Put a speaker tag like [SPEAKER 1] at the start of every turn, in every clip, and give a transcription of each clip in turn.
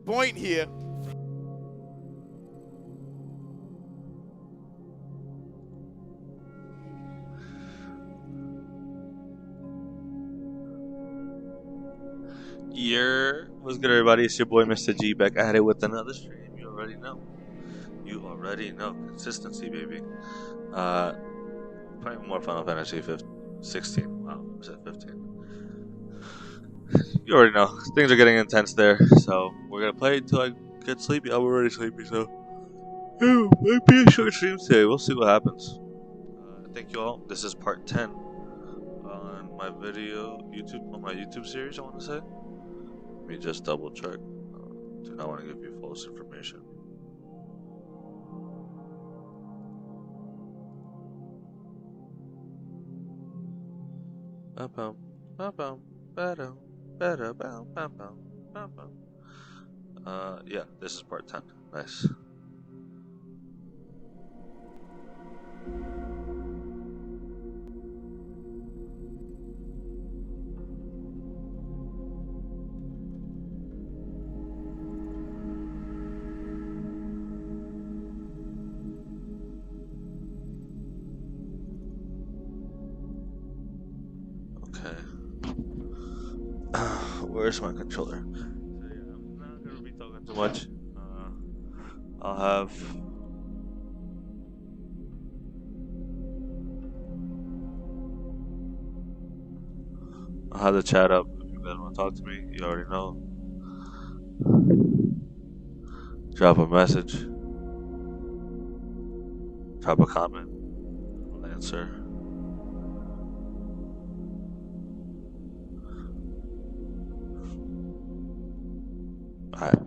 [SPEAKER 1] point here.
[SPEAKER 2] What's good, everybody? It's your boy Mr. G back at it with another stream. You already know. Consistency, baby. Playing more Final Fantasy 16. Wow, I said 15. You already know. Things are getting intense there, so we're gonna play until I get sleepy. I'm already sleepy, so might be a short stream today. We'll see what happens. Thank you all. This is part 10 on my YouTube series. I want to say. Let me just double check. Do not want to give you false information. Yeah, this is part 10. Nice. Where's my controller? So yeah, I'm not gonna be talking too much. I'll have the chat up if you guys want to talk to me. You already know. Drop a message. Drop a comment. I'll answer. Alright.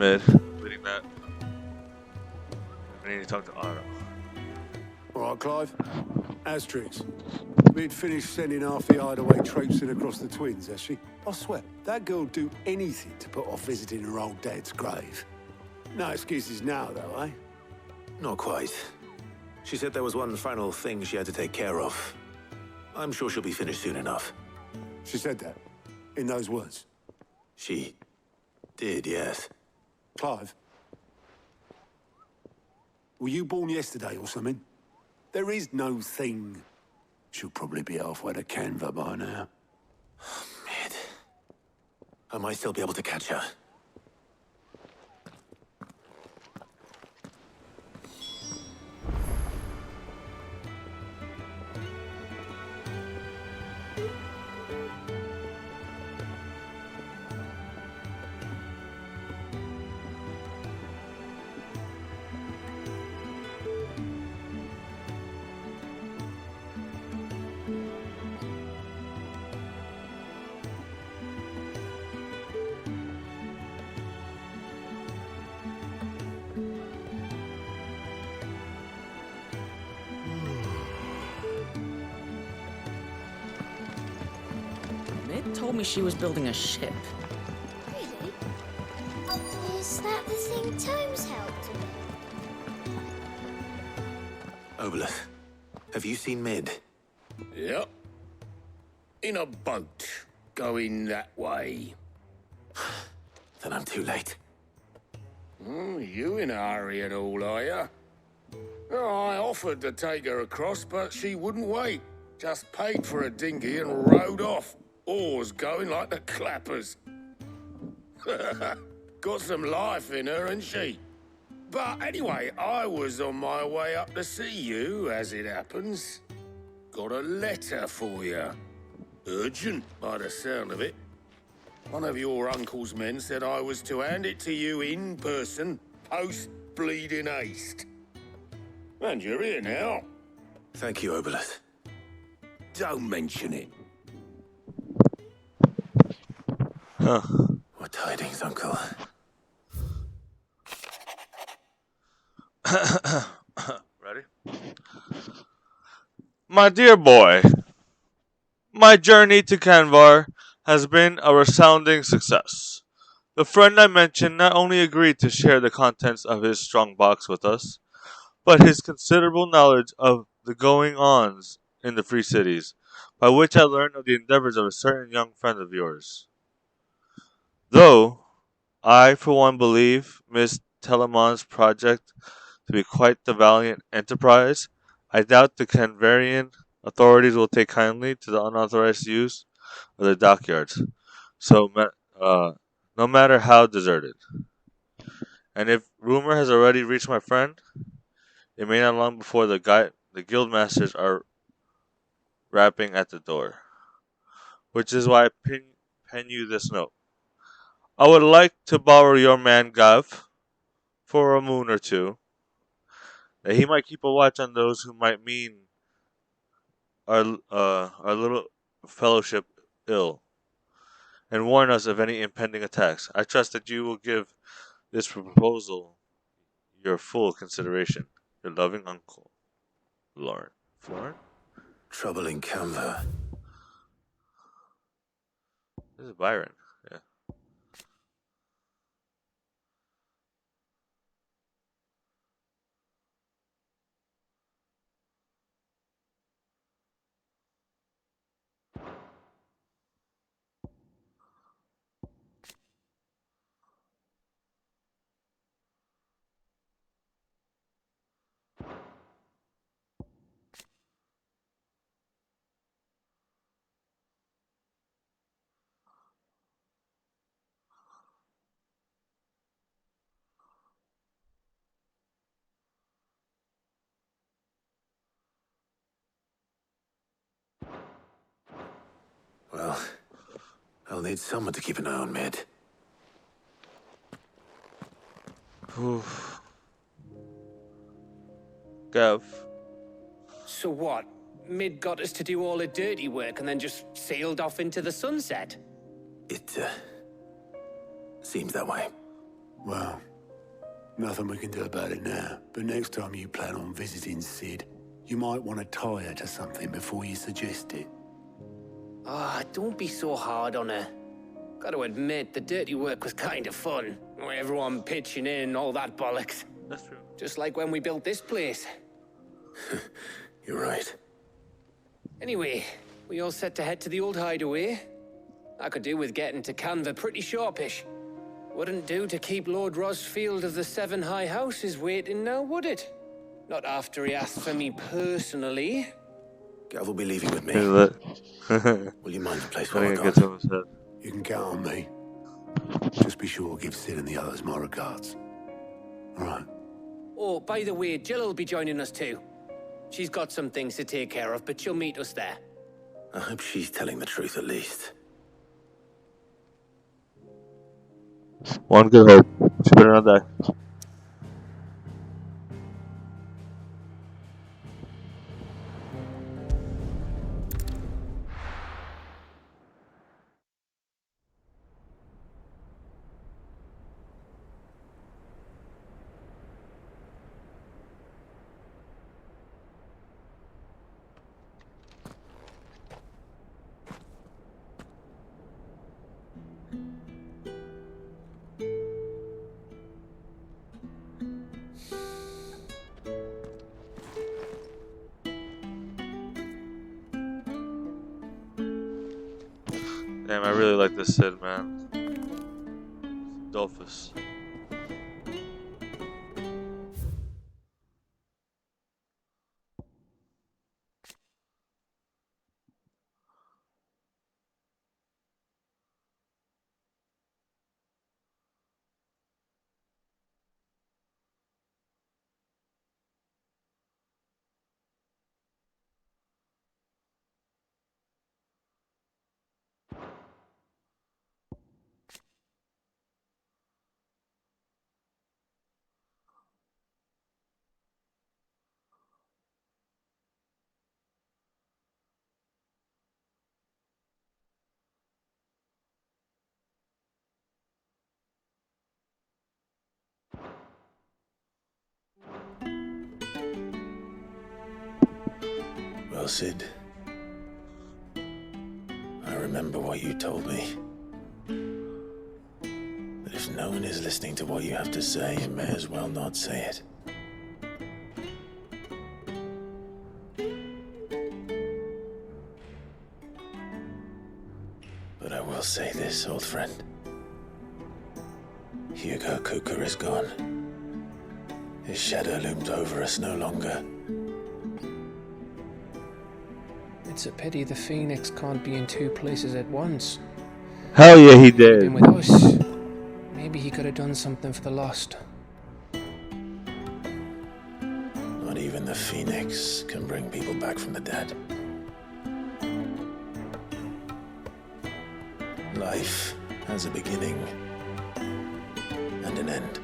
[SPEAKER 2] Reading that. I need to talk to Otto.
[SPEAKER 3] All right, Clive. Asterix. We'd finished sending half the hideaway traipsing across the twins, has she? I swear, that girl'd do anything to put off visiting her old dad's grave. No excuses now, though, eh?
[SPEAKER 4] Not quite. She said there was one final thing she had to take care of. I'm sure she'll be finished soon enough.
[SPEAKER 3] She said that? In those words?
[SPEAKER 4] She did, yes.
[SPEAKER 3] Clive? Were you born yesterday or something? There is no thing. She'll probably be halfway to Canva by now.
[SPEAKER 4] Mid. I might still be able to catch her.
[SPEAKER 1] Mid told me she was building a ship.
[SPEAKER 5] Really? Is that the thing Tomes helped?
[SPEAKER 4] Obolus, have you seen Mid?
[SPEAKER 6] Yep. In a boat, going that way.
[SPEAKER 4] Then I'm too late.
[SPEAKER 6] You in a hurry and all, are ya? Oh, I offered to take her across, but she wouldn't wait. Just paid for a dinghy and rowed off. Oars going like the clappers. Got some life in her, ain't she? But anyway, I was on my way up to see you, as it happens. Got a letter for you. Urgent, by the sound of it. One of your uncle's men said I was to hand it to you in person, post-bleeding haste. And you're here now.
[SPEAKER 4] Thank you, Obolus.
[SPEAKER 6] Don't mention it.
[SPEAKER 2] Huh.
[SPEAKER 4] What tidings, Uncle?
[SPEAKER 2] Ready? My dear boy, my journey to Canvar has been a resounding success. The friend I mentioned not only agreed to share the contents of his strong box with us, but his considerable knowledge of the going-ons in the Free Cities, by which I learned of the endeavors of a certain young friend of yours. Though I, for one, believe Miss Telemon's project to be quite the valiant enterprise, I doubt the Canvarian authorities will take kindly to the unauthorized use of the dockyards, so no matter how deserted. And if rumor has already reached my friend, it may not long before the guild masters are rapping at the door. Which is why I pen you this note. I would like to borrow your man Gav for a moon or two, that he might keep a watch on those who might mean our little fellowship ill, and warn us of any impending attacks. I trust that you will give this proposal your full consideration. Your loving uncle, Lauren. Florin?
[SPEAKER 4] Trouble in Canva.
[SPEAKER 2] This is Byron. Yeah.
[SPEAKER 4] Well, I'll need someone to keep an eye on Mid.
[SPEAKER 2] Oof. Gav.
[SPEAKER 7] So what? Mid got us to do all the dirty work and then just sailed off into the sunset?
[SPEAKER 4] It, seems that way.
[SPEAKER 3] Well, nothing we can do about it now. But next time you plan on visiting Sid, you might want to tie her to something before you suggest it.
[SPEAKER 7] Ah, don't be so hard on her. Gotta admit, the dirty work was kind of fun. Everyone pitching in, all that bollocks.
[SPEAKER 2] That's true.
[SPEAKER 7] Just like when we built this place.
[SPEAKER 4] You're right.
[SPEAKER 7] Anyway, we all set to head to the old hideaway. I could do with getting to Canva pretty sharpish. Wouldn't do to keep Lord Rosfield of the Seven High Houses waiting now, would it? Not after he asked for me personally.
[SPEAKER 4] Gav will be leaving with me. Will you mind the place while
[SPEAKER 2] Letting
[SPEAKER 4] I'm
[SPEAKER 2] it get
[SPEAKER 4] gone?
[SPEAKER 2] to his head.
[SPEAKER 3] You can count on me. Just be sure to give Sid and the others my regards. All right.
[SPEAKER 7] Oh, by the way, Jill will be joining us too. She's got some things to take care of, but she'll meet us there.
[SPEAKER 4] I hope she's telling the truth at least.
[SPEAKER 2] One good hope. She better not die. Damn, I really like this Sid, man. Dolphus.
[SPEAKER 4] Well, Sid, I remember what you told me. But if no one is listening to what you have to say, you may as well not say it. But I will say this, old friend. Hugo Kuka is gone. His shadow looms over us no longer.
[SPEAKER 7] It's a pity the Phoenix can't be in two places at once.
[SPEAKER 2] Hell yeah, he
[SPEAKER 7] He'd
[SPEAKER 2] did.
[SPEAKER 7] been with us. Maybe he could have done something for the lost.
[SPEAKER 4] Not even the Phoenix can bring people back from the dead. Life has a beginning and an end.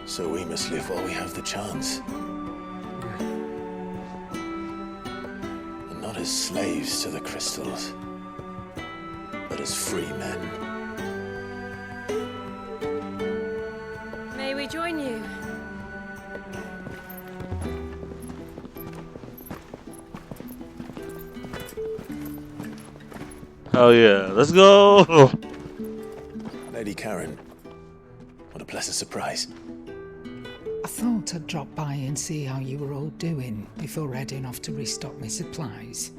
[SPEAKER 4] So we must live while we have the chance. And not as slaves to the crystals, but as free men.
[SPEAKER 8] May we join you?
[SPEAKER 2] Hell yeah, let's go!
[SPEAKER 4] Lady Karen, what a pleasant surprise.
[SPEAKER 9] I thought I'd drop by and see how you were all doing before heading off to restock my supplies.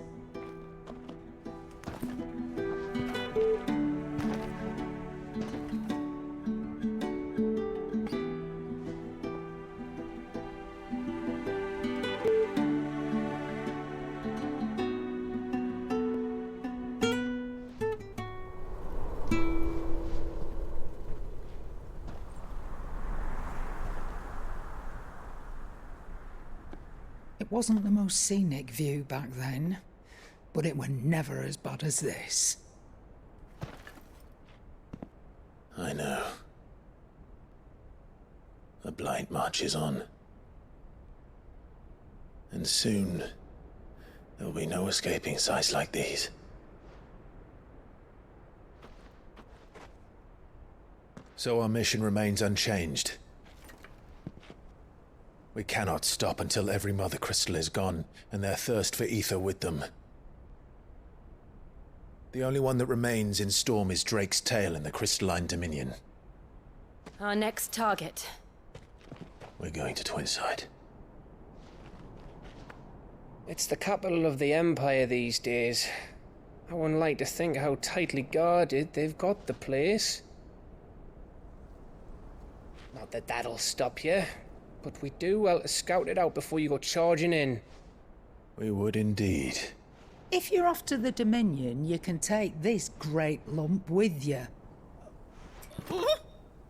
[SPEAKER 9] It wasn't the most scenic view back then, but it were never as bad as this.
[SPEAKER 4] I know. The blight marches on. And soon, there'll be no escaping sights like these. So our mission remains unchanged. We cannot stop until every Mother Crystal is gone, and their thirst for ether with them. The only one that remains in Storm is Drake's tail in the Crystalline Dominion.
[SPEAKER 8] Our next target.
[SPEAKER 4] We're going to Twinside.
[SPEAKER 7] It's the capital of the Empire these days. I wouldn't like to think how tightly guarded they've got the place. Not that that'll stop you, but we do well to scout it out before you go charging in.
[SPEAKER 4] We would indeed.
[SPEAKER 9] If you're off to the Dominion, you can take this great lump with you.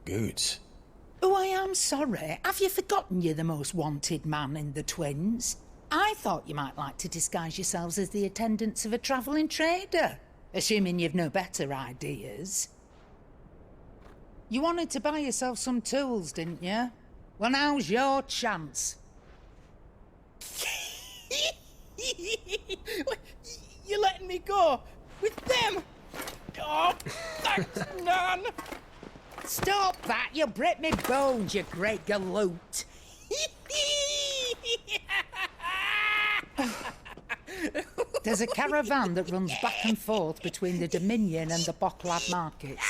[SPEAKER 4] Goods.
[SPEAKER 9] Oh, I am sorry. Have you forgotten you're the most wanted man in the Twins? I thought you might like to disguise yourselves as the attendants of a travelling trader, assuming you've no better ideas. You wanted to buy yourself some tools, didn't you? Well, now's your chance.
[SPEAKER 10] You're letting me go with them? Oh, thanks, Nan.
[SPEAKER 9] Stop that! You'll break me bones, you great galoot. There's a caravan that runs back and forth between the Dominion and the Bocklad markets.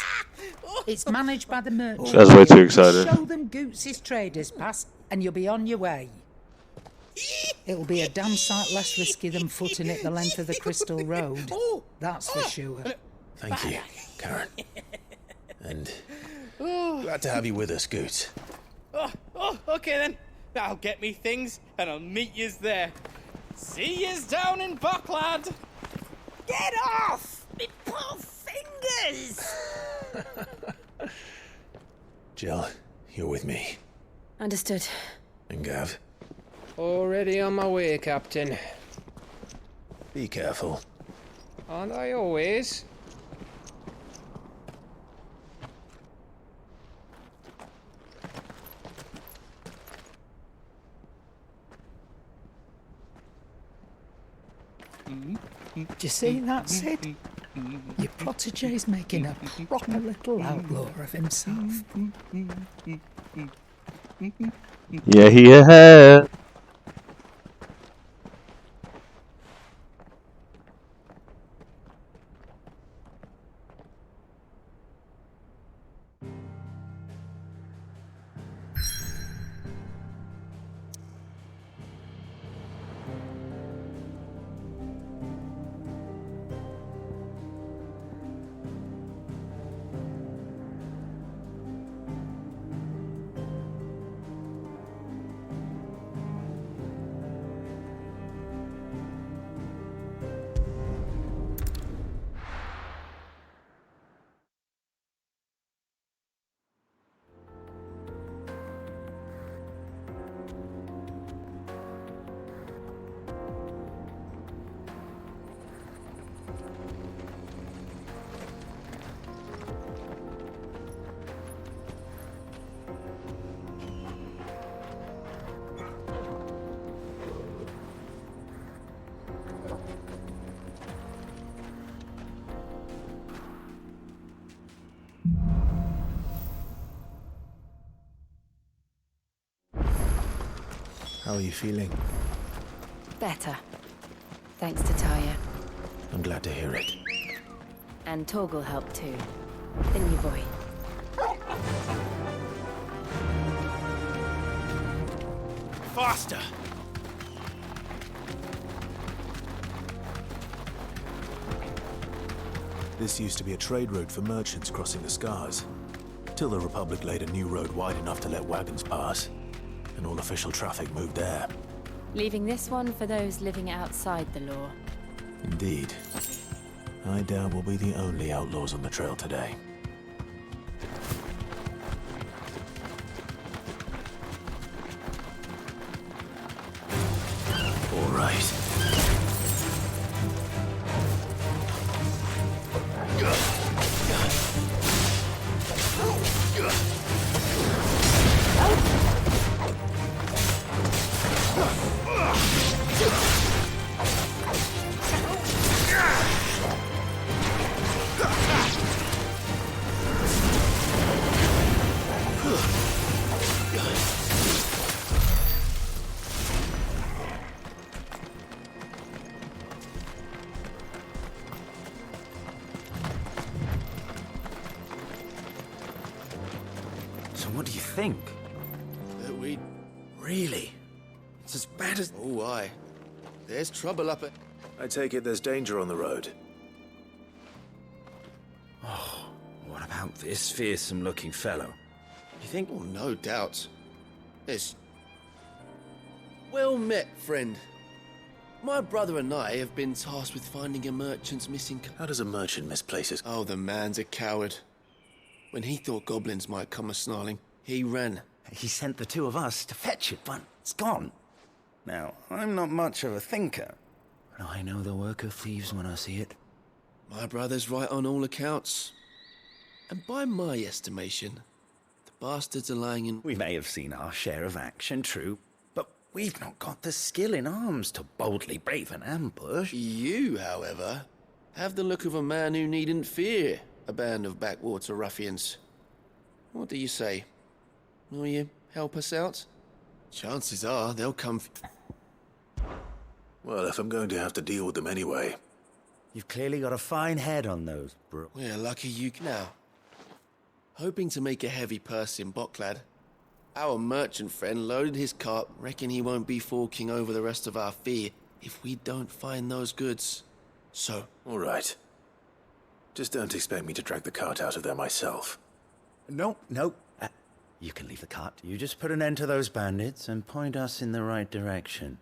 [SPEAKER 9] It's managed by the merchants.
[SPEAKER 2] That's way too excited.
[SPEAKER 9] Show them Goots' traders pass, and you'll be on your way. It'll be a damn sight less risky than footing it the length of the Crystal Road. That's for sure.
[SPEAKER 4] Thank you, Karen. And glad to have you with us, Goot.
[SPEAKER 10] Okay then. I'll get me things and I'll meet yous there. See yous down in Bucklad.
[SPEAKER 9] Get off! Me poor fingers!
[SPEAKER 4] Jill, you're with me.
[SPEAKER 8] Understood.
[SPEAKER 4] And Gav,
[SPEAKER 7] Already on my way, Captain.
[SPEAKER 4] be careful.
[SPEAKER 7] Aren't I always?
[SPEAKER 9] Do you see that, Sid? Your protege's making a proper little outlaw of himself.
[SPEAKER 2] Yeah, he has.
[SPEAKER 4] How are you feeling?
[SPEAKER 8] Better. Thanks to Taya.
[SPEAKER 4] I'm glad to hear it.
[SPEAKER 8] And Torgal helped too. Didn't you, boy?
[SPEAKER 10] Faster!
[SPEAKER 4] This used to be a trade route for merchants crossing the Scars. Till the Republic laid a new road wide enough to let wagons pass. And all official traffic moved there.
[SPEAKER 8] Leaving this one for those living outside the law.
[SPEAKER 4] Indeed. I doubt we'll be the only outlaws on the trail today. All right.
[SPEAKER 11] So what do you think?
[SPEAKER 12] That we...
[SPEAKER 11] Really? It's as bad as...
[SPEAKER 12] Oh, aye. There's trouble up at...
[SPEAKER 4] I take it there's danger on the road.
[SPEAKER 11] Oh, what about this fearsome-looking fellow?
[SPEAKER 12] You think? Oh, no doubt. There's... Well met, friend. My brother and I have been tasked with finding a merchant's missing...
[SPEAKER 4] How does a merchant misplace his...
[SPEAKER 12] Oh, the man's a coward. When he thought goblins might come a-snarling, he ran.
[SPEAKER 11] He sent the two of us to fetch it, but it's gone. Now, I'm not much of a thinker, but I know the work of thieves when I see it.
[SPEAKER 12] My brother's right on all accounts. And by my estimation, the bastards are lying in...
[SPEAKER 11] We may have seen our share of action, true, but we've not got the skill in arms to boldly brave an ambush.
[SPEAKER 12] You, however, have the look of a man who needn't fear a band of backwater ruffians. What do you say? Will you help us out? Chances are they'll come...
[SPEAKER 4] Well, if I'm going to have to deal with them anyway...
[SPEAKER 11] You've clearly got a fine head on those, bro.
[SPEAKER 12] We're lucky you... Now, hoping to make a heavy purse in Bocklad, Our merchant friend loaded his cart. Reckon he won't be forking over the rest of our fee if we don't find those goods. So,
[SPEAKER 4] All right. Just don't expect me to drag the cart out of there myself.
[SPEAKER 11] No. You can leave the cart. You just put an end to those bandits and point us in the right direction.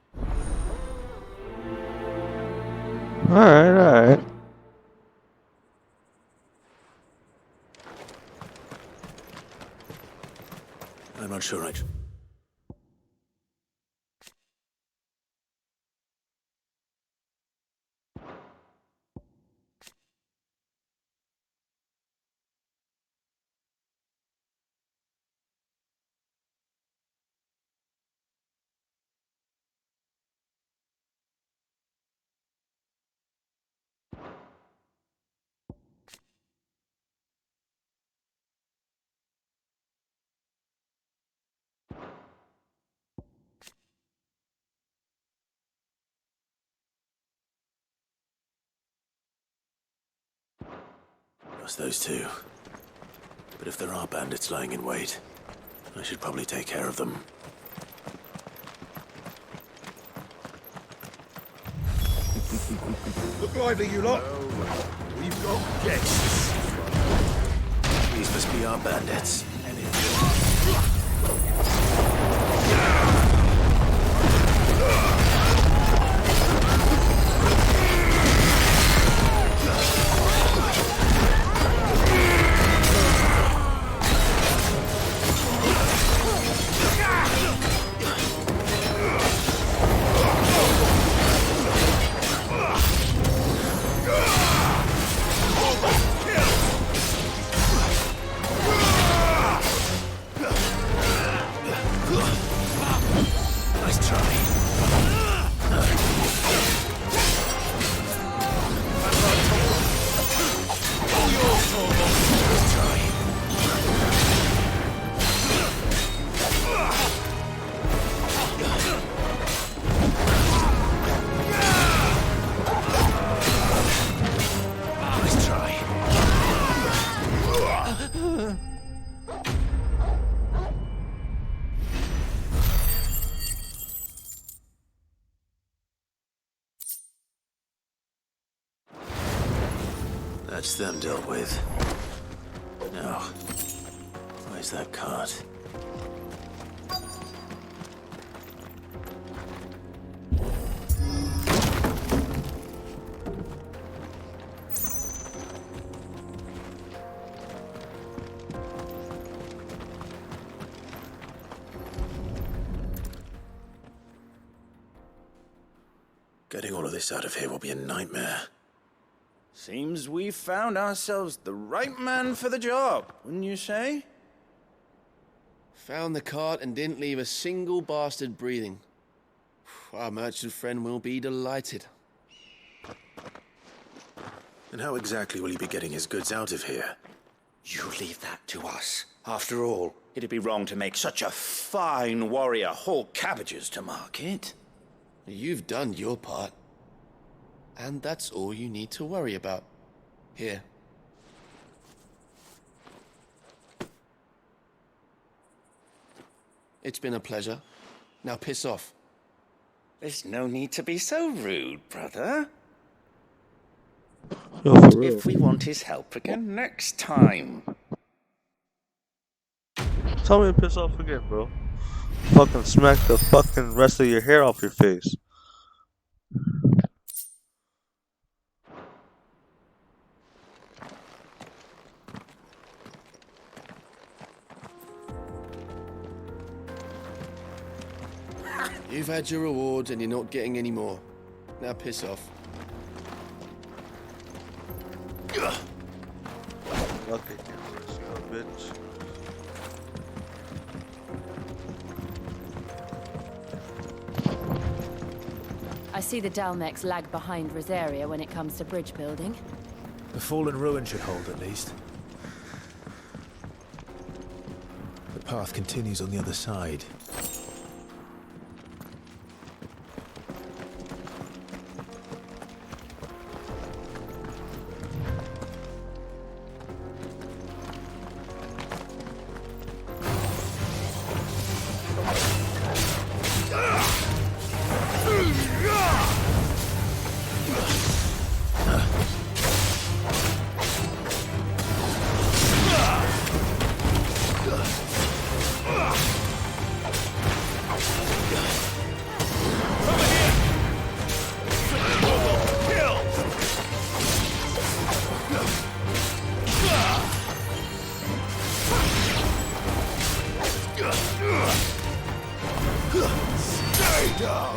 [SPEAKER 2] Alright.
[SPEAKER 4] I'm not sure I'd... Just those two. But if there are bandits lying in wait, I should probably take care of them.
[SPEAKER 13] Look lively, you lot. We've got guests.
[SPEAKER 4] These must be our bandits. That's them dealt with. Now, where's that cart? Getting all of this out of here will be a nightmare.
[SPEAKER 11] Seems we've found ourselves the right man for the job, wouldn't you say?
[SPEAKER 12] found the cart and didn't leave a single bastard breathing. Our merchant friend will be delighted.
[SPEAKER 4] And how exactly will he be getting his goods out of here?
[SPEAKER 14] You leave that to us. After all, it'd be wrong to make such a fine warrior haul cabbages to market.
[SPEAKER 12] You've done your part. And that's all you need to worry about. Here. It's been a pleasure. Now piss off.
[SPEAKER 14] There's no need to be so rude, brother.
[SPEAKER 2] Yo, for real.
[SPEAKER 14] If we want his help again next time.
[SPEAKER 2] Tell me to piss off again, bro. Fucking smack the fucking rest of your hair off your face.
[SPEAKER 12] You've had your rewards and you're not getting any more. Now piss off.
[SPEAKER 2] Okay, bitch.
[SPEAKER 8] I see the Dalmex lag behind Rosaria when it comes to bridge building.
[SPEAKER 4] The fallen ruin should hold, at least. The path continues on the other side.
[SPEAKER 13] Stay down!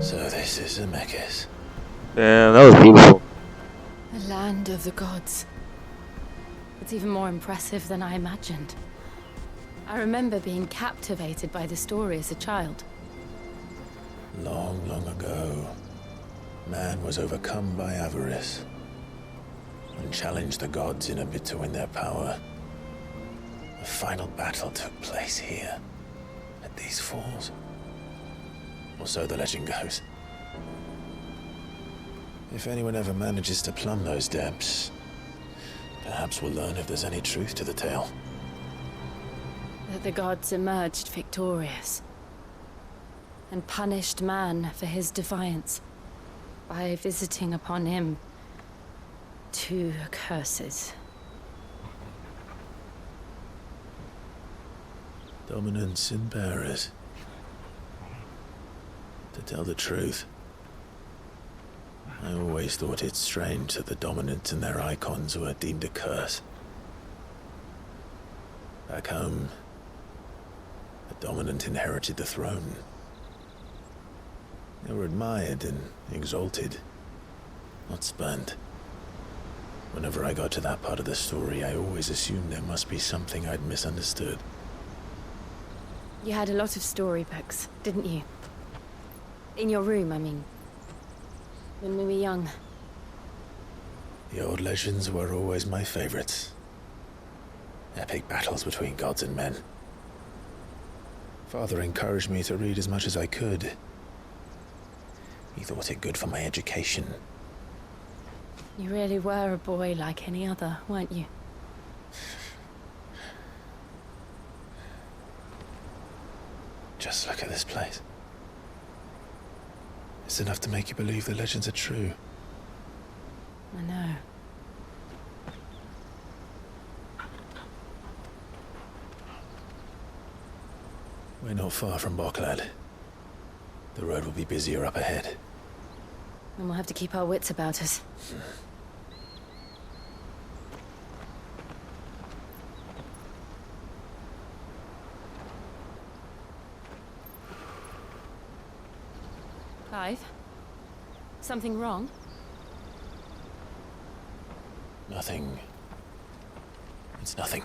[SPEAKER 4] So this is Zemeckis.
[SPEAKER 2] Damn, that was beautiful.
[SPEAKER 8] The land of the gods. It's even more impressive than I imagined. I remember being captivated by the story as a child.
[SPEAKER 4] Long, long ago, man was overcome by avarice and challenged the gods in a bid to win their power. The final battle took place here, at these falls. Or so the legend goes. If anyone ever manages to plumb those depths, perhaps we'll learn if there's any truth to the tale.
[SPEAKER 8] That the gods emerged victorious and punished man for his defiance by visiting upon him 2 curses.
[SPEAKER 4] Dominance and bearers. To tell the truth, I always thought it strange that the dominant and their icons were deemed a curse. Back home, the dominant inherited the throne. They were admired and exalted, not spurned. Whenever I got to that part of the story, I always assumed there must be something I'd misunderstood.
[SPEAKER 8] You had a lot of storybooks, didn't you? In your room, I mean. When we were young.
[SPEAKER 4] The old legends were always my favorites. Epic battles between gods and men. Father encouraged me to read as much as I could. He thought it good for my education.
[SPEAKER 8] You really were a boy like any other, weren't you?
[SPEAKER 4] Just look at this place. It's enough to make you believe the legends are true.
[SPEAKER 8] I know.
[SPEAKER 4] We're not far from Boklad. The road will be busier up ahead.
[SPEAKER 8] And we'll have to keep our wits about us. Clive? Something wrong?
[SPEAKER 4] Nothing. It's nothing.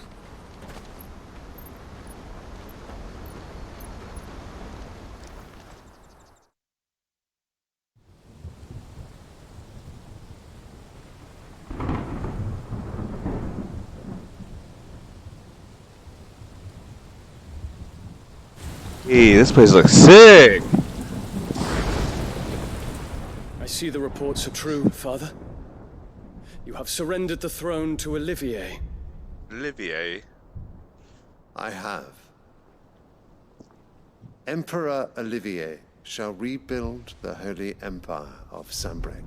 [SPEAKER 2] Hey, this place looks sick!
[SPEAKER 15] I see the reports are true, Father. You have surrendered the throne to Olivier.
[SPEAKER 2] Olivier?
[SPEAKER 16] I have. Emperor Olivier shall rebuild the Holy Empire of Sanbreque.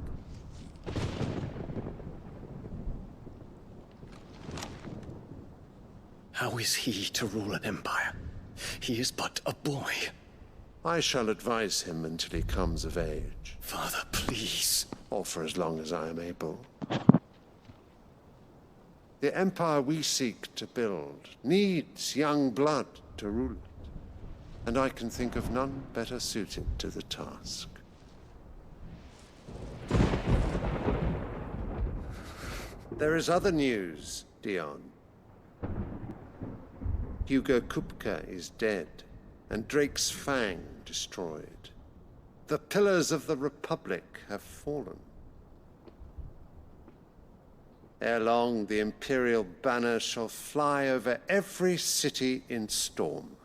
[SPEAKER 15] How is he to rule an empire? He is but a boy.
[SPEAKER 16] I shall advise him until he comes of age.
[SPEAKER 15] Father, please.
[SPEAKER 16] Or for as long as I am able. The empire we seek to build needs young blood to rule it. And I can think of none better suited to the task. There is other news, Dion. Hugo Kupka is dead, and Drake's Fang destroyed. The pillars of the Republic have fallen. Ere long, the Imperial banner shall fly over every city in Storm.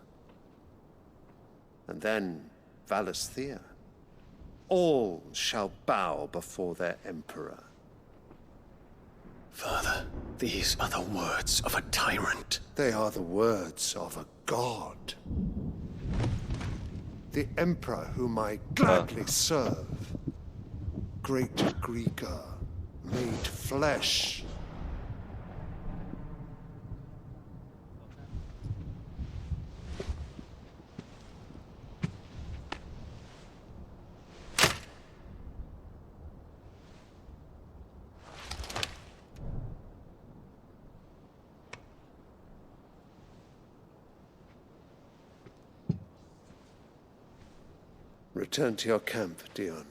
[SPEAKER 16] And then Valisthea. All shall bow before their Emperor.
[SPEAKER 15] Father, these are the words of a tyrant.
[SPEAKER 16] They are the words of a god. The Emperor whom I gladly serve. Great Greeker, made flesh. Return to your camp, Dion,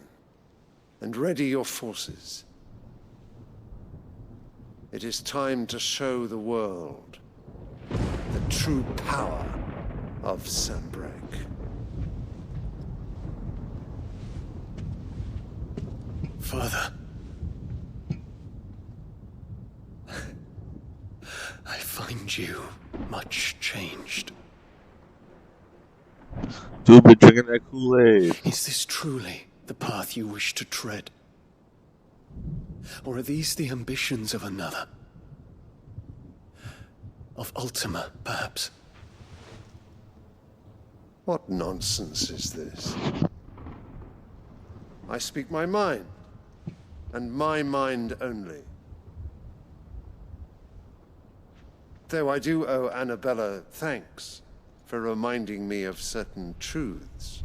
[SPEAKER 16] and ready your forces. It is time to show the world the true power of Sanbreque.
[SPEAKER 15] Father. I find you much changed.
[SPEAKER 2] Dude, been drinking that Kool-Aid.
[SPEAKER 15] Is this truly the path you wish to tread? Or are these the ambitions of another? Of Ultima, perhaps?
[SPEAKER 16] What nonsense is this? I speak my mind, and my mind only. Though I do owe Annabella thanks for reminding me of certain truths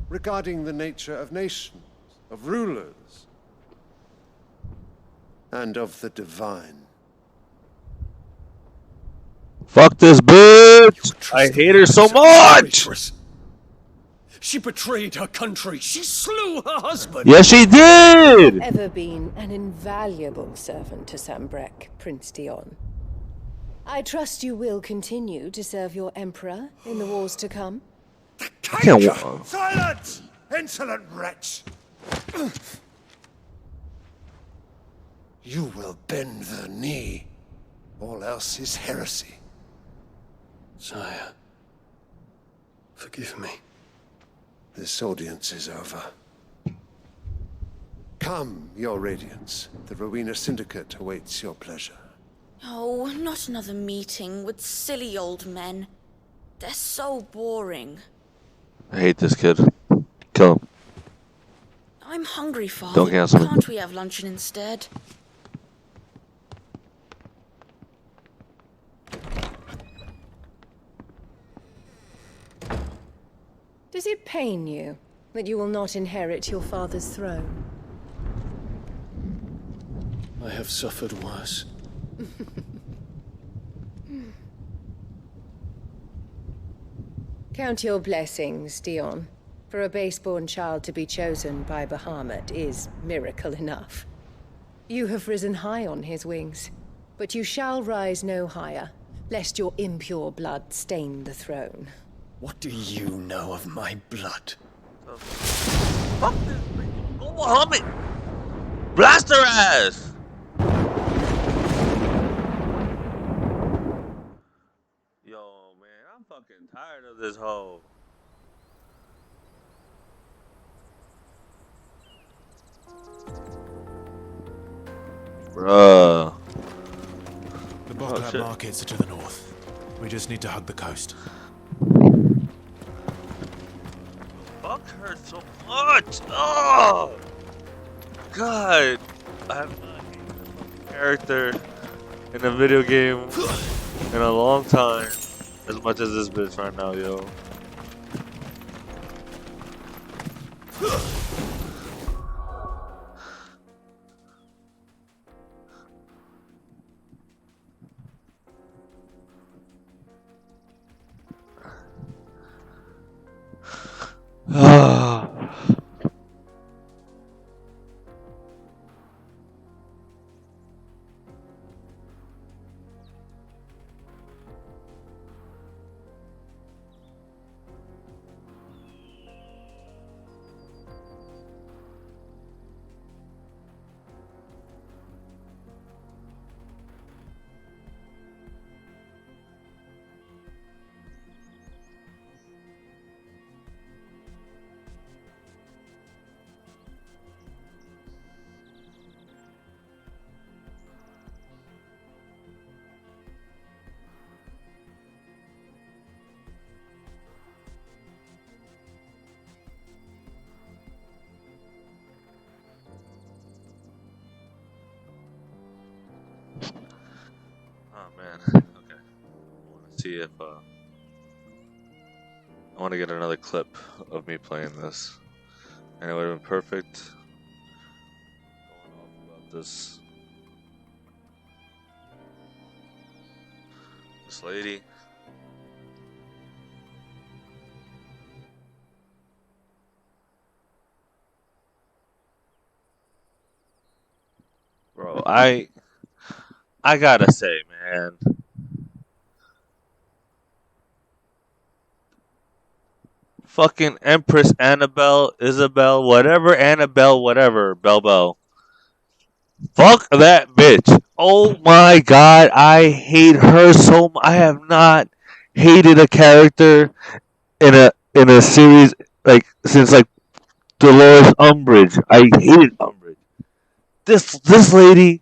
[SPEAKER 16] regarding the nature of nations, of rulers, and of the divine.
[SPEAKER 2] Fuck this bitch! I hate her so much!
[SPEAKER 15] She betrayed her country. She slew her husband.
[SPEAKER 2] Yes, she did!
[SPEAKER 17] Ever been an invaluable servant to Sanbreque, Prince Dion. I trust you will continue to serve your Emperor in the wars to come.
[SPEAKER 16] Silence! Insolent wretch! You will bend the knee. All else is heresy.
[SPEAKER 15] Sire, forgive me.
[SPEAKER 16] This audience is over. Come, your Radiance. The Rowena Syndicate awaits your pleasure.
[SPEAKER 1] Oh, not another meeting with silly old men. They're so boring.
[SPEAKER 2] I hate this kid. Kill him.
[SPEAKER 1] I'm hungry, Father.
[SPEAKER 2] Don't cancel me.
[SPEAKER 1] Can't we have luncheon instead?
[SPEAKER 17] Does it pain you that you will not inherit your father's throne?
[SPEAKER 15] I have suffered worse.
[SPEAKER 17] Count your blessings, Dion. For a base-born child to be chosen by Bahamut is miracle enough. You have risen high on his wings, but you shall rise no higher, lest your impure blood stain the throne.
[SPEAKER 15] What do you know of my blood?
[SPEAKER 2] Fuck this bitch. Go Muhammad! Blast her ass! Yo, man, I'm fucking tired of this hoe. Bruh.
[SPEAKER 4] The Bocklab markets are to the north. We just need to hug the coast.
[SPEAKER 2] Fuck her so much! Oh! God! I have not hated this character in a video game in a long time as much as this bitch right now, yo. Oh man. Okay. I want to see if I want to get another clip of me playing this, and it would have been perfect. Going off about this lady. Bro, I gotta say, man. Fucking Empress Annabelle, Isabel, whatever, Annabelle, whatever, Bell. Fuck that bitch. Oh my god, I hate her so much. I have not hated a character in a series like since like Dolores Umbridge. I hated Umbridge. This lady,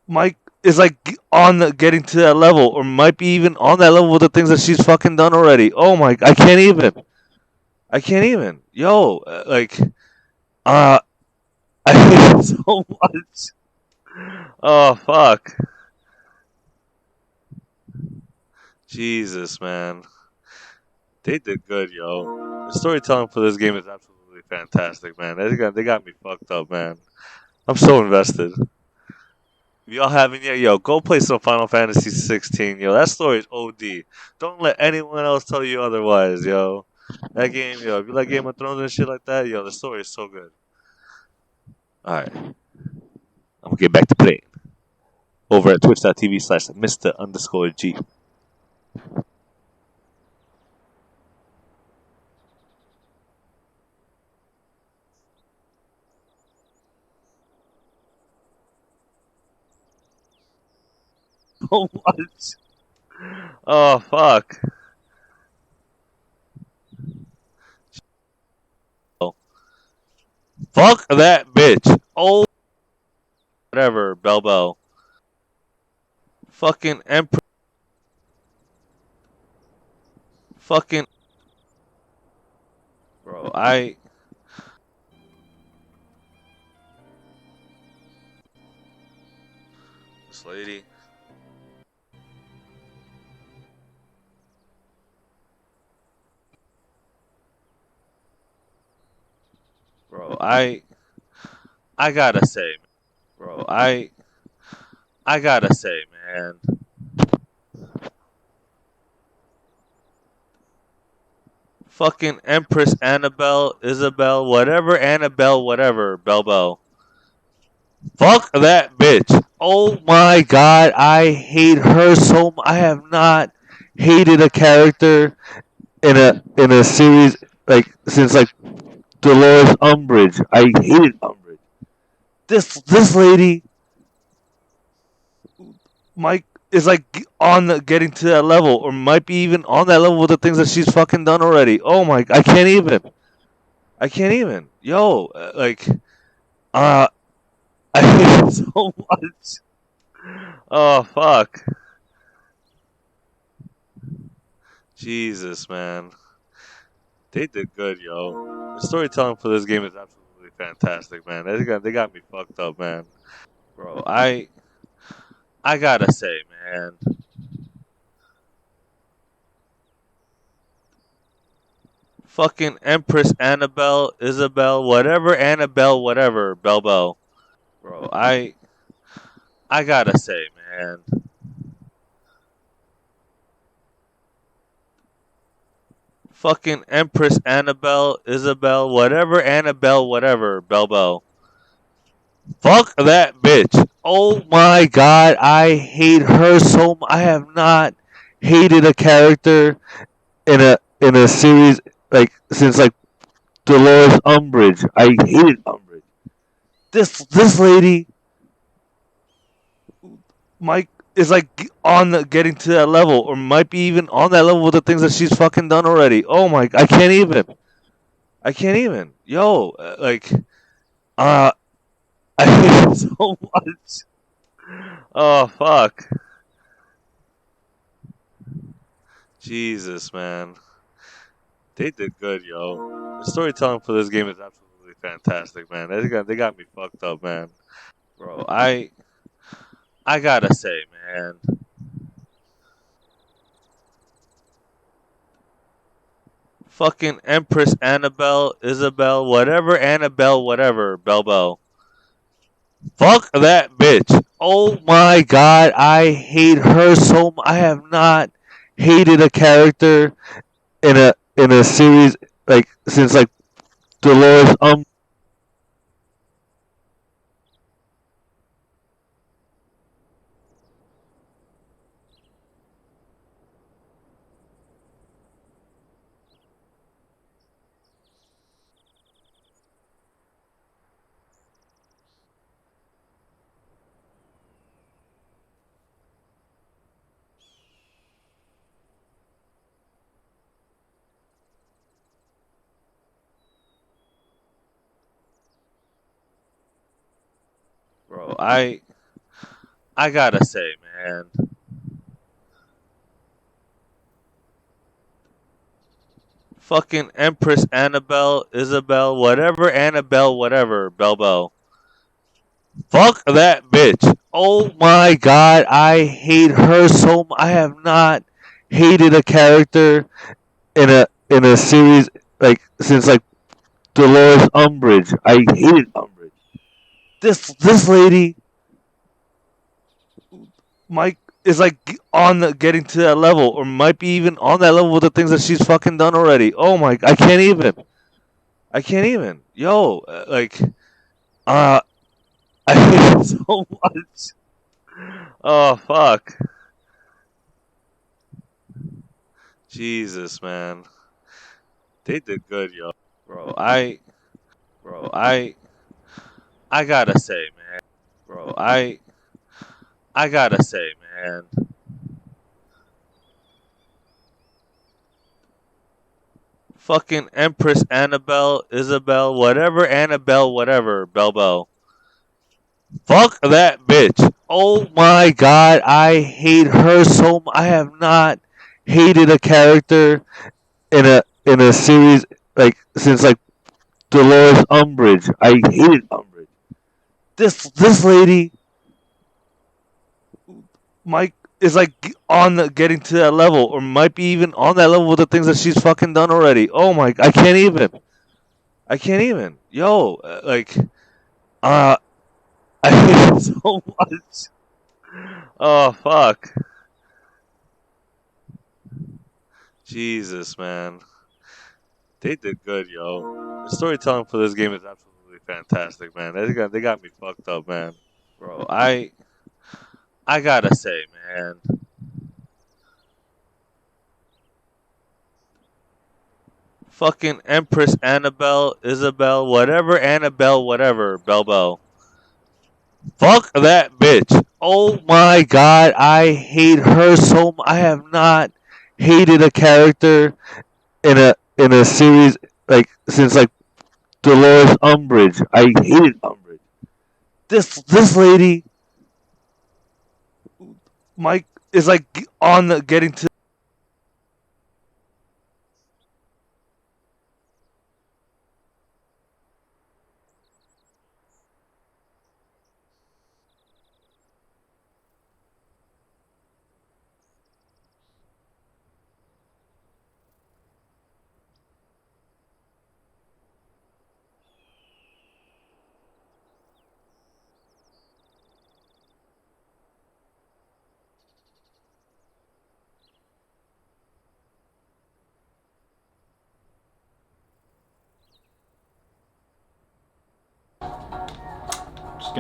[SPEAKER 2] Mike, is like on the getting to that level, or might be even on that level with the things that she's fucking done already. Oh my, I can't even. I can't even. Yo, like, uh, I hate it so much. Oh fuck. Jesus, man. They did good, yo. The storytelling for this game is absolutely fantastic, man. They got me fucked up, man. I'm so invested. If y'all haven't yet, yo, go play some Final Fantasy 16, yo. That story is OD. Don't let anyone else tell you otherwise, yo. That game, yo, if you like Game of Thrones and shit like that, yo, the story is so good. Alright. I'm gonna get back to playing. Over at twitch.tv/Mr_G. Oh, what? Oh, fuck. Oh. Fuck that bitch. Oh, whatever, Bell. Fucking Emperor. Fucking. Bro, This lady. Bro, I gotta say, bro, I gotta say, man. Fucking Empress Annabelle, Isabel, whatever, Annabelle, whatever, Bell. Fuck that bitch. Oh my god, I hate her so much. I have not hated a character in a series like since like Dolores Umbridge. I hated Umbridge. This lady, Mike, is like on the getting to that level, or might be even on that level with the things that she's fucking done already. Oh my, I can't even. I can't even. Yo, like, I hate it so much. Oh fuck. Jesus, man. They did good, yo. The storytelling for this game is absolutely fantastic, man. They got me fucked up, man. Bro, I gotta say, man. Fucking Empress Annabelle, Isabel, whatever, Annabelle, whatever, Bell. Bro, I gotta say, man. Fucking Empress Annabelle, Isabel, whatever, Annabelle, whatever, Bell. Fuck that bitch. Oh my god, I hate her so much. I have not hated a character in a series like since like Dolores Umbridge. I hated Umbridge. This lady, Mike, is like on the getting to that level, or might be even on that level with the things that she's fucking done already. Oh my, I can't even. I can't even. Yo, uh, I hate it so much. Oh fuck. Jesus, man. They did good, yo. The storytelling for this game is absolutely fantastic, man. They got me fucked up, man. Bro, I gotta say, man. Fucking Empress Annabelle, Isabel, whatever, Annabelle, whatever, Bell. Fuck that bitch. Oh my god, I hate her so much. I have not hated a character in a series like since like Dolores Bro, I gotta say, man. Fucking Empress Annabelle, Isabel, whatever, Annabelle, whatever, Bell. Fuck that bitch. Oh my god, I hate her so much. I have not hated a character in a series like since like Dolores Umbridge. I hated Umbridge. This lady, Mike, is like on the getting to that level, or might be even on that level with the things that she's fucking done already. Oh my, I can't even. I can't even. Yo, uh, I hate it so much. Oh fuck. Jesus, man. They did good, yo. Bro, I gotta say, man. Bro, I gotta say, man. Fucking Empress Annabelle, Isabel, whatever, Annabelle, whatever, Bell. Fuck that bitch. Oh my god, I hate her so much. I have not hated a character in a series like since like Dolores Umbridge. I hated Umbridge. This lady, Mike, is like on the getting to that level, or might be even on that level with the things that she's fucking done already. Oh my, I can't even. I can't even. Yo, uh, I hate it so much. Oh fuck. Jesus, man. They did good, yo. The storytelling for this game is absolutely fantastic, man. They got me fucked up, man. Bro, I gotta say, man. Fucking Empress Annabelle, Isabel, whatever, Annabelle, whatever, Bell. Fuck that bitch. Oh my god, I hate her so much. I have not hated a character in a series like since like Dolores Umbridge. I hated Umbridge. This lady, Mike, is like on the getting to
[SPEAKER 18] Just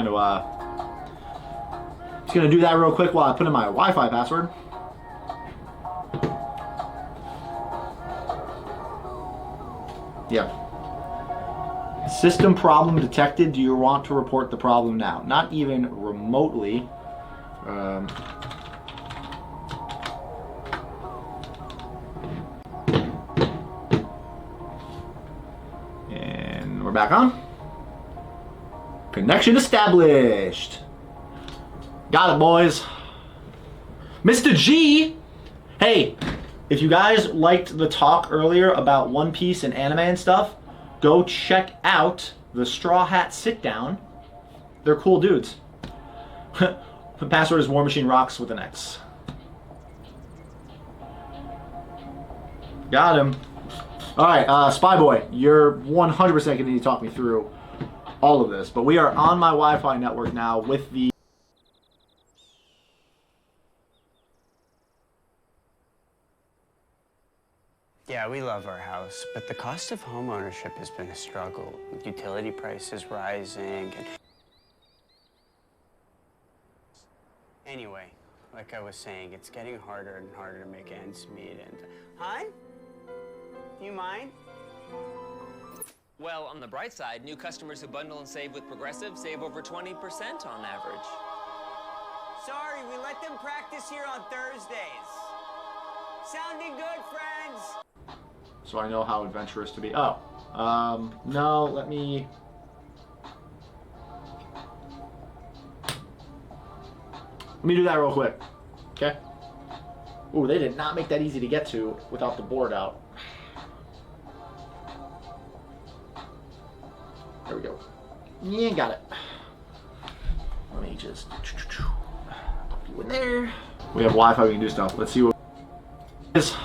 [SPEAKER 18] gonna do that real quick while I put in my Wi-Fi password. Yeah. System problem detected. Do you want to report the problem now? Not even remotely. And we're back on. Connection established. Got it, boys. Mr. G! Hey, if you guys liked the talk earlier about One Piece and anime and stuff, go check out the Straw Hat Sit Down. They're cool dudes. The password is War Machine Rocks with an X. Got him. Alright, Spy Boy, you're 100% going to need to talk me through all of this. But we are on my Wi-Fi network now with the...
[SPEAKER 19] Yeah, we love our house, but the cost of home ownership has been a struggle. With utility prices rising and... Anyway, like I was saying, it's getting harder and harder to make ends meet and... Hon? Do you mind?
[SPEAKER 20] Well, on the bright side, new customers who bundle and save with Progressive save over 20% on average.
[SPEAKER 19] Sorry, we let them practice here on Thursdays. Sounding good, friends?
[SPEAKER 18] So I know how adventurous to be. Oh, no, let me... Let me do that real quick, okay? Ooh, they did not make that easy to get to without the board out. There we go. Yeah, got it. Let me just pop you in there. We have Wi-Fi, we can do stuff. Let's see what is.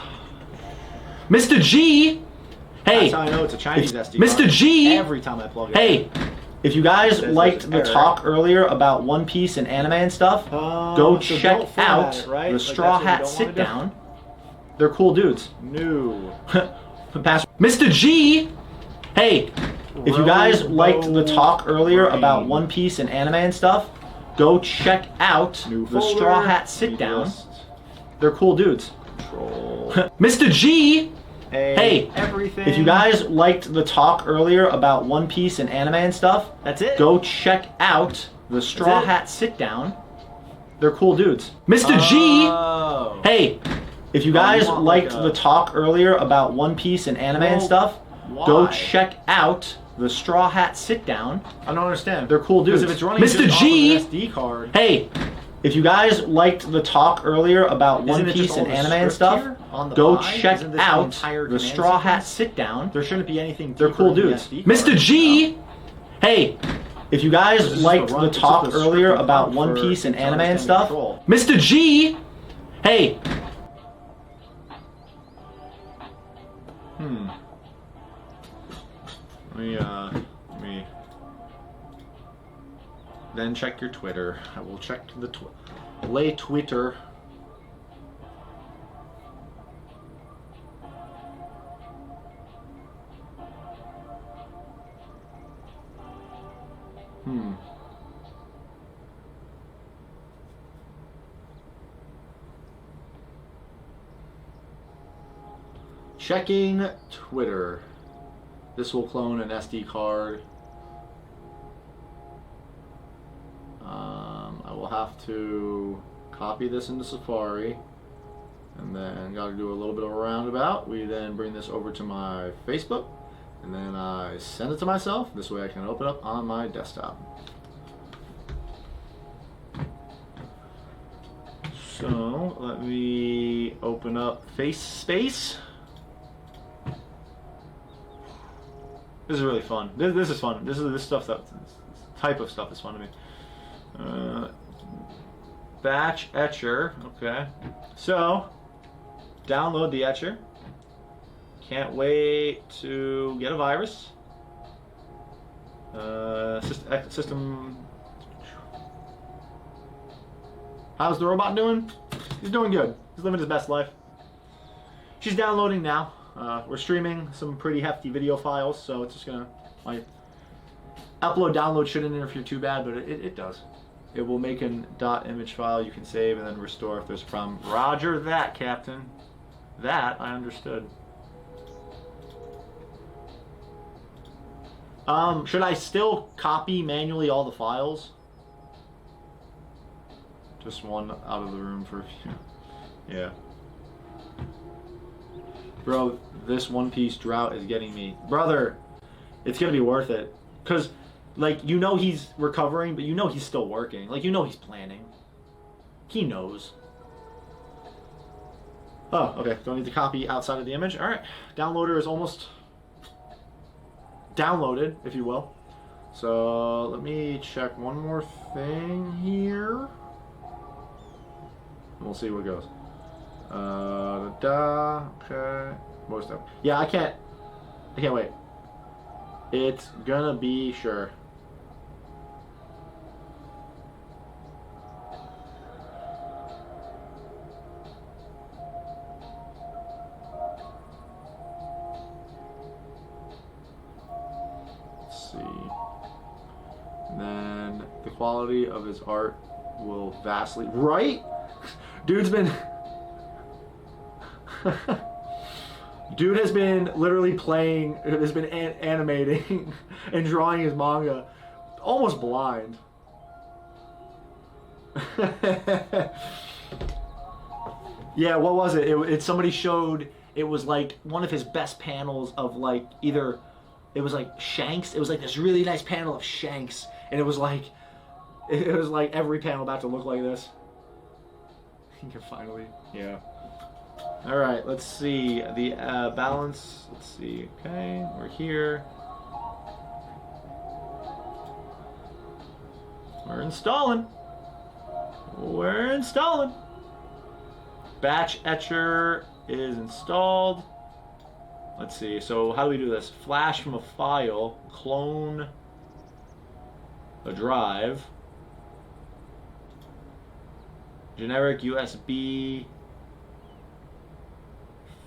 [SPEAKER 18] Mr. G! Hey! That's how I know it's a Chinese SD card. Mr. G! Every time I plug it in. Hey! If you guys liked the talk earlier about One Piece and anime and stuff, go check out the Straw Hat Sit Down. They're cool dudes. No. Mr. G! Hey! If you guys liked the talk earlier about One Piece and anime and stuff, go check out the Straw Hat Sit Down. They're cool dudes. Mr. G! Hey, if you guys liked the talk earlier about One Piece and anime and stuff, that's it. Go check out the Straw Hat Sit Down. They're cool dudes. Mr. G! Hey, if you guys liked the talk earlier about One Piece and anime and stuff, go check out the Straw Hat Sit Down. I don't understand. They're cool dudes. If it's running Mr. G! SD card. Hey, if you guys liked the talk earlier about One Piece and anime and stuff, go check out the Straw Hat Sit Down. There shouldn't be anything. They're cool dudes. Mr. G! Hey, if you guys liked the talk earlier about One Piece and anime and stuff, Mr. G! Hey! Let me then check your Twitter. I will check the Twitter. Checking Twitter. This will clone an SD card. I will have to copy this into Safari, and then got to do a little bit of a roundabout. We then bring this over to my Facebook, and then I send it to myself. This way I can open up on my desktop. So let me open up FaceSpace. This is really fun. This is fun. This type of stuff is fun to me. Batch Etcher. Okay. So, download the Etcher. Can't wait to get a virus. System. How's the robot doing? He's doing good. He's living his best life. She's downloading now. We're streaming some pretty hefty video files, so it's just gonna Upload, download shouldn't interfere too bad, but it does. It will make an .image file you can save and then restore if there's a problem. Roger that, Captain. That I understood. Should I still copy manually all the files? Just one out of the room for a few. Yeah. Bro, this One Piece drought is getting me. Brother, it's gonna be worth it. Cause, like, you know he's recovering, but you know he's still working. Like, you know he's planning. He knows. Oh, okay. Don't need to copy outside of the image. Alright. Downloader is almost downloaded, if you will. So, let me check one more thing here. And we'll see what goes. Okay. Most of. Yeah, I can't wait. It's gonna be sure. Let's see. And then the quality of his art will vastly. Right? Dude's been. Dude has been literally playing, has been animating and drawing his manga almost blind. Yeah, what was it? It somebody showed, it was like one of his best panels of like either, it was like Shanks, it was like this really nice panel of Shanks, and it was like every panel about to look like this. You can finally, yeah. All right, let's see the balance. Let's see. Okay, we're here. We're installing. We're installing. Batch etcher is installed. Let's see. So how do we do this? Flash from a file, clone a drive, generic USB.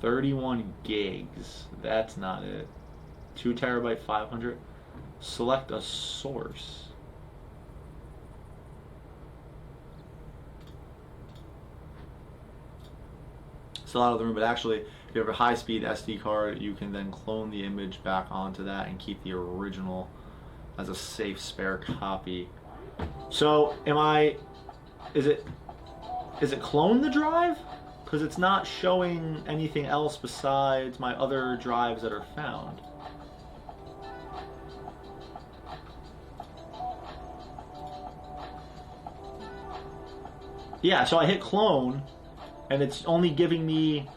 [SPEAKER 18] 31 gigs. That's not it. 2 terabyte, 500. Select a source. Still out of the room, but actually, if you have a high-speed SD card, you can then clone the image back onto that and keep the original as a safe spare copy. So, is it clone the drive? Because it's not showing anything else besides my other drives that are found. Yeah, so I hit clone, and it's only giving me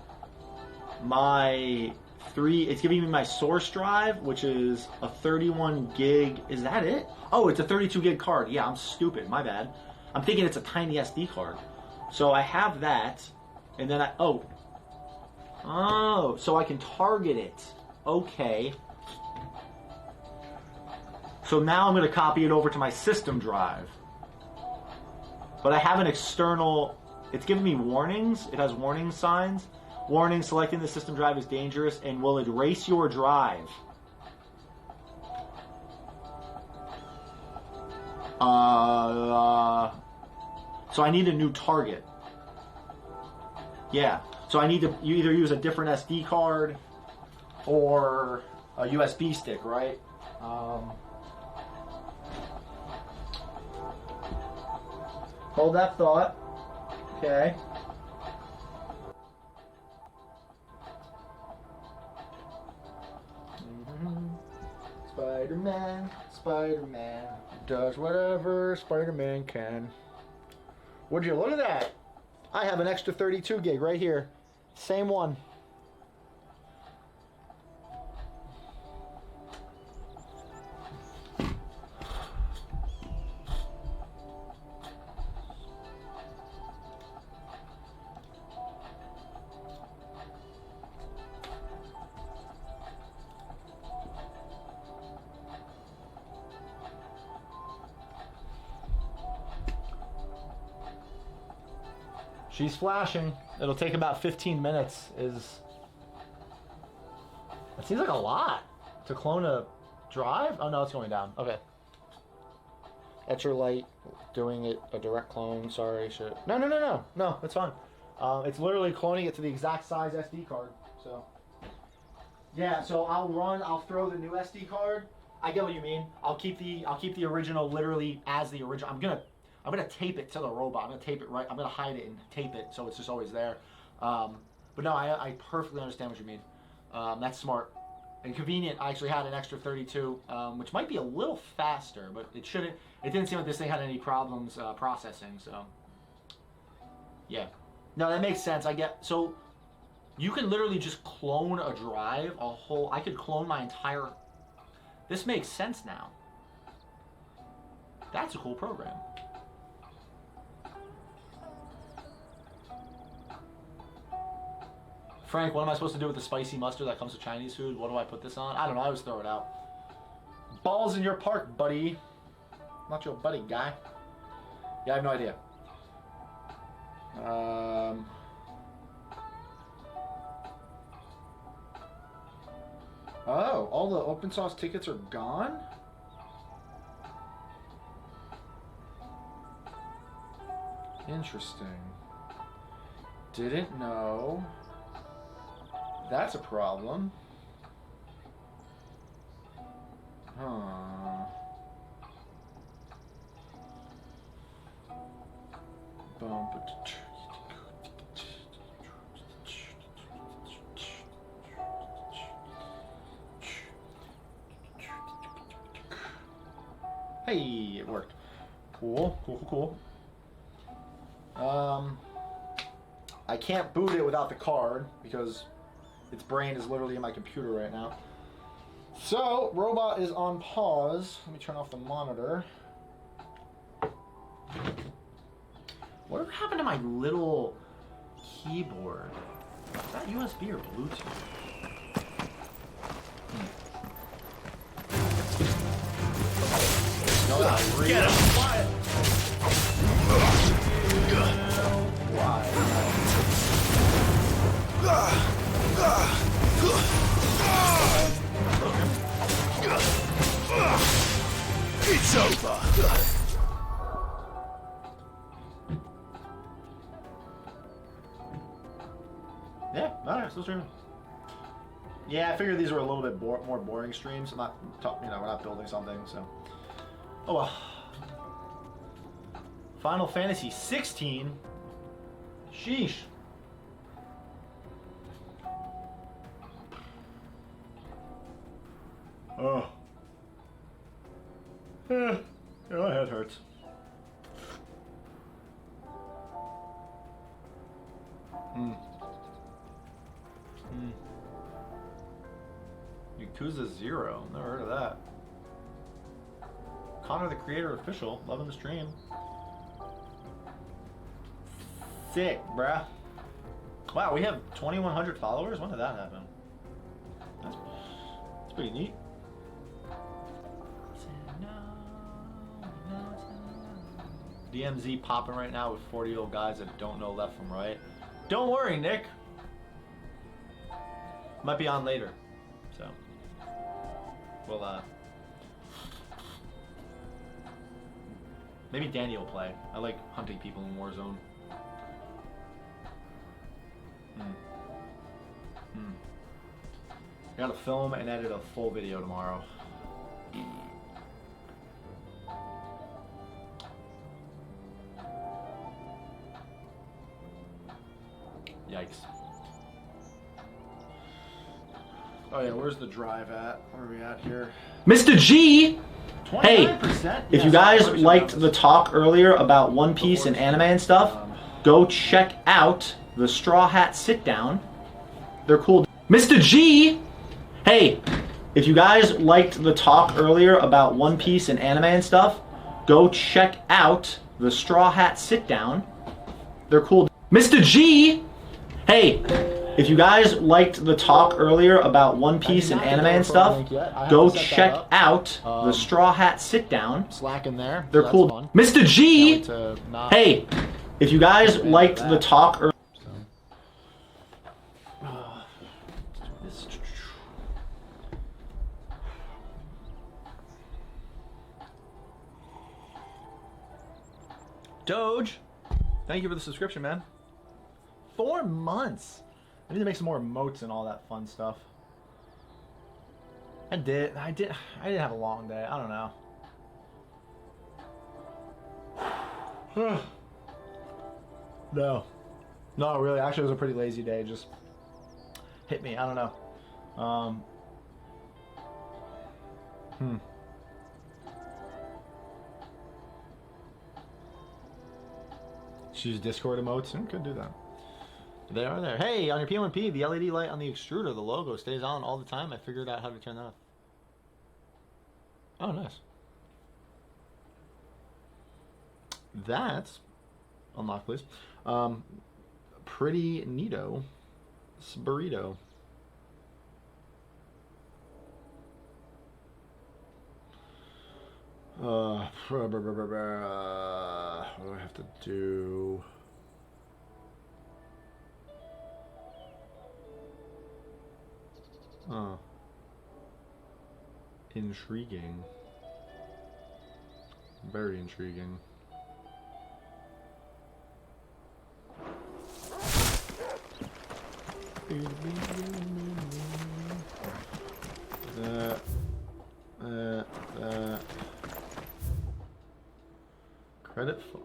[SPEAKER 18] it's giving me my source drive, which is a 31 gig. Is that it? Oh, it's a 32 gig card. Yeah, I'm stupid. My bad. I'm thinking it's a tiny SD card. So I have that. And then so I can target it. Okay. So now I'm going to copy it over to my system drive. But I have an external, it's giving me warnings. It has warning signs. Warning, selecting the system drive is dangerous and will erase your drive. So I need a new target. Yeah, so I need to either use a different SD card or a USB stick, right? Hold that thought. Okay. Spider-Man does whatever Spider-Man can. Would you look at that? I have an extra 32 gig right here. Same one. She's flashing. It'll take about 15 minutes. It seems like a lot to clone a drive. Oh no, it's going down. Okay. Etcher Light doing it a direct clone. Sorry, shit. No, it's fine. It's literally cloning it to the exact size SD card. So yeah, so I'll throw the new SD card. I get what you mean. I'll keep the original literally as the original. I'm gonna tape it to the robot. I'm gonna tape it right. I'm gonna hide it and tape it so it's just always there. But no, I perfectly understand what you mean. That's smart and convenient. I actually had an extra 32, which might be a little faster, but it shouldn't. It didn't seem like this thing had any problems processing. So yeah, no, that makes sense. I get so. You can literally just clone a drive, a whole. I could clone my entire. This makes sense now. That's a cool program. Frank, what am I supposed to do with the spicy mustard that comes with Chinese food? What do I put this on? I don't know. I always throw it out. Balls in your park, buddy. Not your buddy, guy. Yeah, I have no idea. Oh, all the open source tickets are gone? Interesting. Didn't know. That's a problem. Huh. Hey, it worked. Cool. I can't boot it without the card because its brain is literally in my computer right now. So, robot is on pause. Let me turn off the monitor. Whatever happened to my little keyboard? Is that USB or Bluetooth? No, get him!
[SPEAKER 13] It's over.
[SPEAKER 18] Yeah, alright, still streaming. Yeah, I figured these were a little bit more boring streams. I'm not, we're not building something, so. Oh well. Final Fantasy 16. Sheesh. Oh. Yeah, my head hurts. Yakuza 0. Never heard of that. Connor the Creator official. Loving the stream. Sick, bruh. Wow, we have 2,100 followers? When did that happen? That's pretty neat. DMZ popping right now with 40-year-old guys that don't know left from right. Don't worry, Nick. Might be on later. So. We'll, maybe Danny will play. I like hunting people in Warzone. I gotta film and edit a full video tomorrow. Yikes. Oh yeah, where's the drive at? Where are we at here? Mr. G! Hey, if you guys liked the talk earlier about One Piece and anime and stuff, go check out the Straw Hat Sit Down. They're cool. Mr. G! Hey, if you guys liked the talk earlier about One Piece and anime and stuff, go check out the Straw Hat Sit Down. They're cool. Mr. G! Hey, if you guys liked the talk earlier about One Piece and anime and stuff, go check out the Straw Hat Sit Down. Slack in there. They're cool. Mr. G! Hey, if you guys liked the talk earlier. Doge, thank you for the subscription, man. 4 months. I need to make some more emotes and all that fun stuff. I didn't have a long day. I don't know. No. No, really. Actually, it was a pretty lazy day. Just hit me. I don't know. Use Discord emotes. Could do that. They are there. Hey, on your P1P, the LED light on the extruder, the logo stays on all the time. I figured out how to turn that off. Oh, nice. That's unlock, please. Pretty neato. Burrito. What do I have to do? Oh. Intriguing. Very intriguing. Credit for...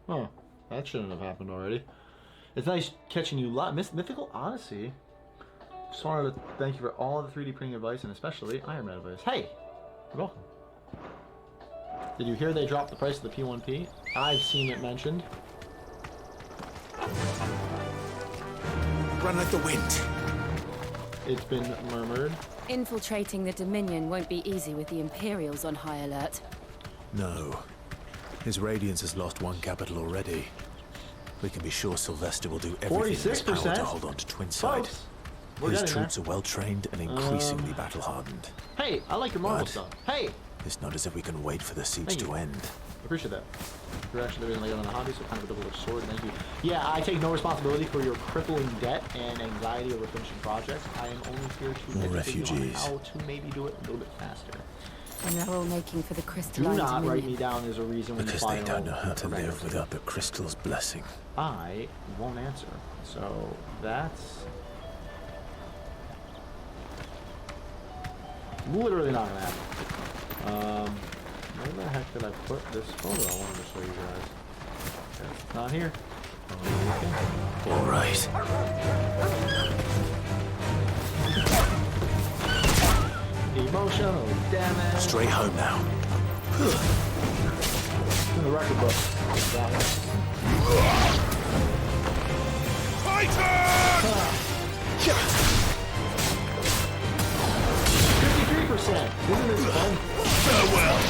[SPEAKER 18] Oh, that shouldn't have happened already. It's nice catching you live. Mythical Odyssey. Just wanted to thank you for all the 3D printing advice and especially Iron Man advice. Hey, you're welcome. Did you hear they dropped the price of the P1P? I've seen it mentioned.
[SPEAKER 11] Run like the wind.
[SPEAKER 18] It's been murmured.
[SPEAKER 8] Infiltrating the Dominion won't be easy with the Imperials on high alert.
[SPEAKER 4] No. His Radiance has lost one capital already. We can be sure Sylvester will do everything in his power to hold on to Twinside. His troops are well trained and increasingly battle hardened.
[SPEAKER 18] Hey, I like your Marvel stuff. Hey!
[SPEAKER 4] It's not as if we can wait for the siege to end.
[SPEAKER 18] Appreciate that. You're actually living later on the hobby, so kind of a double-edged sword. Thank you. Yeah, I take no responsibility for your crippling debt and anxiety over finishing projects. I am only here to educate you on how to maybe do it a little bit faster.
[SPEAKER 8] And they're all making for the crystalline
[SPEAKER 18] Do not
[SPEAKER 8] Dominion.
[SPEAKER 18] write me down as a reason when
[SPEAKER 4] because
[SPEAKER 18] you
[SPEAKER 4] they don't know how to live without the crystal's blessing.
[SPEAKER 18] I won't answer. So that's literally not gonna happen. Where the heck did I put this photo I wanted to show you guys? Okay, it's not here.
[SPEAKER 4] All right.
[SPEAKER 18] Emotional damage.
[SPEAKER 4] Straight home now.
[SPEAKER 18] In the record book.
[SPEAKER 6] Titan!
[SPEAKER 18] 53%. Isn't this fun?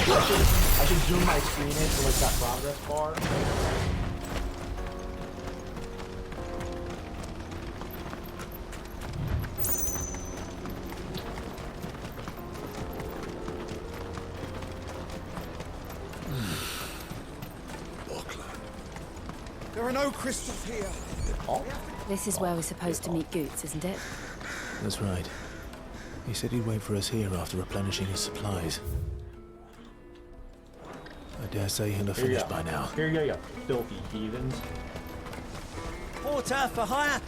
[SPEAKER 18] I should zoom my screen in to like that progress bar.
[SPEAKER 13] There are no crystals here.
[SPEAKER 8] This is where we're supposed to meet Goots, isn't it?
[SPEAKER 4] That's right. He said he'd wait for us here after replenishing his supplies. I dare say he'll have finished by now.
[SPEAKER 18] Here you go, filthy heathens.
[SPEAKER 21] Porter for hire.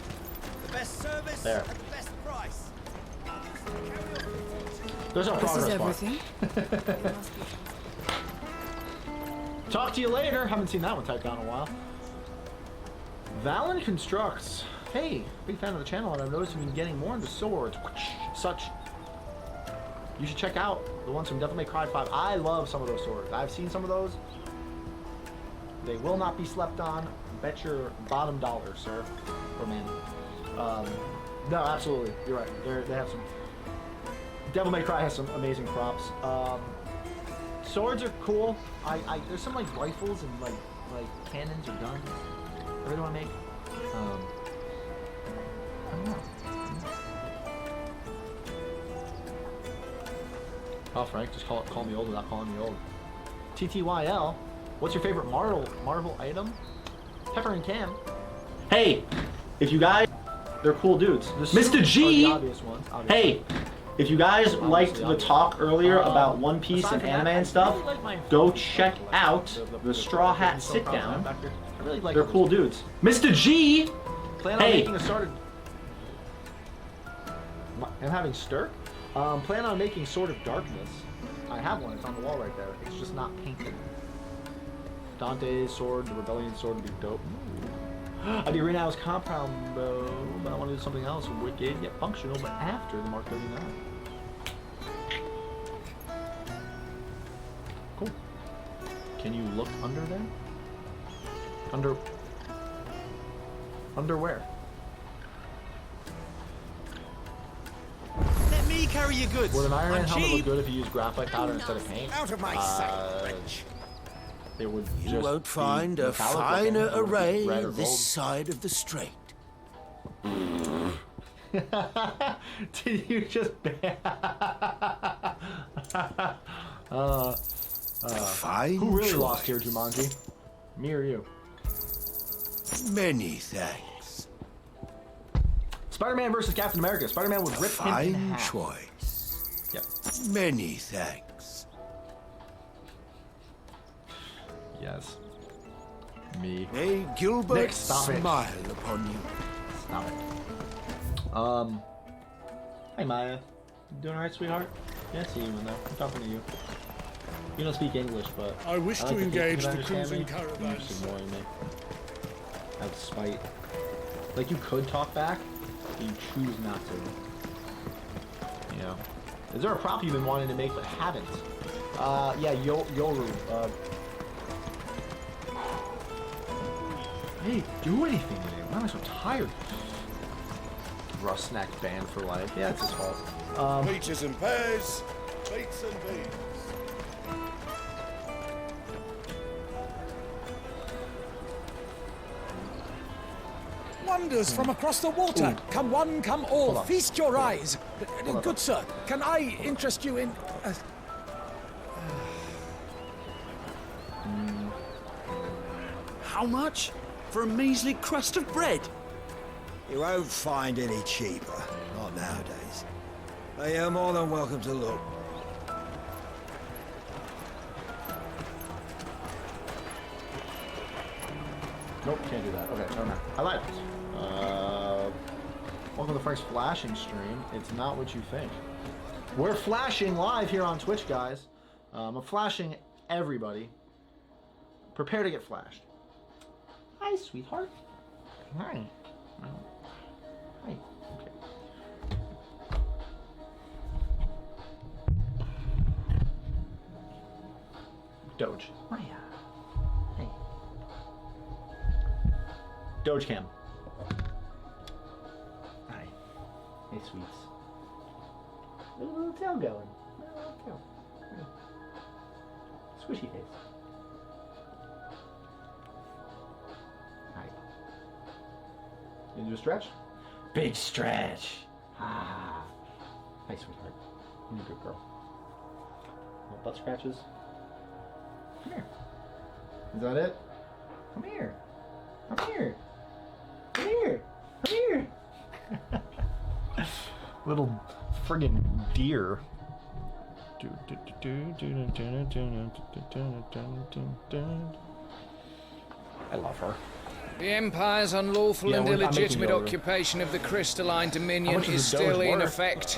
[SPEAKER 21] The best service
[SPEAKER 18] there.
[SPEAKER 21] At the best price.
[SPEAKER 18] There's our progress bar.
[SPEAKER 8] This is everything.
[SPEAKER 18] Talk to you later. Haven't seen that one typed down in a while. Valen Constructs. Hey, big fan of the channel, and I've noticed you've been getting more into swords. Such. You should check out the ones from Devil May Cry 5. I love some of those swords. I've seen some of those. They will not be slept on. Bet your bottom dollar, sir. Or man. No, absolutely. You're right. They have some. Devil May Cry has some amazing props. Swords are cool. There's some like rifles and like cannons or guns. I really want to make. I don't know. Oh, Frank, just call me old without calling me old. TTYL, what's your favorite Marvel item? Pepper and Cam. Hey, if you guys, they're cool dudes. Mr. G. The obvious ones, obviously. Hey, If you guys liked the talk earlier about One Piece and anime and stuff, go check out the Straw Hat Sit Down. They're cool dudes. Mr. G!
[SPEAKER 5] Plan on making a sword of... I'm having Stirk? Plan on making Sword of Darkness. I have one, it's on the wall right there. It's just not painted. Dante's sword, the Rebellion sword would be dope. I do Renown's combo, but I want to do something else wicked yet functional, but after the Mark 39. Cool. Can you look under there? Under where?
[SPEAKER 21] Let me carry your goods.
[SPEAKER 5] Would an Iron Man
[SPEAKER 21] I'm
[SPEAKER 5] helmet look
[SPEAKER 21] cheap.
[SPEAKER 5] good if you use graphite powder instead of paint?
[SPEAKER 21] Out of my sight, French.
[SPEAKER 5] It would
[SPEAKER 12] You
[SPEAKER 5] just
[SPEAKER 12] won't
[SPEAKER 5] be
[SPEAKER 12] find a
[SPEAKER 5] metallic
[SPEAKER 12] finer
[SPEAKER 5] looking,
[SPEAKER 12] array
[SPEAKER 5] red or
[SPEAKER 12] this
[SPEAKER 5] gold.
[SPEAKER 12] side of the strait.
[SPEAKER 5] Did you just
[SPEAKER 12] Fine
[SPEAKER 5] who really
[SPEAKER 12] choice.
[SPEAKER 5] lost here, Jumanji? Me or you?
[SPEAKER 12] Many thanks.
[SPEAKER 5] Spider-Man versus Captain America. Spider-Man would rip him in
[SPEAKER 12] Fine
[SPEAKER 5] half.
[SPEAKER 12] choice.
[SPEAKER 5] Yep.
[SPEAKER 12] Many thanks.
[SPEAKER 5] Yes. Me.
[SPEAKER 12] May Gilbert
[SPEAKER 5] Nick, stop it.
[SPEAKER 12] smile upon you.
[SPEAKER 5] Stop it. Hey Maya. You doing alright, sweetheart? Yeah, I see you in there. I'm talking to you. You don't speak English, but
[SPEAKER 3] I wish
[SPEAKER 5] like
[SPEAKER 3] to
[SPEAKER 5] to think you
[SPEAKER 3] engage
[SPEAKER 5] can
[SPEAKER 3] the
[SPEAKER 5] understand
[SPEAKER 3] cruising
[SPEAKER 5] me.
[SPEAKER 3] caravans.
[SPEAKER 5] You're just ignoring me. Out of spite. Like you could talk back, but you choose not to. You know. Is there a prop you've been wanting to make but haven't? Yeah, Yoru. Hey, do anything today. Why am I so tired? Rust snack banned for life. Yeah, it's his fault.
[SPEAKER 6] Peaches and pears, beets and beans.
[SPEAKER 21] Wonders from across the water.
[SPEAKER 5] Ooh.
[SPEAKER 21] Come one, come all.
[SPEAKER 5] Hold on.
[SPEAKER 21] Feast your eyes.
[SPEAKER 5] on.
[SPEAKER 21] Good sir, can I interest you in... How much? For a measly crust of bread?
[SPEAKER 22] You won't find any cheaper. Not nowadays. But you're more than welcome to look.
[SPEAKER 5] Nope, can't do that. Okay, never mind. I lied. Welcome to Frank's flashing stream. It's not what you think. We're flashing live here on Twitch, guys. I'm flashing everybody. Prepare to get flashed. Hi, sweetheart. Hi. Hi. Okay. Doge. Maya. Hey. Doge cam. Hi. Hey, sweets. Look at the little tail going. Look at the little tail. Hey. Squishy face. Hi. You do a stretch? Big stretch. Ah. Hi, sweetheart. You're a good girl. Little butt scratches. Come here. Is that it? Come here. Come here. Come here. Come here. Little friggin' deer. I love her.
[SPEAKER 23] The Empire's unlawful
[SPEAKER 5] Yeah,
[SPEAKER 23] and
[SPEAKER 5] I'm making
[SPEAKER 23] illegitimate
[SPEAKER 5] Yoru.
[SPEAKER 23] occupation of the crystalline dominion
[SPEAKER 5] much
[SPEAKER 23] is
[SPEAKER 5] is the Doge
[SPEAKER 23] still in
[SPEAKER 5] worth?
[SPEAKER 23] effect.
[SPEAKER 5] She's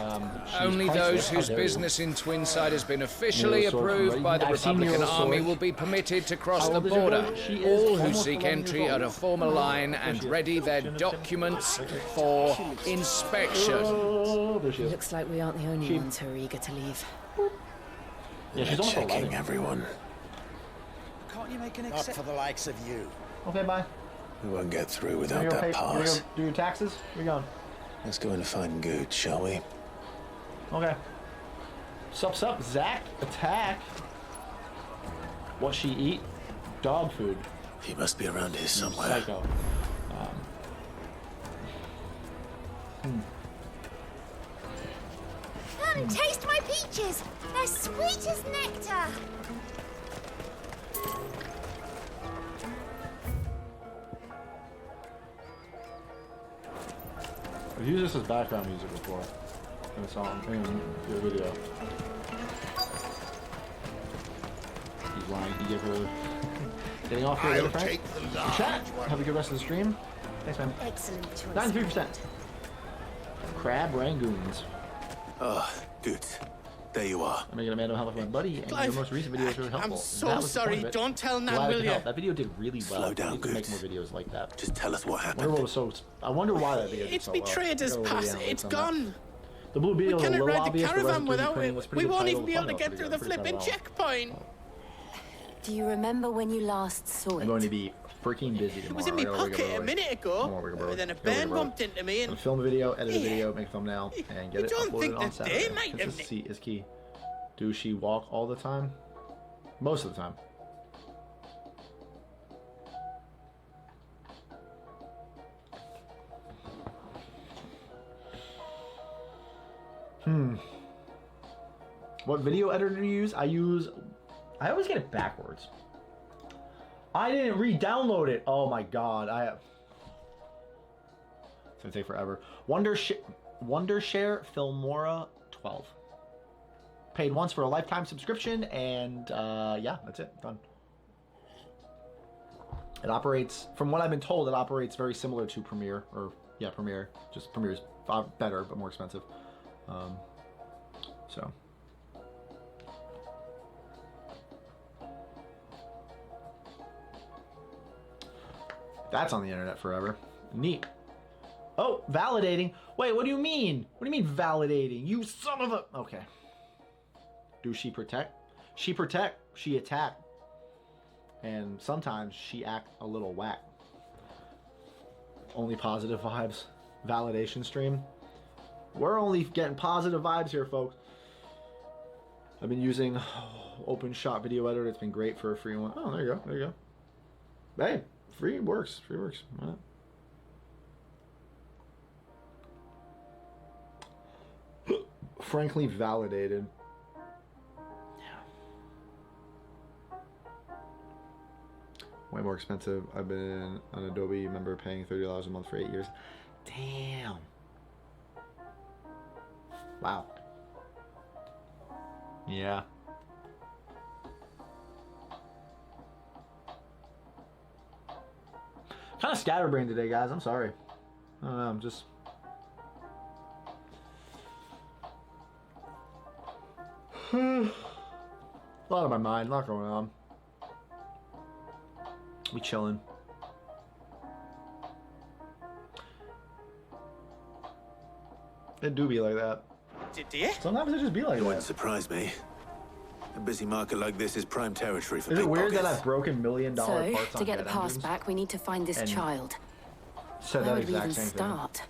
[SPEAKER 23] Only
[SPEAKER 5] priceless.
[SPEAKER 23] those
[SPEAKER 5] How
[SPEAKER 23] whose
[SPEAKER 5] dare you.
[SPEAKER 23] business in Twinside has been officially
[SPEAKER 5] Nero's sword
[SPEAKER 23] approved
[SPEAKER 5] from
[SPEAKER 23] by the
[SPEAKER 5] I've seen
[SPEAKER 23] Republican
[SPEAKER 5] Nero's
[SPEAKER 23] Army
[SPEAKER 5] sword.
[SPEAKER 23] will be permitted to cross
[SPEAKER 5] How
[SPEAKER 23] the
[SPEAKER 5] old is your
[SPEAKER 23] border.
[SPEAKER 5] daughter? She is
[SPEAKER 23] All who
[SPEAKER 5] almost
[SPEAKER 23] seek
[SPEAKER 5] 11
[SPEAKER 23] entry
[SPEAKER 5] years
[SPEAKER 23] are
[SPEAKER 5] old.
[SPEAKER 23] to form a line and ready their documents for inspection.
[SPEAKER 5] Oh, there she is.
[SPEAKER 24] Looks like we aren't the only ones who are eager to leave.
[SPEAKER 5] Yeah, she's almost
[SPEAKER 22] Checking
[SPEAKER 5] 11.
[SPEAKER 22] everyone.
[SPEAKER 21] Can't you make an
[SPEAKER 22] Not
[SPEAKER 21] exception?
[SPEAKER 22] for the likes of you.
[SPEAKER 5] Okay, bye.
[SPEAKER 22] We won't get through
[SPEAKER 5] You
[SPEAKER 22] without
[SPEAKER 5] gonna
[SPEAKER 22] that
[SPEAKER 5] pay- you gonna
[SPEAKER 22] pass.
[SPEAKER 5] go do your taxes? Where you going?
[SPEAKER 22] Let's go and find good, shall we?
[SPEAKER 5] Okay. Sup, Zach? Attack. What she eat? Dog food.
[SPEAKER 22] He must be around here somewhere.
[SPEAKER 5] Psycho.
[SPEAKER 25] Come, taste my peaches. They're sweet as nectar.
[SPEAKER 5] I've used this as background music before. in a song, in your video. He's lying. You give her getting off here,
[SPEAKER 6] I'll
[SPEAKER 5] Frank.
[SPEAKER 6] take the large
[SPEAKER 5] Chat.
[SPEAKER 6] one.
[SPEAKER 5] Have a good rest of the stream. Thanks, man.
[SPEAKER 25] Excellent choice.
[SPEAKER 5] 93%. Crab Rangoons.
[SPEAKER 22] Oh, good. There you are.
[SPEAKER 5] I'm making a man know how much my buddy, and
[SPEAKER 12] Clive,
[SPEAKER 5] your most recent video was really helpful.
[SPEAKER 12] I'm so
[SPEAKER 5] That was the
[SPEAKER 12] sorry.
[SPEAKER 5] point of it.
[SPEAKER 12] Don't tell Nan,
[SPEAKER 5] Glad I
[SPEAKER 12] will
[SPEAKER 5] could
[SPEAKER 12] you?
[SPEAKER 5] help. That video did really well.
[SPEAKER 22] Slow down,
[SPEAKER 5] We need to make
[SPEAKER 22] Goose.
[SPEAKER 5] more videos like that.
[SPEAKER 22] Just tell us what
[SPEAKER 5] I
[SPEAKER 22] happened.
[SPEAKER 5] wonder what was so. I wonder why that video did
[SPEAKER 12] It's
[SPEAKER 5] so well.
[SPEAKER 12] betrayed us,
[SPEAKER 5] Go over the
[SPEAKER 12] Pass.
[SPEAKER 5] analytics
[SPEAKER 12] It's
[SPEAKER 5] on that.
[SPEAKER 12] gone.
[SPEAKER 5] The blue
[SPEAKER 12] We
[SPEAKER 5] video,
[SPEAKER 12] cannot
[SPEAKER 5] a little
[SPEAKER 12] ride the
[SPEAKER 5] obvious, but
[SPEAKER 12] caravan
[SPEAKER 5] Resident
[SPEAKER 12] without
[SPEAKER 5] Evil
[SPEAKER 12] it.
[SPEAKER 5] was
[SPEAKER 12] We
[SPEAKER 5] pretty good
[SPEAKER 12] won't
[SPEAKER 5] title.
[SPEAKER 12] even be able to
[SPEAKER 5] Thumbnail
[SPEAKER 12] get
[SPEAKER 5] pretty
[SPEAKER 12] through
[SPEAKER 5] good,
[SPEAKER 12] the
[SPEAKER 5] pretty
[SPEAKER 12] flipping
[SPEAKER 5] clever.
[SPEAKER 12] checkpoint.
[SPEAKER 8] Do you remember when you last saw it?
[SPEAKER 5] I'm going to be freaking busy tomorrow.
[SPEAKER 12] It was in my
[SPEAKER 5] I gotta wake up
[SPEAKER 12] pocket a
[SPEAKER 5] early.
[SPEAKER 12] minute ago.
[SPEAKER 5] Come on, wake up early.
[SPEAKER 12] Then a
[SPEAKER 5] Gotta wake
[SPEAKER 12] burn
[SPEAKER 5] up early.
[SPEAKER 12] bumped into me
[SPEAKER 5] I'm
[SPEAKER 12] and...
[SPEAKER 5] gonna film a video, edit a video, make a thumbnail, and get
[SPEAKER 12] You
[SPEAKER 5] it
[SPEAKER 12] don't
[SPEAKER 5] uploaded
[SPEAKER 12] think
[SPEAKER 5] on
[SPEAKER 12] that
[SPEAKER 5] Saturday.
[SPEAKER 12] they might have
[SPEAKER 5] Consistency is key. Do she walk all the time? Most of the time. What video editor do you use? I always get it backwards. I didn't re-download it. Oh my god. It's gonna take forever. Wondershare Filmora 12. Paid once for a lifetime subscription, and yeah, that's it. Done. It operates, from what I've been told, it operates very similar to Premiere, or yeah, Premiere. Just Premiere's better but more expensive. So. That's on the internet forever. Neat. Oh, validating. Wait, what do you mean? What do you mean validating? You son of a... Okay. Do she protect? She protect. She attack. And sometimes she act a little whack. Only positive vibes. Validation stream. We're only getting positive vibes here, folks. I've been using Open Shot Video Editor. It's been great for a free one. Oh, there you go. There you go. Hey, free works. Free works. Why not? Frankly validated. Way more expensive. I've been an Adobe member paying $30 a month for 8 years. Damn. Wow. Yeah. Kind of scatterbrained today, guys. I'm sorry. I don't know. I'm just... a lot on my mind. A lot going on. We chilling. It do be like that.
[SPEAKER 12] Did you?
[SPEAKER 5] Sometimes it just be like
[SPEAKER 22] It
[SPEAKER 5] that.
[SPEAKER 22] wouldn't surprise me. A busy market like this is prime territory for
[SPEAKER 5] Is it weird that
[SPEAKER 22] pickpockets.
[SPEAKER 5] I've broken $1 million
[SPEAKER 8] So,
[SPEAKER 5] parts on
[SPEAKER 8] to get the
[SPEAKER 5] jet
[SPEAKER 8] pass
[SPEAKER 5] engines?
[SPEAKER 8] back, we need to find this
[SPEAKER 5] And
[SPEAKER 8] child.
[SPEAKER 5] Said
[SPEAKER 8] Where
[SPEAKER 5] that
[SPEAKER 8] would we
[SPEAKER 5] exact
[SPEAKER 8] even
[SPEAKER 5] same thing.
[SPEAKER 8] start?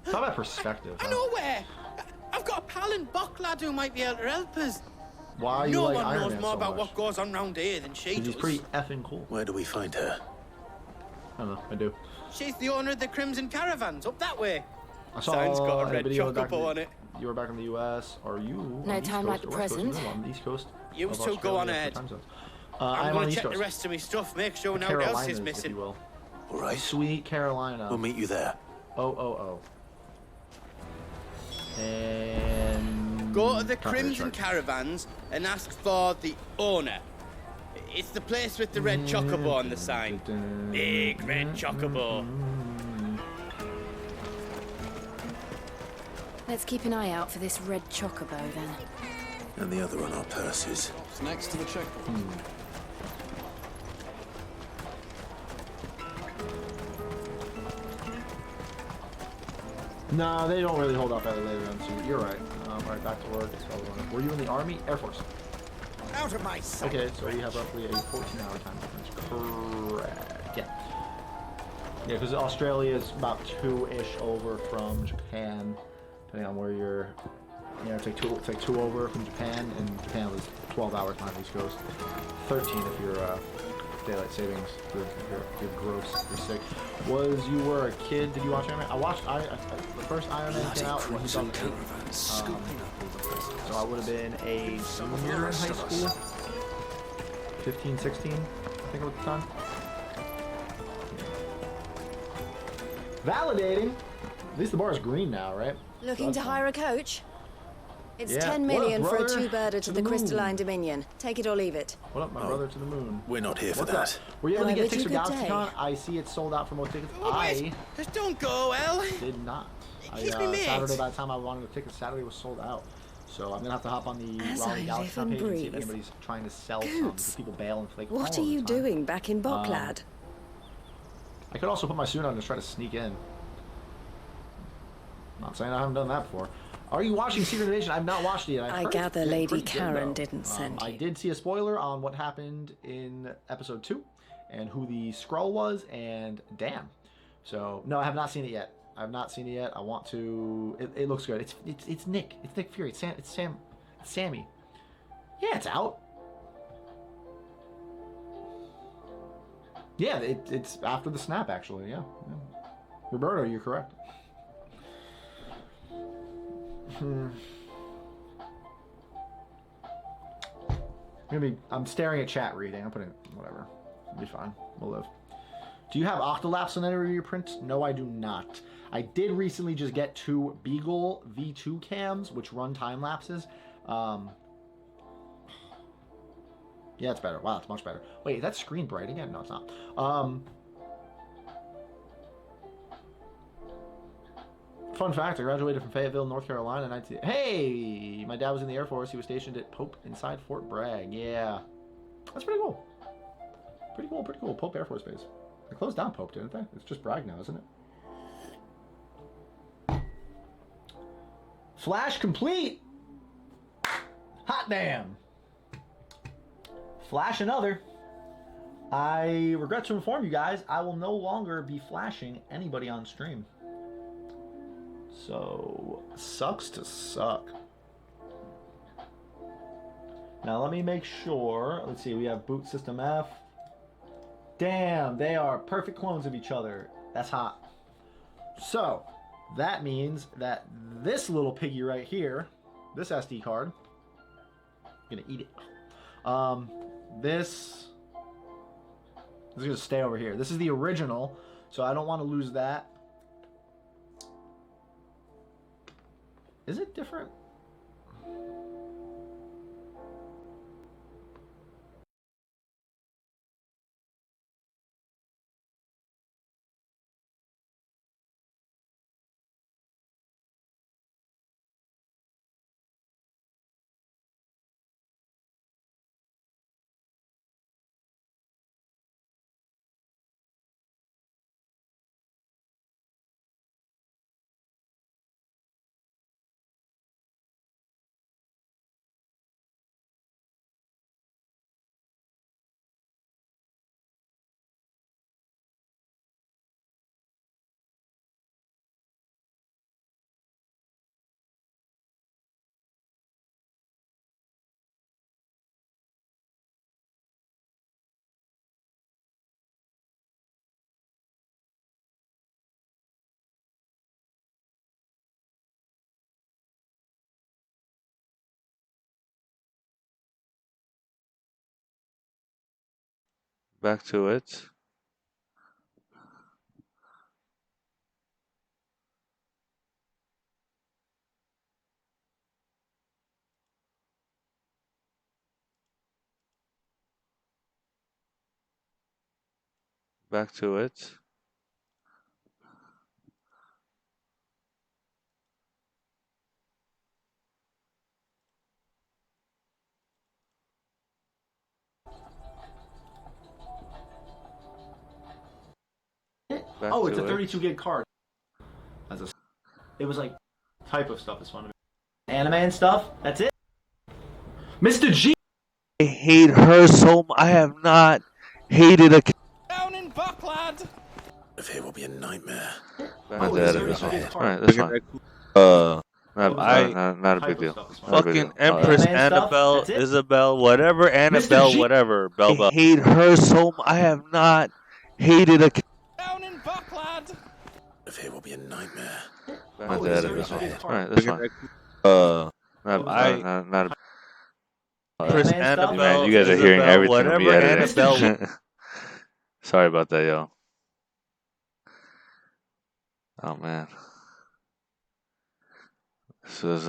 [SPEAKER 5] It's not about perspective.
[SPEAKER 12] I know where. I've got a pal in Buck lad who might be able to help us.
[SPEAKER 5] Why are you
[SPEAKER 12] No
[SPEAKER 5] like
[SPEAKER 12] one
[SPEAKER 5] Iron
[SPEAKER 12] knows
[SPEAKER 5] Man
[SPEAKER 12] more
[SPEAKER 5] so
[SPEAKER 12] about
[SPEAKER 5] much?
[SPEAKER 12] what goes on round here than she
[SPEAKER 5] 'Cause
[SPEAKER 12] does.
[SPEAKER 5] he's pretty effing cool.
[SPEAKER 22] Where do we find her?
[SPEAKER 5] I don't know. I do.
[SPEAKER 12] She's the owner of the Crimson Caravans, up that way.
[SPEAKER 5] I saw
[SPEAKER 12] Sign's got a
[SPEAKER 5] in
[SPEAKER 12] red
[SPEAKER 5] video back
[SPEAKER 12] chocobo
[SPEAKER 5] in
[SPEAKER 12] on it.
[SPEAKER 5] You were back in the U.S. Are you
[SPEAKER 8] No
[SPEAKER 5] on the East
[SPEAKER 8] time like
[SPEAKER 5] Coast
[SPEAKER 8] the
[SPEAKER 5] or West Coast?
[SPEAKER 8] present.
[SPEAKER 5] No, on the East Coast.
[SPEAKER 12] You
[SPEAKER 5] of
[SPEAKER 12] two go on
[SPEAKER 5] Australia,
[SPEAKER 12] ahead.
[SPEAKER 5] time zones.
[SPEAKER 12] I'm
[SPEAKER 5] I'm on
[SPEAKER 12] gonna
[SPEAKER 5] the East
[SPEAKER 12] check the
[SPEAKER 5] Coast.
[SPEAKER 12] rest of my stuff, make sure
[SPEAKER 5] The
[SPEAKER 12] no else
[SPEAKER 5] Carolinas,
[SPEAKER 12] is
[SPEAKER 5] if
[SPEAKER 12] missing.
[SPEAKER 5] you will.
[SPEAKER 22] All right.
[SPEAKER 5] Sweet Carolina.
[SPEAKER 22] We'll meet you there.
[SPEAKER 5] Oh. And
[SPEAKER 12] Go to the
[SPEAKER 5] Can't really
[SPEAKER 12] Crimson
[SPEAKER 5] charge.
[SPEAKER 12] Caravans and ask for the owner. It's the place with the red chocobo on the sign. Big red chocobo.
[SPEAKER 8] Let's keep an eye out for this red chocobo then.
[SPEAKER 22] And the other on our purses.
[SPEAKER 13] It's next to the checkpoint.
[SPEAKER 5] No, they don't really hold up either later on. So you're right. Right back to work. Were you in the Army? Air Force.
[SPEAKER 22] Out of my sight.
[SPEAKER 5] Okay, so we have roughly a 14-hour time difference. Correct. Yeah. Yeah, because Australia is about 2-ish over from Japan, depending on where you're. You know, it's like 2 over from Japan, and Japan was 12-hour time East Coast. 13 if you're daylight savings. You're gross. You're sick. You were a kid? Did you watch Iron Man? I watched the first Iron Man came out when 2008. So I would have been a senior in high school. 15, 16, I think at the time. Validating. At least the bar is green now, right?
[SPEAKER 17] Looking to hire a coach? It's
[SPEAKER 5] Yeah.
[SPEAKER 17] 10
[SPEAKER 5] What up,
[SPEAKER 17] million for a
[SPEAKER 5] brother?
[SPEAKER 17] two-birder to the
[SPEAKER 5] moon.
[SPEAKER 17] crystalline dominion. Take it or leave it.
[SPEAKER 5] What up, my brother to the moon?
[SPEAKER 4] We're not here for
[SPEAKER 5] What's
[SPEAKER 4] that.
[SPEAKER 5] up? Were you able
[SPEAKER 17] Well,
[SPEAKER 5] to
[SPEAKER 17] I
[SPEAKER 5] get
[SPEAKER 17] bid
[SPEAKER 5] tickets
[SPEAKER 17] you
[SPEAKER 5] for
[SPEAKER 17] good day.
[SPEAKER 5] GalaxyCon? I see it's sold out for most tickets.
[SPEAKER 12] Oh, wait. Don't go, Al.
[SPEAKER 5] Did not.
[SPEAKER 12] Kiss me, mate.
[SPEAKER 5] Saturday, by the time I wanted a ticket, Saturday was sold out. So I'm gonna have to hop on the
[SPEAKER 17] As
[SPEAKER 5] Raleigh
[SPEAKER 17] I
[SPEAKER 5] GalaxyCon
[SPEAKER 17] live
[SPEAKER 5] page
[SPEAKER 17] and
[SPEAKER 5] and see if
[SPEAKER 17] breathe.
[SPEAKER 5] anybody's trying to sell some.
[SPEAKER 17] Coots.
[SPEAKER 5] Because people bail and flake.
[SPEAKER 17] What
[SPEAKER 5] all
[SPEAKER 17] are
[SPEAKER 5] the
[SPEAKER 17] you
[SPEAKER 5] time.
[SPEAKER 17] doing back in Bocklad?
[SPEAKER 5] I could also put my suit on and just try to sneak in. Not saying I haven't done that before. Are you watching Secret Invasion? I've not watched it yet.
[SPEAKER 17] I gather Lady Karen didn't send
[SPEAKER 5] I
[SPEAKER 17] you.
[SPEAKER 5] did see a spoiler on what happened in episode 2 and who the Skrull was, and damn. So no, I have not seen it yet. I've not seen it yet. I want to. It looks good. It's Nick. It's Nick Fury. It's Sammy. Yeah, it's out. Yeah, it's after the snap actually. Yeah. Roberto, you're correct. I'm staring at chat reading. I'm putting whatever. It'll be fine. We'll live. Do you have octolapse on any of your prints? No, I do not. I did recently just get 2 Beagle V2 cams, which run time lapses. Yeah, it's better. Wow, it's much better. Wait, is that screen bright again? No, it's not. Fun fact, I graduated from Fayetteville, North Carolina in 19... Hey! My dad was in the Air Force. He was stationed at Pope inside Fort Bragg. Yeah. That's pretty cool. Pretty cool. Pope Air Force Base. They closed down Pope, didn't they? It's just Bragg now, isn't it? Flash complete! Hot damn! Flash another. I regret to inform you guys, I will no longer be flashing anybody on stream. So, sucks to suck. Now let me make sure. Let's see, we have boot system F. Damn, they are perfect clones of each other. That's hot. So, that means that this little piggy right here, this SD card, I'm gonna eat it. This is gonna stay over here. This is the original, so I don't want to lose that. Is it different?
[SPEAKER 2] Back to it. Back to it. Back
[SPEAKER 5] Oh, it's
[SPEAKER 2] to
[SPEAKER 5] a
[SPEAKER 2] it.
[SPEAKER 5] 32 gig card. It was like type of stuff is fun to me. Anime and stuff. That's it. Mr. G.
[SPEAKER 2] I hate her so much. I have not hated a.
[SPEAKER 21] Down in Buckland!
[SPEAKER 4] If it will be a nightmare.
[SPEAKER 2] My
[SPEAKER 5] Oh,
[SPEAKER 2] dad,
[SPEAKER 5] it's a 32 gig
[SPEAKER 2] that's
[SPEAKER 5] card.
[SPEAKER 2] fine. Not a big deal. Fucking Empress
[SPEAKER 5] Anime stuff,
[SPEAKER 2] Annabelle,
[SPEAKER 5] that's it.
[SPEAKER 2] Isabel, whatever, Annabelle,
[SPEAKER 5] G.
[SPEAKER 2] whatever. Bell. I hate her so much. I have not hated a.
[SPEAKER 21] Down in Buckland!
[SPEAKER 4] If it will be a nightmare.
[SPEAKER 2] My
[SPEAKER 5] Oh,
[SPEAKER 2] dad,
[SPEAKER 5] it's a
[SPEAKER 2] that's
[SPEAKER 5] 32 gig
[SPEAKER 2] fine.
[SPEAKER 5] card.
[SPEAKER 2] That's fine. Not a. Empress
[SPEAKER 5] Anime stuff,
[SPEAKER 2] Annabelle,
[SPEAKER 5] man,
[SPEAKER 23] you guys are hearing
[SPEAKER 2] Isabel,
[SPEAKER 23] everything
[SPEAKER 2] whatever,
[SPEAKER 23] we edited.
[SPEAKER 2] Annabelle.
[SPEAKER 23] Sorry about that, yo. Oh man. This was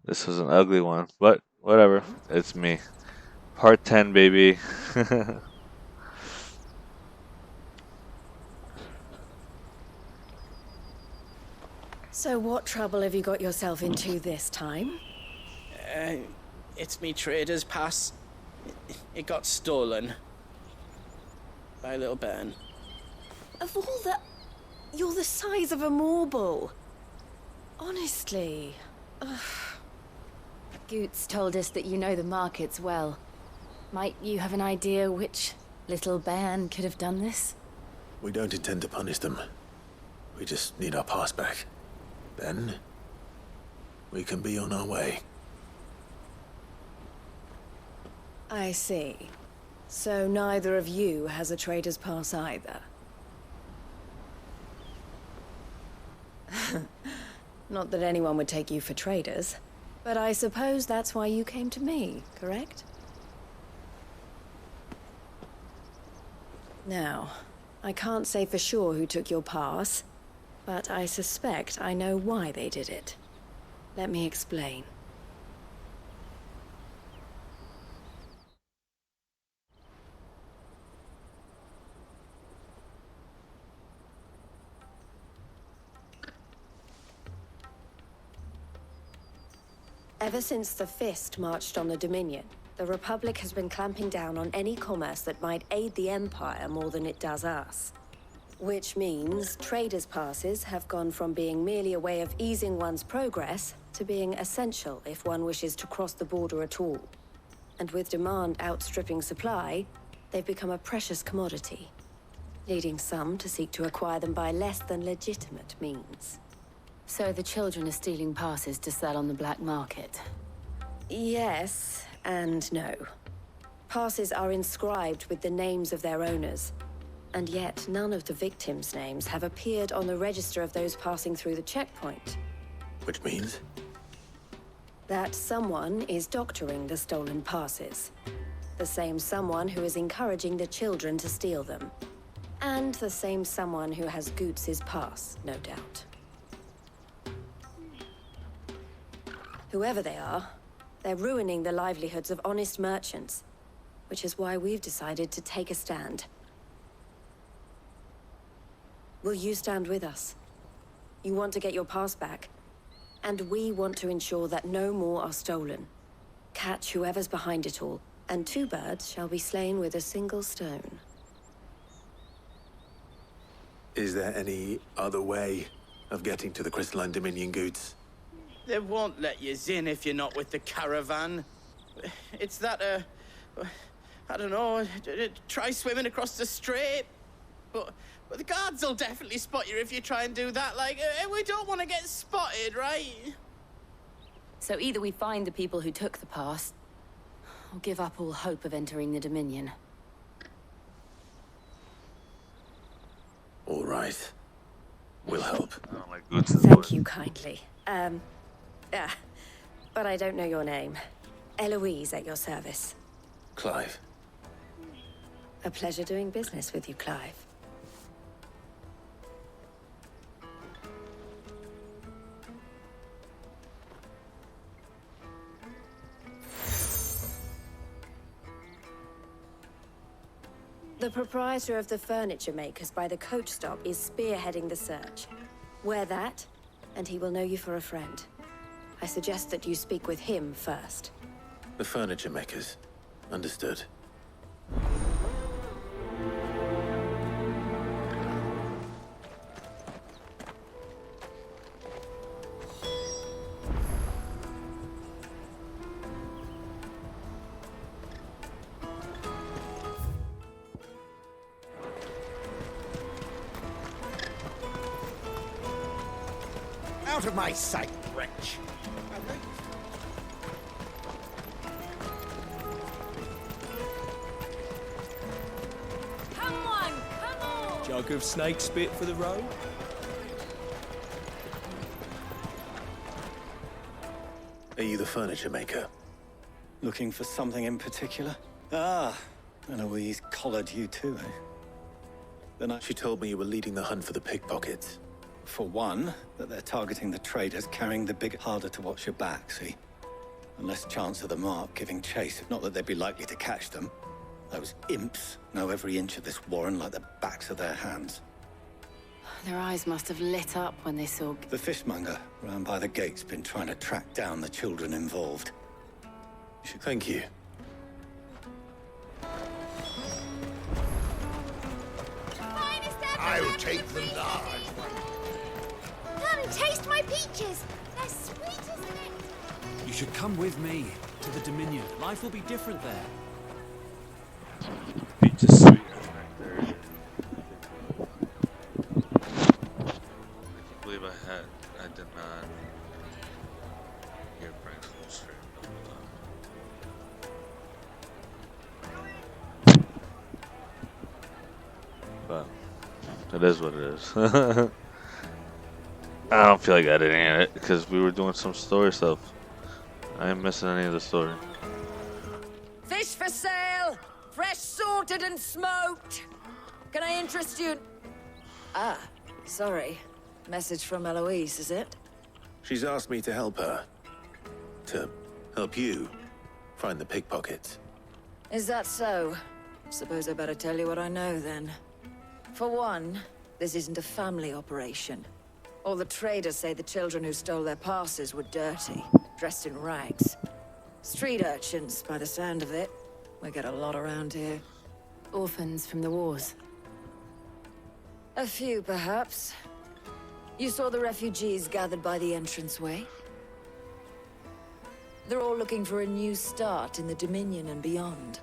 [SPEAKER 2] This was an ugly one, but whatever. It's me. Part 10, baby.
[SPEAKER 17] So what trouble have you got yourself into this time?
[SPEAKER 21] It's me trader's pass. It got stolen. By little Ben.
[SPEAKER 17] Of all the... You're the size of a marble. Honestly. Ugh.
[SPEAKER 8] Goots told us that you know the markets well. Might you have an idea which little bairn could have done this?
[SPEAKER 4] We don't intend to punish them. We just need our pass back. Then, we can be on our way.
[SPEAKER 17] I see. So neither of you has a trader's pass either. Not that anyone would take you for traders, but I suppose that's why you came to me, correct? Now, I can't say for sure who took your pass, but I suspect I know why they did it. Let me explain. Ever since the Fist marched on the Dominion, the Republic has been clamping down on any commerce that might aid the Empire more than it does us. Which means traders' passes have gone from being merely a way of easing one's progress to being essential if one wishes to cross the border at all. And with demand outstripping supply, they've become a precious commodity, leading some to seek to acquire them by less than legitimate means.
[SPEAKER 8] So the children are stealing passes to sell on the black market?
[SPEAKER 17] Yes and no. Passes are inscribed with the names of their owners, and yet none of the victims' names have appeared on the register of those passing through the checkpoint.
[SPEAKER 4] Which means?
[SPEAKER 17] That someone is doctoring the stolen passes. The same someone who is encouraging the children to steal them. And the same someone who has Goots' pass, no doubt. Whoever they are, they're ruining the livelihoods of honest merchants, which is why we've decided to take a stand. Will you stand with us? You want to get your pass back, and we want to ensure that no more are stolen. Catch whoever's behind it all, and 2 birds shall be slain with a single stone.
[SPEAKER 4] Is there any other way of getting to the Crystalline Dominion Goods?
[SPEAKER 21] They won't let you in if you're not with the caravan. It's that, I don't know, try swimming across the strait. But the guards will definitely spot you if you try and do that. Like, we don't want to get spotted, right?
[SPEAKER 8] So either we find the people who took the pass, or give up all hope of entering the Dominion.
[SPEAKER 4] All right. We'll help.
[SPEAKER 2] I don't like Goots.
[SPEAKER 17] Thank you kindly. But I don't know your name. Eloise at your service.
[SPEAKER 4] Clive.
[SPEAKER 17] A pleasure doing business with you, Clive. The proprietor of the furniture makers by the coach stop is spearheading the search. Wear that, and he will know you for a friend. I suggest that you speak with him first.
[SPEAKER 4] The furniture makers. Understood.
[SPEAKER 22] Out of my sight, wretch!
[SPEAKER 25] Come on!
[SPEAKER 7] Jug of snake spit for the road?
[SPEAKER 4] Are you the furniture maker?
[SPEAKER 9] Looking for something in particular? Ah, Eloise collared you too, eh? Then
[SPEAKER 4] She told me you were leading the hunt for the pickpockets.
[SPEAKER 9] For one, that they're targeting the traders carrying the big harder to watch your back, see? and less chance of the mark giving chase. Not that they'd be likely to catch them. Those imps know every inch of this warren like the backs of their hands.
[SPEAKER 8] Their eyes must have lit up when they saw...
[SPEAKER 9] The fishmonger round by the gate's been trying to track down the children involved.
[SPEAKER 4] Thank you.
[SPEAKER 13] I'll take the large one.
[SPEAKER 25] Come and taste my peaches. They're sweet as nectar.
[SPEAKER 1] You should come with me to the Dominion. Life will be different there.
[SPEAKER 2] Peach is sweet as nectar. I can't believe I did not get Frank's full straight. But it is what it is. I don't feel like editing it because we were doing some story stuff. I ain't missing any of the story.
[SPEAKER 10] Fish for sale! Fresh sorted and smoked! Can I interest you? Ah, sorry. Message from Eloise, is it?
[SPEAKER 4] She's asked me to help her. To help you find the pickpockets.
[SPEAKER 10] Is that so? Suppose I better tell you what I know then. For one, this isn't a family operation. All the traders say the children who stole their passes were dirty, dressed in rags. Street urchins, by the sound of it. We get a lot around here.
[SPEAKER 8] Orphans from the wars.
[SPEAKER 10] A few, perhaps. You saw the refugees gathered by the entranceway? They're all looking for a new start in the Dominion and beyond.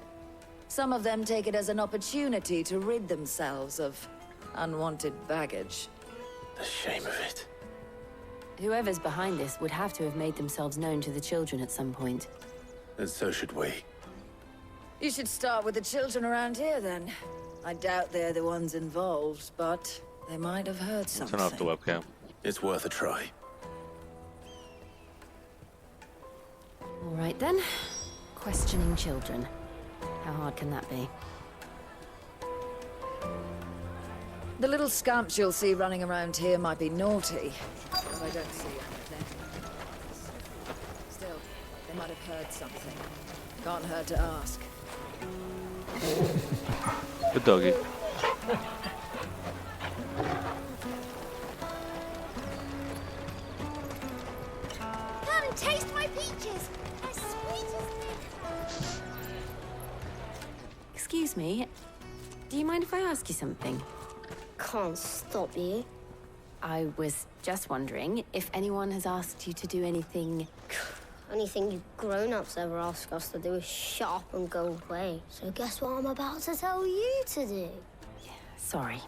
[SPEAKER 10] Some of them take it as an opportunity to rid themselves of unwanted baggage.
[SPEAKER 4] The shame of it.
[SPEAKER 8] Whoever's behind this would have to have made themselves known to the children at some point.
[SPEAKER 4] And so should we.
[SPEAKER 10] You should start with the children around here, then. I doubt they're the ones involved, but they might have heard something.
[SPEAKER 2] Turn off the webcam.
[SPEAKER 4] It's worth a try.
[SPEAKER 8] All right, then. Questioning children. How hard can that be?
[SPEAKER 10] The little scamps you'll see running around here might be naughty, but I don't see anything. Still, they might have heard something. Can't hurt to ask.
[SPEAKER 2] Good doggy.
[SPEAKER 25] Come and taste my peaches. They're sweet as nectar.
[SPEAKER 8] Excuse me. Do you mind if I ask you something?
[SPEAKER 14] Can't stop you.
[SPEAKER 8] I was just wondering if anyone has asked you to do anything...
[SPEAKER 14] Anything you grown-ups ever ask us to do is shut up and go away. So guess what I'm about to tell you to do?
[SPEAKER 8] Sorry.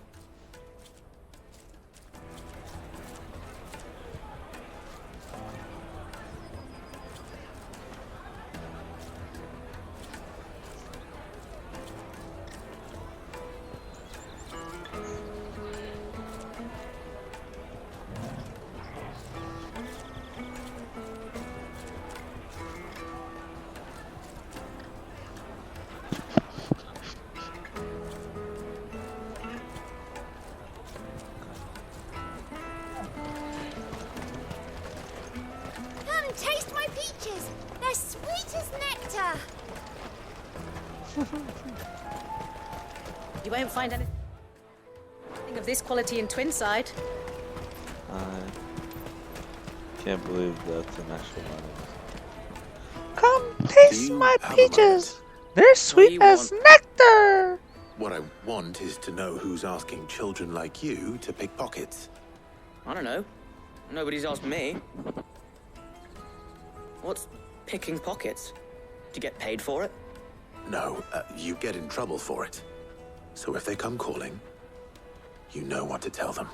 [SPEAKER 25] Come and taste my peaches. They're sweet as nectar.
[SPEAKER 15] You won't find anything of this quality in Twinside.
[SPEAKER 2] I can't believe that's an actual one. Come taste my peaches. They're sweet as nectar.
[SPEAKER 4] What I want is to know who's asking children like you to pick pockets.
[SPEAKER 16] I don't know. Nobody's asked me. What's picking pockets? Do you get paid for it?
[SPEAKER 4] No, you get in trouble for it. So if they come calling, you know what to tell them.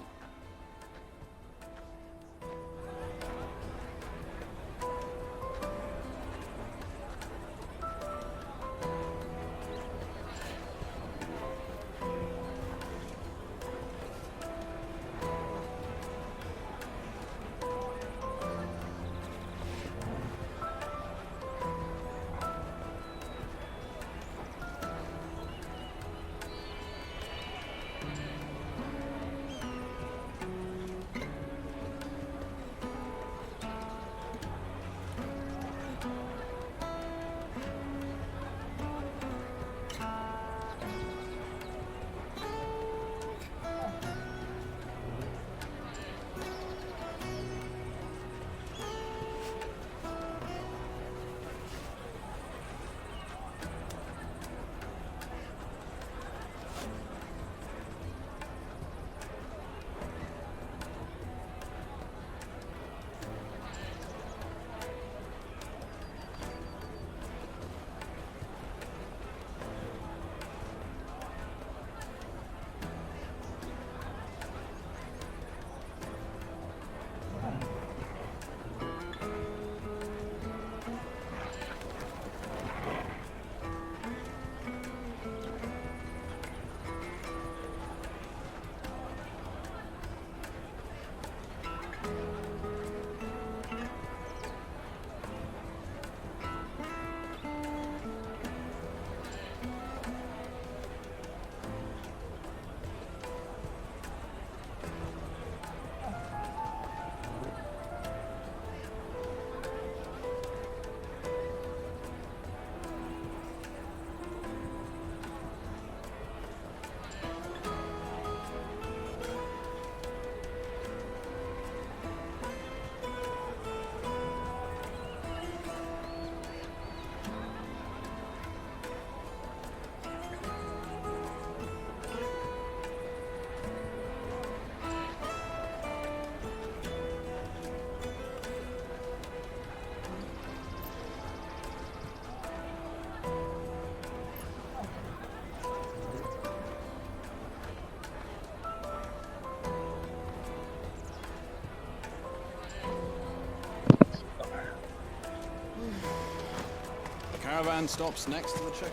[SPEAKER 3] caravan stops next to the check.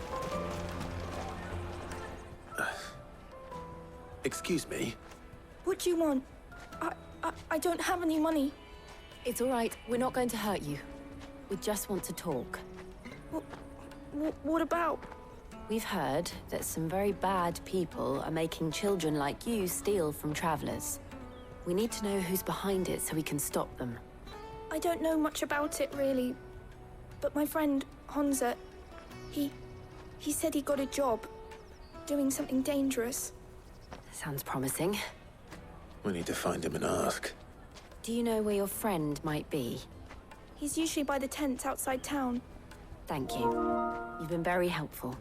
[SPEAKER 4] Excuse me?
[SPEAKER 11] What do you want? I don't have any money.
[SPEAKER 8] It's all right. We're not going to hurt you. We just want to talk.
[SPEAKER 11] What about?
[SPEAKER 8] We've heard that some very bad people are making children like you steal from travelers. We need to know who's behind it so we can stop them.
[SPEAKER 11] I don't know much about it, really. But my friend, Honza, he said he got a job doing something dangerous.
[SPEAKER 8] Sounds promising.
[SPEAKER 4] We need to find him and ask.
[SPEAKER 8] Do you know where your friend might be?
[SPEAKER 11] He's usually by the tents outside town.
[SPEAKER 8] Thank you. You've been very helpful.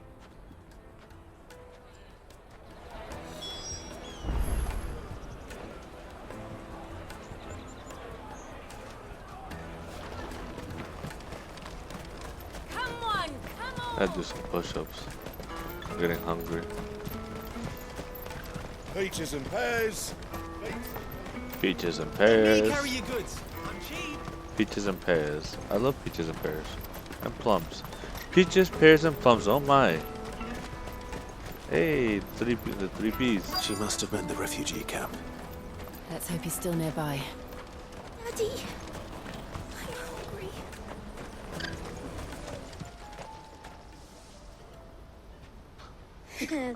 [SPEAKER 2] I'd do some push-ups. I'm getting hungry.
[SPEAKER 13] Peaches and pears.
[SPEAKER 2] Peaches and
[SPEAKER 1] Me
[SPEAKER 2] pears.
[SPEAKER 1] carry your goods. I'm cheap.
[SPEAKER 2] Peaches and pears. I love peaches and pears. And plums. Peaches, pears, and plums. Oh my. Hey, the three P's.
[SPEAKER 4] She must have meant the refugee camp.
[SPEAKER 8] Let's hope he's still nearby.
[SPEAKER 11] Daddy.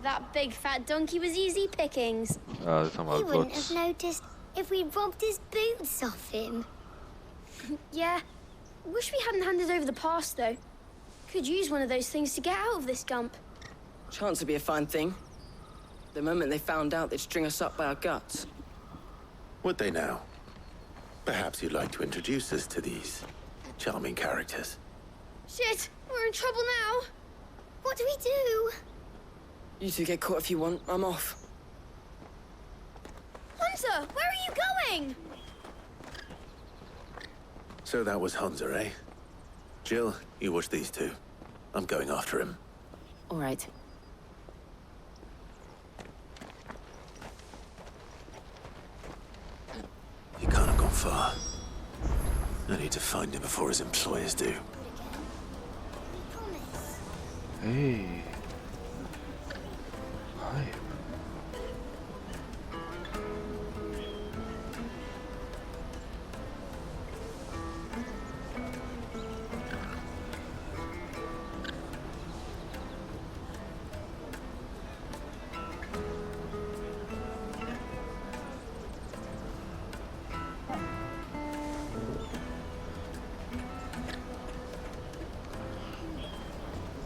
[SPEAKER 14] That big fat donkey was easy pickings.
[SPEAKER 2] Oh, they're talking
[SPEAKER 14] He
[SPEAKER 2] about
[SPEAKER 14] wouldn't
[SPEAKER 2] books.
[SPEAKER 14] have noticed if we'd robbed his boots off him.
[SPEAKER 18] Yeah. Wish we hadn't handed over the pass, though. Could use one of those things to get out of this gump.
[SPEAKER 16] Chance would be a fine thing. The moment they found out, they'd string us up by our guts.
[SPEAKER 4] Would they now? Perhaps you'd like to introduce us to these charming characters.
[SPEAKER 18] Shit, we're in trouble now.
[SPEAKER 14] What do we do?
[SPEAKER 16] You two get caught if you want. I'm off.
[SPEAKER 18] Hunter, where are you going?
[SPEAKER 4] So that was Hunter, eh? Jill, you watch these two. I'm going after him.
[SPEAKER 8] All right.
[SPEAKER 4] He can't have gone far. I need to find him before his employers do.
[SPEAKER 2] Hey. Hi.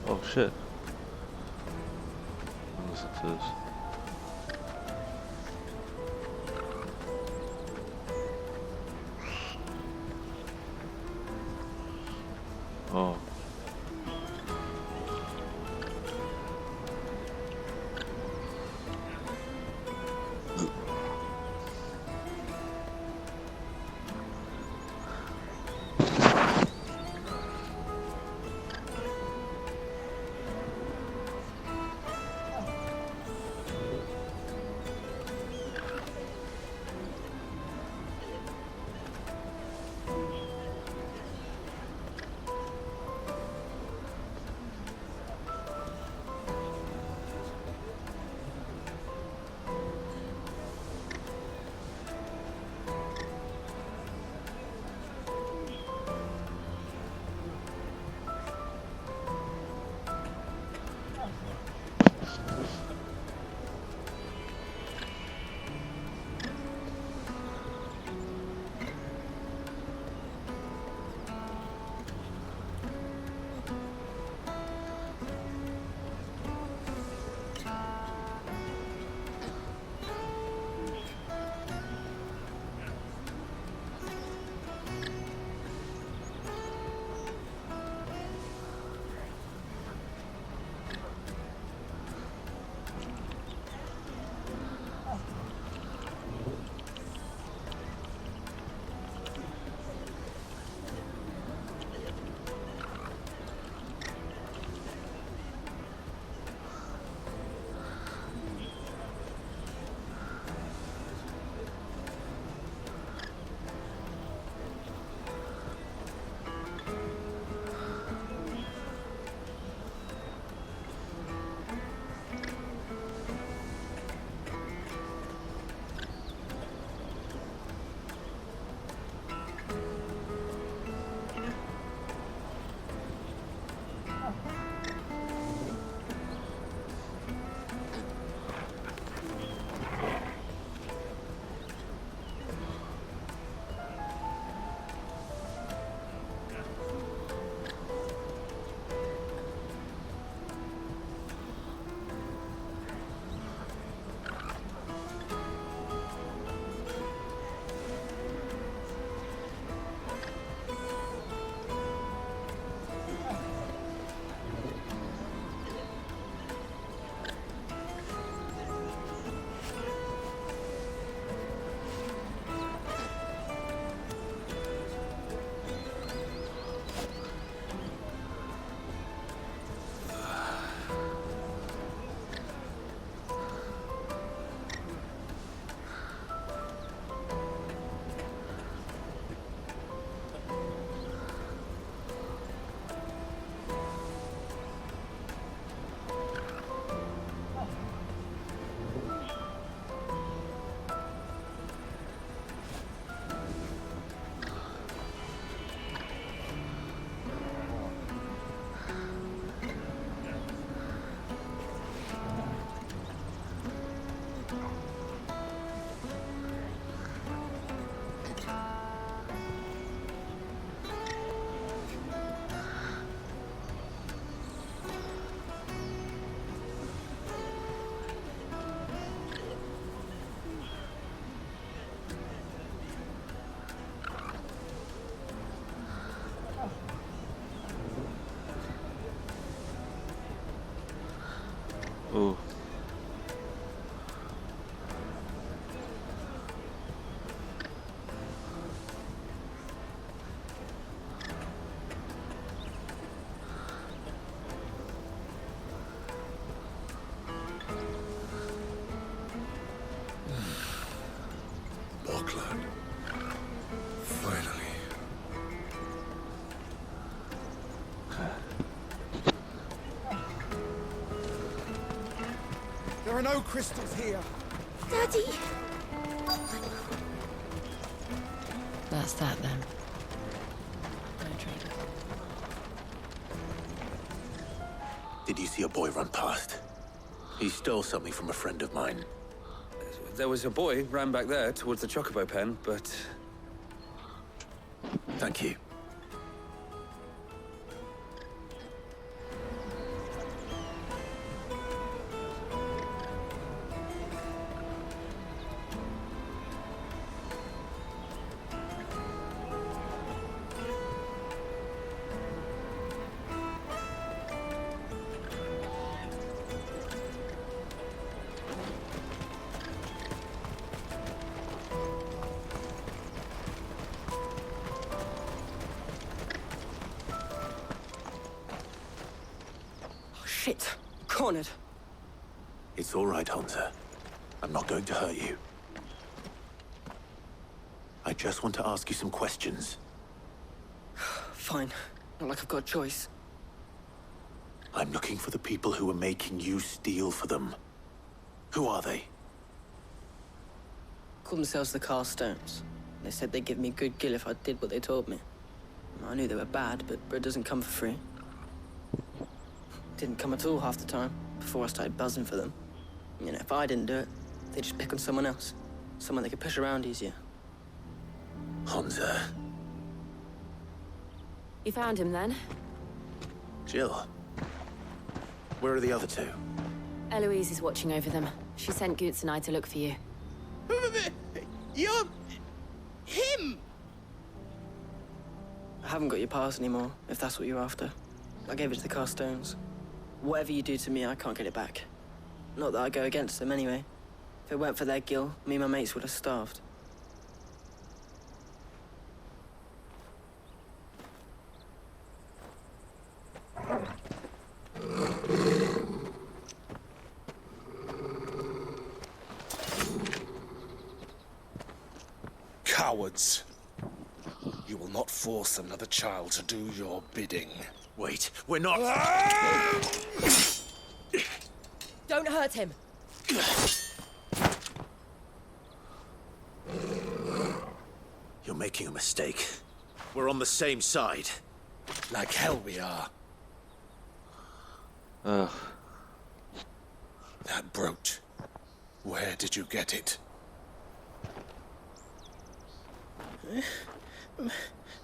[SPEAKER 2] Oh shit. Listen to this. Oh. Ooh.
[SPEAKER 13] Auckland. Finally. There are no crystals here.
[SPEAKER 18] Daddy!
[SPEAKER 8] That's that then. No traitor.
[SPEAKER 4] Did you see a boy run past? He stole something from a friend of mine.
[SPEAKER 3] There was a boy ran back there towards the chocobo pen, but...
[SPEAKER 4] Thank you.
[SPEAKER 16] Shit. Cornered.
[SPEAKER 4] It's all right, Hunter. I'm not going to hurt you. I just want to ask you some questions.
[SPEAKER 16] Fine. Not like I've got a choice.
[SPEAKER 4] I'm looking for the people who are making you steal for them. Who are they?
[SPEAKER 16] Called themselves the Carstones. They said they'd give me good gill if I did what they told me. I knew they were bad, but bread doesn't come for free. Didn't come at all half the time, before I started buzzing for them. You know, if I didn't do it, they'd just pick on someone else. Someone they could push around easier.
[SPEAKER 4] Hunter.
[SPEAKER 8] You found him then?
[SPEAKER 4] Jill. Where are the other two?
[SPEAKER 8] Eloise is watching over them. She sent Goots and I to look for you.
[SPEAKER 21] You're... him!
[SPEAKER 16] I haven't got your pass anymore, if that's what you're after. I gave it to the Carstones. Whatever you do to me, I can't get it back. Not that I go against them anyway. If it weren't for their gill, me and my mates would have starved.
[SPEAKER 13] Cowards. You will not force another child to do your bidding.
[SPEAKER 4] Wait, we're not...
[SPEAKER 15] Don't hurt him.
[SPEAKER 4] You're making a mistake. We're on the same side.
[SPEAKER 13] Like hell we are.
[SPEAKER 2] Ugh.
[SPEAKER 13] That brooch. Where did you get it?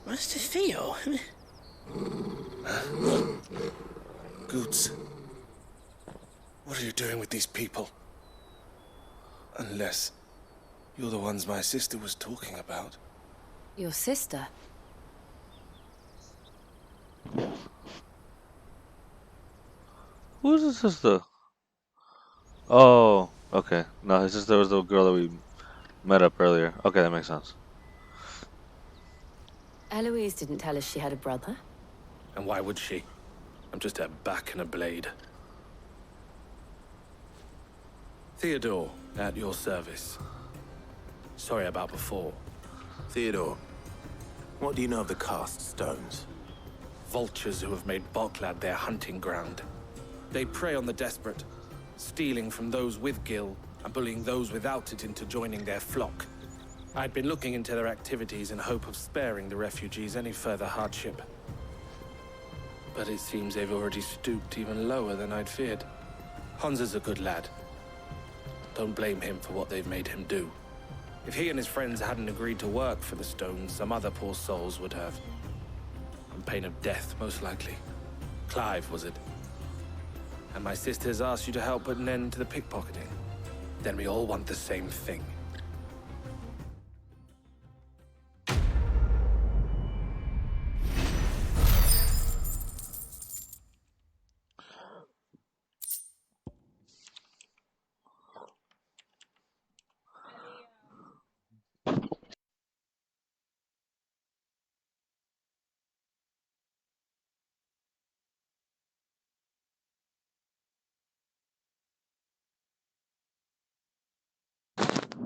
[SPEAKER 21] Master Theo?
[SPEAKER 13] Goots. What are you doing with these people? Unless you're the ones my sister was talking about.
[SPEAKER 8] Your sister?
[SPEAKER 2] Who's his sister? Oh, okay. No, his sister was the girl that we met up earlier. Okay, that makes sense.
[SPEAKER 8] Eloise didn't tell us she had a brother.
[SPEAKER 13] And why would she? I'm just her back and a blade. Theodore, at your service. Sorry about before.
[SPEAKER 4] Theodore, what do you know of the Cast Stones?
[SPEAKER 13] Vultures who have made Boklad their hunting ground. They prey on the desperate, stealing from those with Gil and bullying those without it into joining their flock. I'd been looking into their activities in hope of sparing the refugees any further hardship. But it seems they've already stooped even lower than I'd feared. Hansa's a good lad. Don't blame him for what they've made him do. If he and his friends hadn't agreed to work for the Stones, some other poor souls would have. On pain of death, most likely. Clive, was it? And my sisters asked you to help put an end to the pickpocketing. Then we all want the same thing.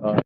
[SPEAKER 2] Uh,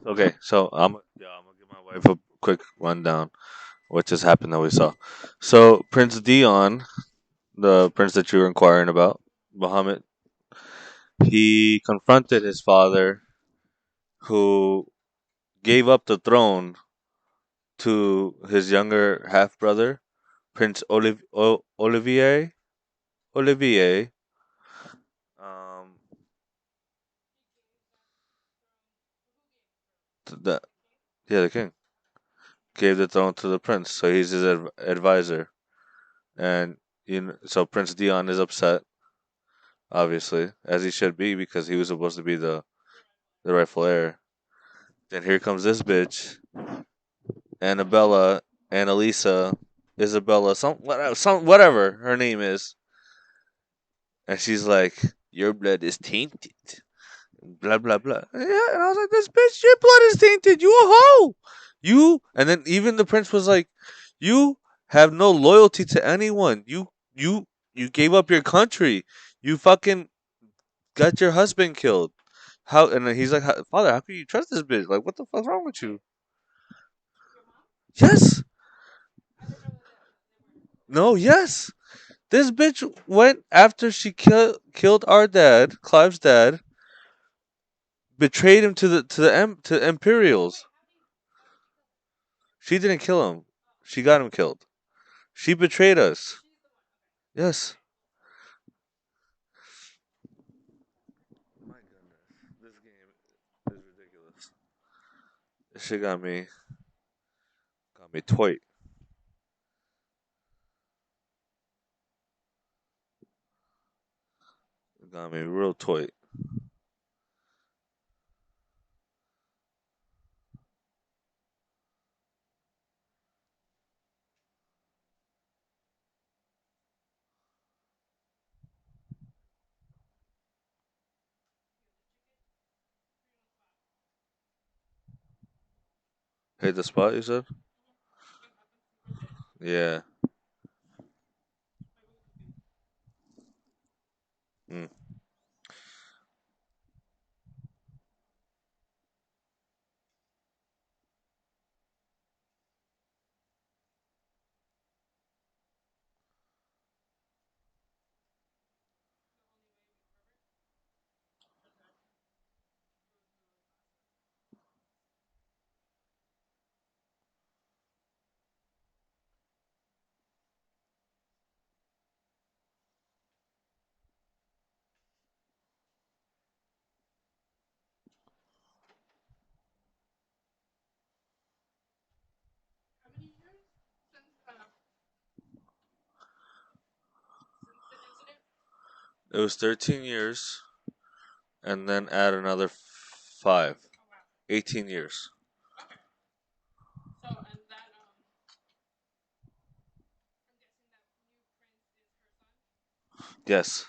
[SPEAKER 2] okay, so I'm gonna give my wife a quick rundown what just happened that we saw. So Prince Dion, the prince that you were inquiring about, Muhammad, he confronted his father, who gave up the throne to his younger half brother, Prince Olivier. Olivier. Um, the yeah, the king gave the throne to the prince, so he's his advisor, and so Prince Dion is upset, obviously, as he should be, because he was supposed to be the rightful heir. Then here comes this bitch, Annabella, Annalisa, Isabella, some whatever her name is, and she's like, "Your blood is tainted." Blah blah blah. Yeah, and I was like, "This bitch, your blood is tainted. You a hoe. You." And then even the prince was like, "You have no loyalty to anyone. You gave up your country. You fucking got your husband killed. How?" And then he's like, "Father, how can you trust this bitch? Like, what the fuck's wrong with you?" Yes. No. Yes. This bitch went after she killed our dad, Clive's dad, betrayed him to Imperials. She didn't kill him. She got him killed. She betrayed us. Yes. My goodness, this game is ridiculous. This shit got me toit. Got me real toit. Hit the spot, you said? Yeah. Mm. It was 13 years, and then add another 5. 18 years. Yes.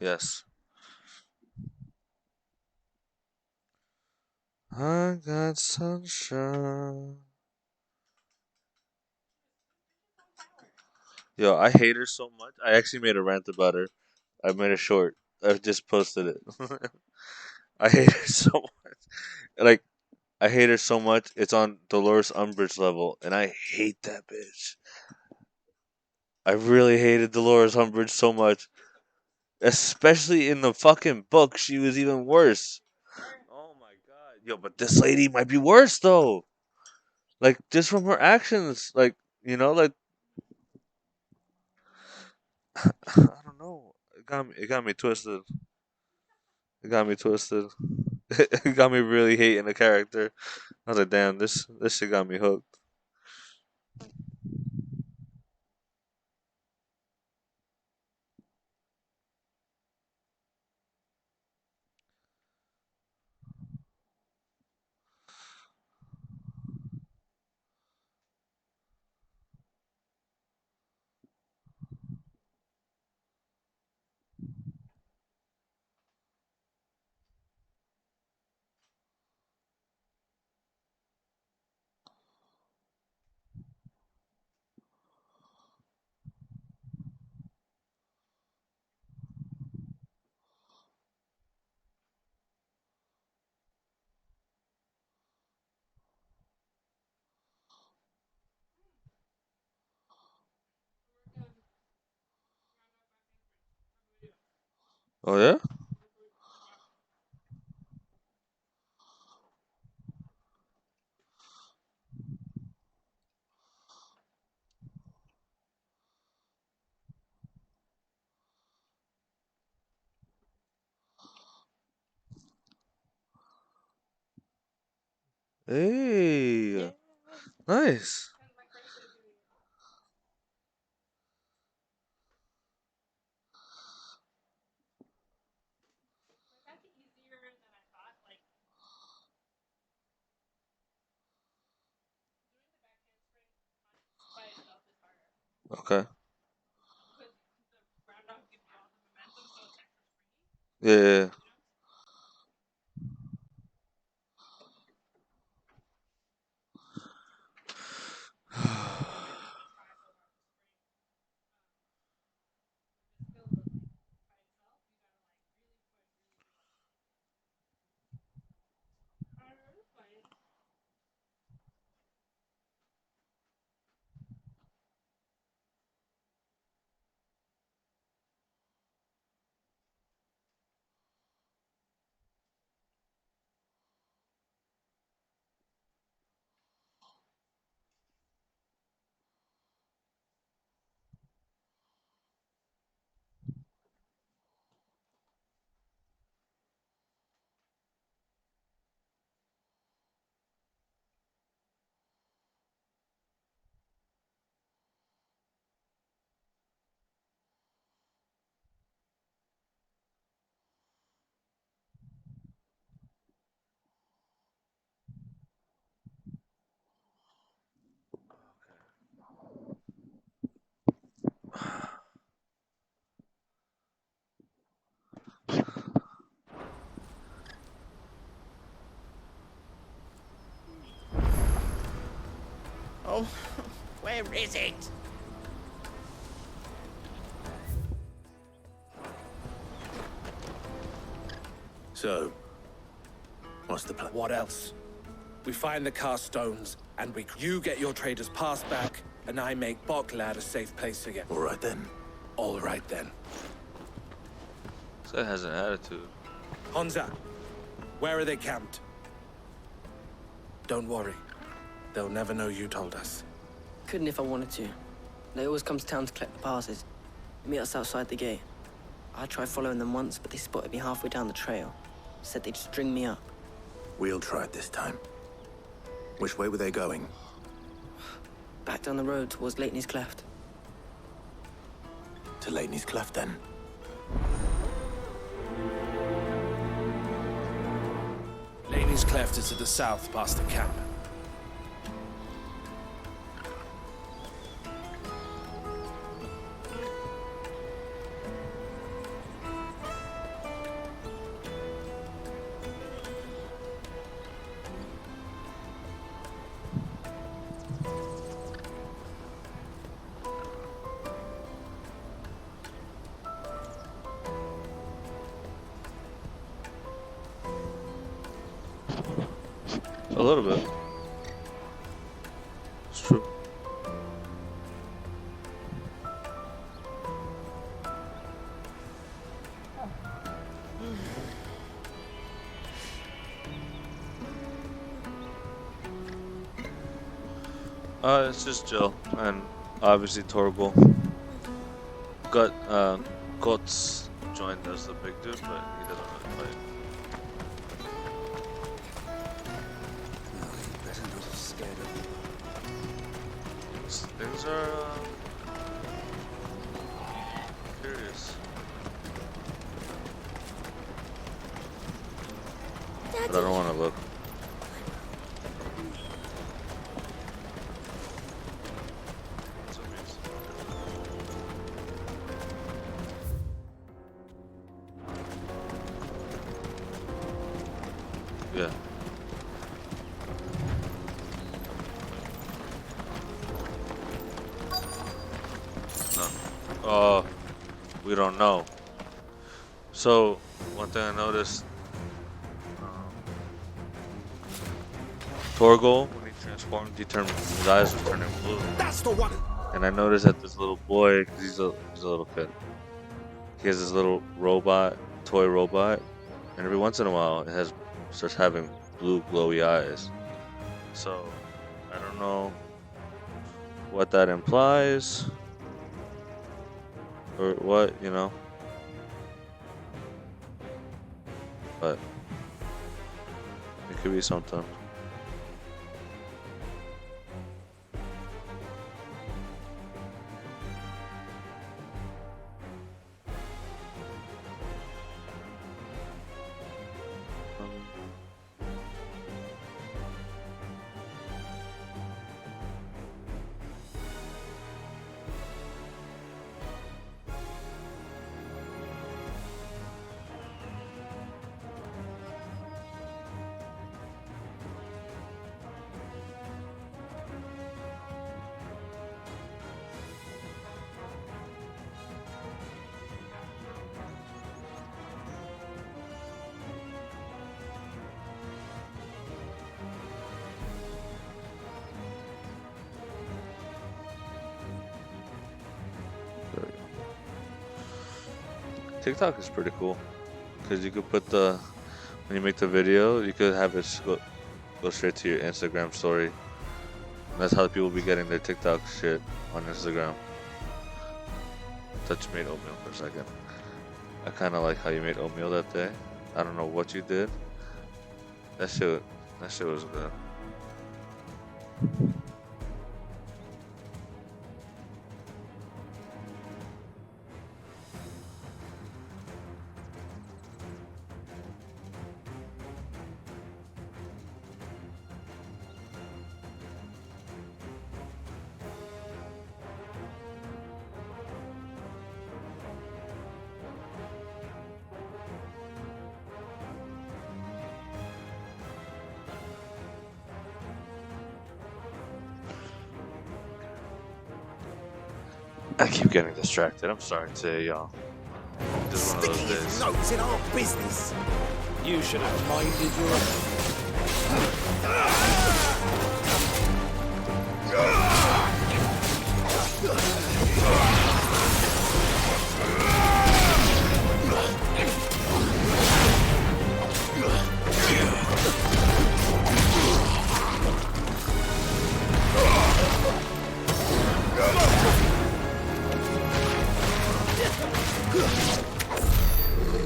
[SPEAKER 2] Yes. I got sunshine. Yo, I hate her so much. I actually made a rant about her. I made a short. I just posted it. I hate her so much. Like, I hate her so much. It's on Dolores Umbridge level, and I hate that bitch. I really hated Dolores Umbridge so much. Especially in the fucking book, she was even worse. Oh my god. Yo, but this lady might be worse, though. Like, just from her actions. Like, like, I don't know. It got me twisted. It got me twisted. It got me really hating the character. I was like, damn, this shit got me hooked. Oh yeah? Hey, nice. Okay. Yeah.
[SPEAKER 21] Oh, where is it?
[SPEAKER 13] So, what's the plan? What else? We find the cast stones, and you get your trader's pass back, and I make Boklad a safe place again.
[SPEAKER 4] All right then.
[SPEAKER 13] All right then.
[SPEAKER 2] This guy has an attitude.
[SPEAKER 13] Honza, where are they camped? Don't worry. They'll never know you told us.
[SPEAKER 16] Couldn't if I wanted to. They always come to town to collect the passes. Meet us outside the gate. I tried following them once, but they spotted me halfway down the trail. Said they'd string me up.
[SPEAKER 4] We'll try it this time. Which way were they going?
[SPEAKER 16] Back down the road towards Lateney's Cleft.
[SPEAKER 4] To Lateney's Cleft, then?
[SPEAKER 13] King's Cleft is to the south past the camp.
[SPEAKER 2] A little bit. It's true. It's just Jill and obviously Torgal. Guts joined as the big dude, but he doesn't really fight. Things are curious. But I don't want to look. Yeah. We don't know. So, one thing I noticed, Torgal, when he transformed, his eyes were turning blue.
[SPEAKER 22] That's the one.
[SPEAKER 2] And I noticed that this little boy, because he's a little kid, he has this little toy robot, and every once in a while it starts having blue glowy eyes. So, I don't know what that implies. Or what, you know? But it could be something. TikTok is pretty cool because you could put when you make the video, you could have it go straight to your Instagram story. And that's how people be getting their TikTok shit on Instagram. Touch made oatmeal for a second. I kind of like how you made oatmeal that day. I don't know what you did. That shit was good. I keep getting distracted. I'm sorry to y'all. This is one of those days.
[SPEAKER 22] Notes in our business.
[SPEAKER 13] You should have minded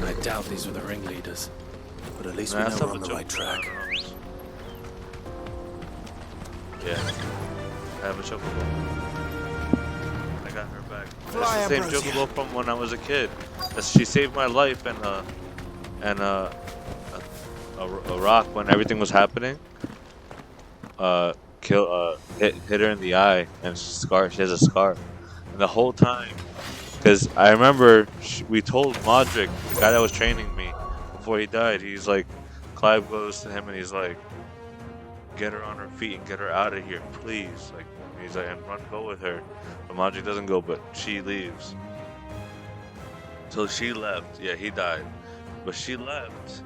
[SPEAKER 13] I doubt these were the ringleaders, but at least we know we're on the right track.
[SPEAKER 2] Yeah, I have a chocobo. I got her back. It's the same chocobo from when I was a kid. She saved my life and a a rock when everything was happening. Hit her in the eye and scar. She has a scar, and the whole time, because I remember we told Modric, the guy that was training me before he died, he's like, Clive goes to him and he's like, get her on her feet and get her out of here, please. Like he's like, and go with her. But Modric doesn't go, but she leaves. So she left. Yeah, he died, but she left.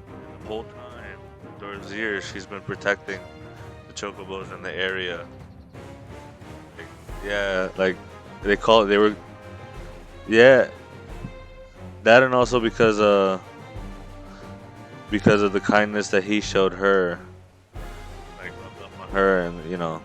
[SPEAKER 2] And the whole time, those years, she's been protecting the chocobos in the area. Like, yeah, like they were. Yeah, that, and also because of the kindness that he showed her, like rubbed up on her, and you know.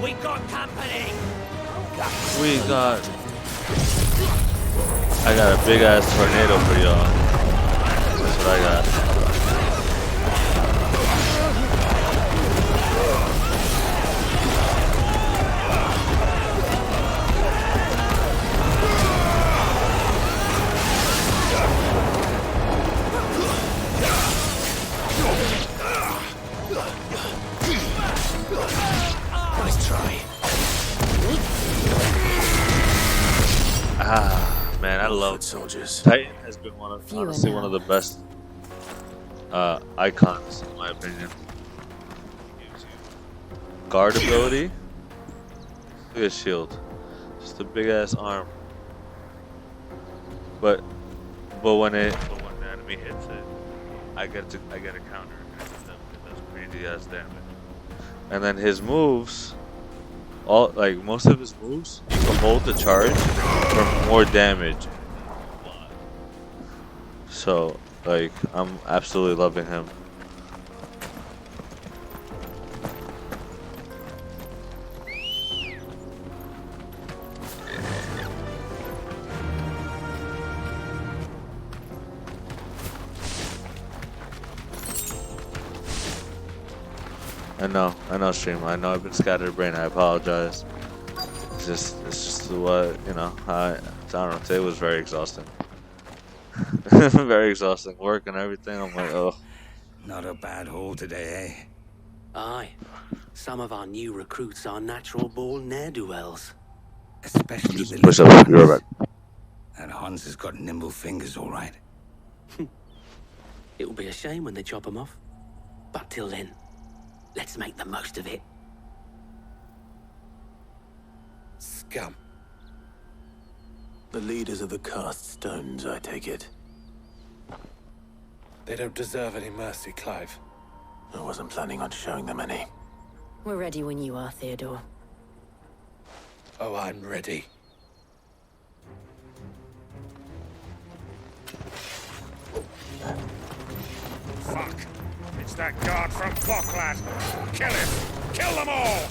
[SPEAKER 1] We got company.
[SPEAKER 2] We got. I got a big ass tornado for y'all. That's what I got.
[SPEAKER 1] Nice try.
[SPEAKER 2] Ah, man, I love
[SPEAKER 1] soldiers.
[SPEAKER 2] Titan has been honestly one of the best icons in my opinion. Guard ability. Look at his shield. Just a big ass arm. But when the enemy hits it, I get a counter. It does crazy ass damage. And then his moves, most of his moves, you can hold the charge for more damage. So, like, I'm absolutely loving him. I know, stream. I know I've been scatterbrained. I apologize. It's just what, you know. I don't know. Today was very exhausting. Very exhausting. Work and everything. I'm like, oh.
[SPEAKER 6] Not a bad haul today, eh?
[SPEAKER 12] Aye. Some of our new recruits are natural-born ne'er-do-wells.
[SPEAKER 6] Especially the
[SPEAKER 2] Push
[SPEAKER 6] little
[SPEAKER 2] up. You're
[SPEAKER 6] ones.
[SPEAKER 2] right.
[SPEAKER 6] And Hans has got nimble fingers, all right.
[SPEAKER 12] It'll be a shame when they chop them off. But till then, let's make the most of it.
[SPEAKER 6] Scum.
[SPEAKER 4] The leaders of the cast stones, I take it.
[SPEAKER 13] They don't deserve any mercy, Clive.
[SPEAKER 4] I wasn't planning on showing them any.
[SPEAKER 15] We're ready when you are, Theodore.
[SPEAKER 13] Oh, I'm ready.
[SPEAKER 19] Fuck! It's that guard from Boklad! Kill him! Kill them all!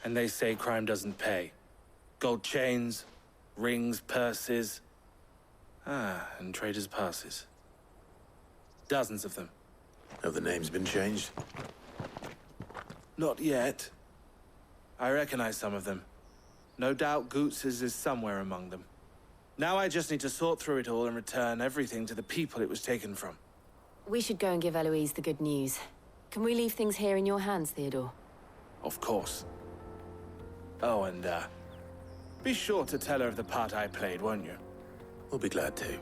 [SPEAKER 13] And they say crime doesn't pay. Gold chains, rings, purses. And traders' passes. Dozens of them.
[SPEAKER 4] Have the names been changed?
[SPEAKER 13] Not yet. I recognize some of them. No doubt Goots's is somewhere among them. Now I just need to sort through it all and return everything to the people it was taken from.
[SPEAKER 8] We should go and give Eloise the good news. Can we leave things here in your hands, Theodore?
[SPEAKER 13] Of course. Oh, and, be sure to tell her of the part I played, won't you?
[SPEAKER 4] We'll be glad to.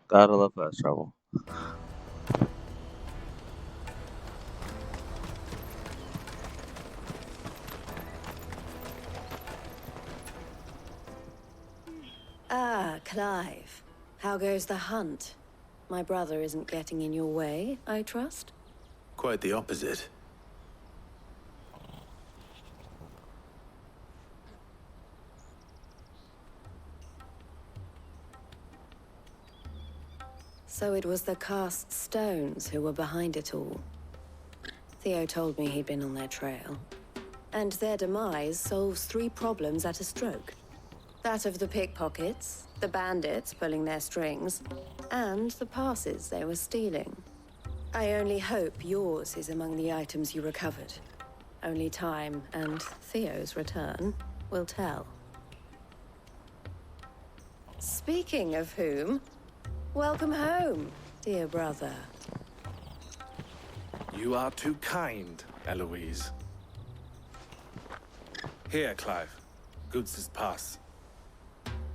[SPEAKER 2] Gotta love fast travel.
[SPEAKER 10] Ah, Clive. How goes the hunt? My brother isn't getting in your way, I trust?
[SPEAKER 4] Quite the opposite.
[SPEAKER 10] So it was the cast stones who were behind it all. Theo told me he'd been on their trail. And their demise solves 3 problems at a stroke. That of the pickpockets, the bandits pulling their strings, and the passes they were stealing. I only hope yours is among the items you recovered. Only time and Theo's return will tell. Speaking of whom, welcome home, dear brother.
[SPEAKER 13] You are too kind, Eloise. Here, Clive. Goods' pass.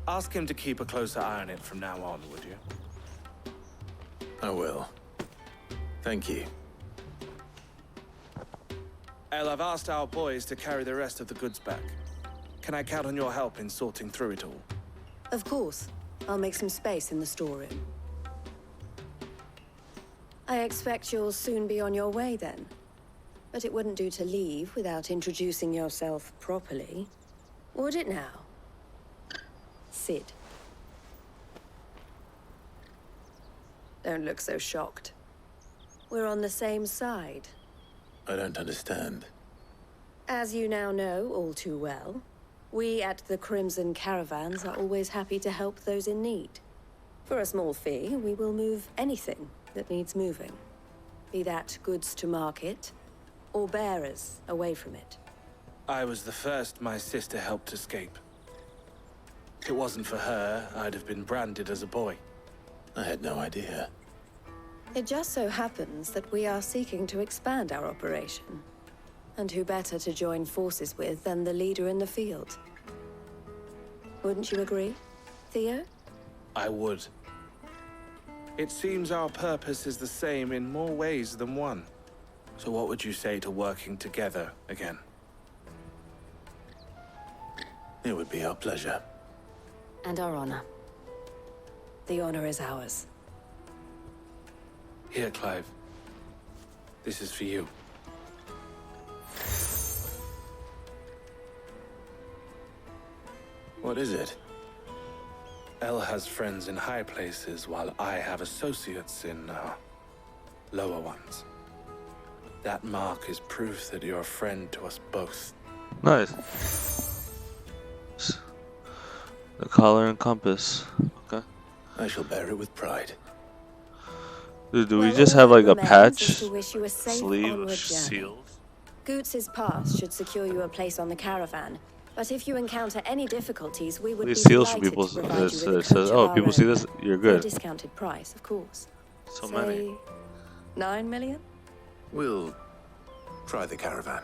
[SPEAKER 13] Ask him to keep a closer eye on it from now on, would you?
[SPEAKER 4] I will. Thank you.
[SPEAKER 13] El, I've asked our boys to carry the rest of the goods back. Can I count on your help in sorting through it all?
[SPEAKER 10] Of course. I'll make some space in the storeroom. I expect you'll soon be on your way then. But it wouldn't do to leave without introducing yourself properly. Would it now? Sid. Don't look so shocked. We're on the same side.
[SPEAKER 4] I don't understand.
[SPEAKER 10] As you now know all too well, we at the Crimson Caravans are always happy to help those in need.
[SPEAKER 5] For a small fee, we will move anything that needs moving. Be that goods to market, or bearers away from it.
[SPEAKER 13] I was the first my sister helped escape. If it wasn't for her, I'd have been branded as a boy.
[SPEAKER 4] I had no idea.
[SPEAKER 5] It just so happens that we are seeking to expand our operation. And who better to join forces with than the leader in the field? Wouldn't you agree, Theo?
[SPEAKER 13] I would. It seems our purpose is the same in more ways than one. So what would you say to working together again?
[SPEAKER 4] It would be our pleasure.
[SPEAKER 5] And our honor. The honor is ours.
[SPEAKER 13] Here, Clive. This is for you.
[SPEAKER 4] What is it?
[SPEAKER 13] Elle has friends in high places, while I have associates in, lower ones. That mark is proof that you're a friend to us both.
[SPEAKER 2] Nice. The collar and compass. Okay.
[SPEAKER 4] I shall bear it with pride.
[SPEAKER 2] Do we just have like a patch,
[SPEAKER 5] to wish you a safe
[SPEAKER 2] sleeve,
[SPEAKER 5] onward journey.
[SPEAKER 2] seals?
[SPEAKER 5] Goots's pass should secure you a place on the caravan. But if you encounter any difficulties, we would be
[SPEAKER 2] These seals for
[SPEAKER 5] delighted
[SPEAKER 2] people.
[SPEAKER 5] to provide you
[SPEAKER 2] It
[SPEAKER 5] with a
[SPEAKER 2] says,
[SPEAKER 5] coach
[SPEAKER 2] "Oh,
[SPEAKER 5] of
[SPEAKER 2] people
[SPEAKER 5] our
[SPEAKER 2] see
[SPEAKER 5] own,
[SPEAKER 2] this, you're
[SPEAKER 5] for a
[SPEAKER 2] good."
[SPEAKER 5] discounted price, of course.
[SPEAKER 2] So
[SPEAKER 5] Say
[SPEAKER 2] many.
[SPEAKER 5] 9 million?
[SPEAKER 4] We'll try the caravan.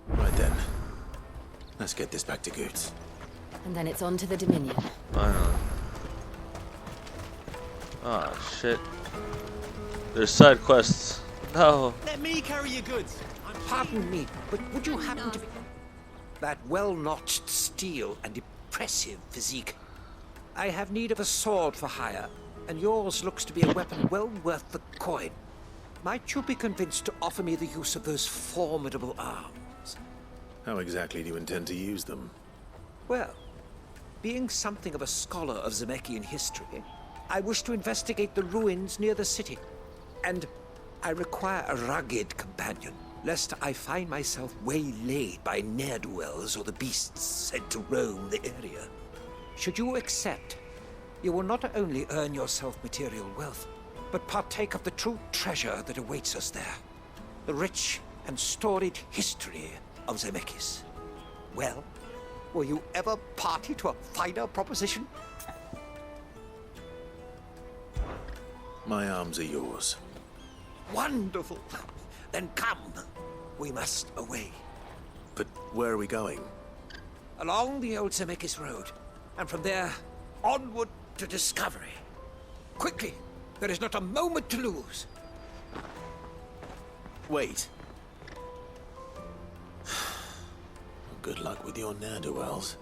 [SPEAKER 4] Right then. Let's get this back to Goots.
[SPEAKER 8] And then it's on to the Dominion.
[SPEAKER 2] Finally. Oh shit. There's side quests. No.
[SPEAKER 17] Let me carry your goods. Pardon me, but would you happen to be... That well-notched steel and impressive physique. I have need of a sword for hire, and yours looks to be a weapon well worth the coin. Might you be convinced to offer me the use of those formidable arms?
[SPEAKER 4] How exactly do you intend to use them?
[SPEAKER 17] Well, being something of a scholar of Zemeckis history, I wish to investigate the ruins near the city. And I require a rugged companion, lest I find myself waylaid by ne'er-do-wells or the beasts sent to roam the area. Should you accept, you will not only earn yourself material wealth, but partake of the true treasure that awaits us there. The rich and storied history of Zemeckis. Well, were you ever party to a finer proposition?
[SPEAKER 4] My arms are yours.
[SPEAKER 17] Wonderful! Then come. We must away.
[SPEAKER 4] But where are we going?
[SPEAKER 17] Along the old Zemeckis Road, and from there, onward to discovery. Quickly! There is not a moment to lose.
[SPEAKER 4] Wait. Good luck with your ne'er-do-wells.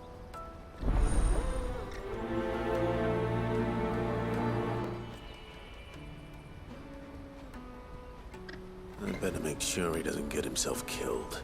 [SPEAKER 4] I'd better make sure he doesn't get himself killed.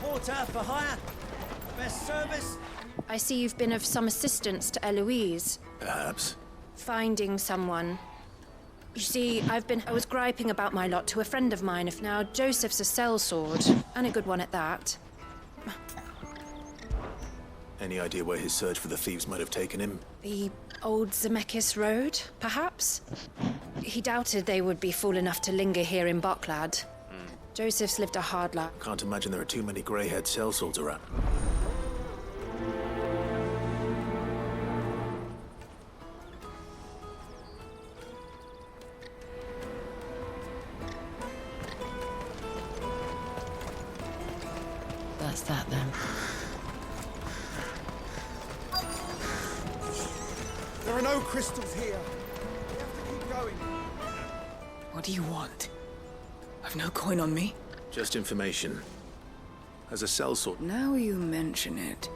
[SPEAKER 20] Porter for hire. Best service
[SPEAKER 15] I see you've been of some assistance to Eloise.
[SPEAKER 4] Perhaps.
[SPEAKER 15] Finding someone. You see, I was griping about my lot to a friend of mine. If now Joseph's a sellsword, and a good one at that.
[SPEAKER 4] Any idea where his search for the thieves might have taken him?
[SPEAKER 15] The old Zemeckis Road, perhaps? He doubted they would be fool enough to linger here in Boklad. Joseph's lived a hard life.
[SPEAKER 4] Can't imagine there are too many grey-haired sellswords around.
[SPEAKER 8] That's that then.
[SPEAKER 7] There are no crystals here. We have to keep going.
[SPEAKER 9] What do you want? I've no coin on me.
[SPEAKER 4] Just information. As a sellsword.
[SPEAKER 9] Now you mention it,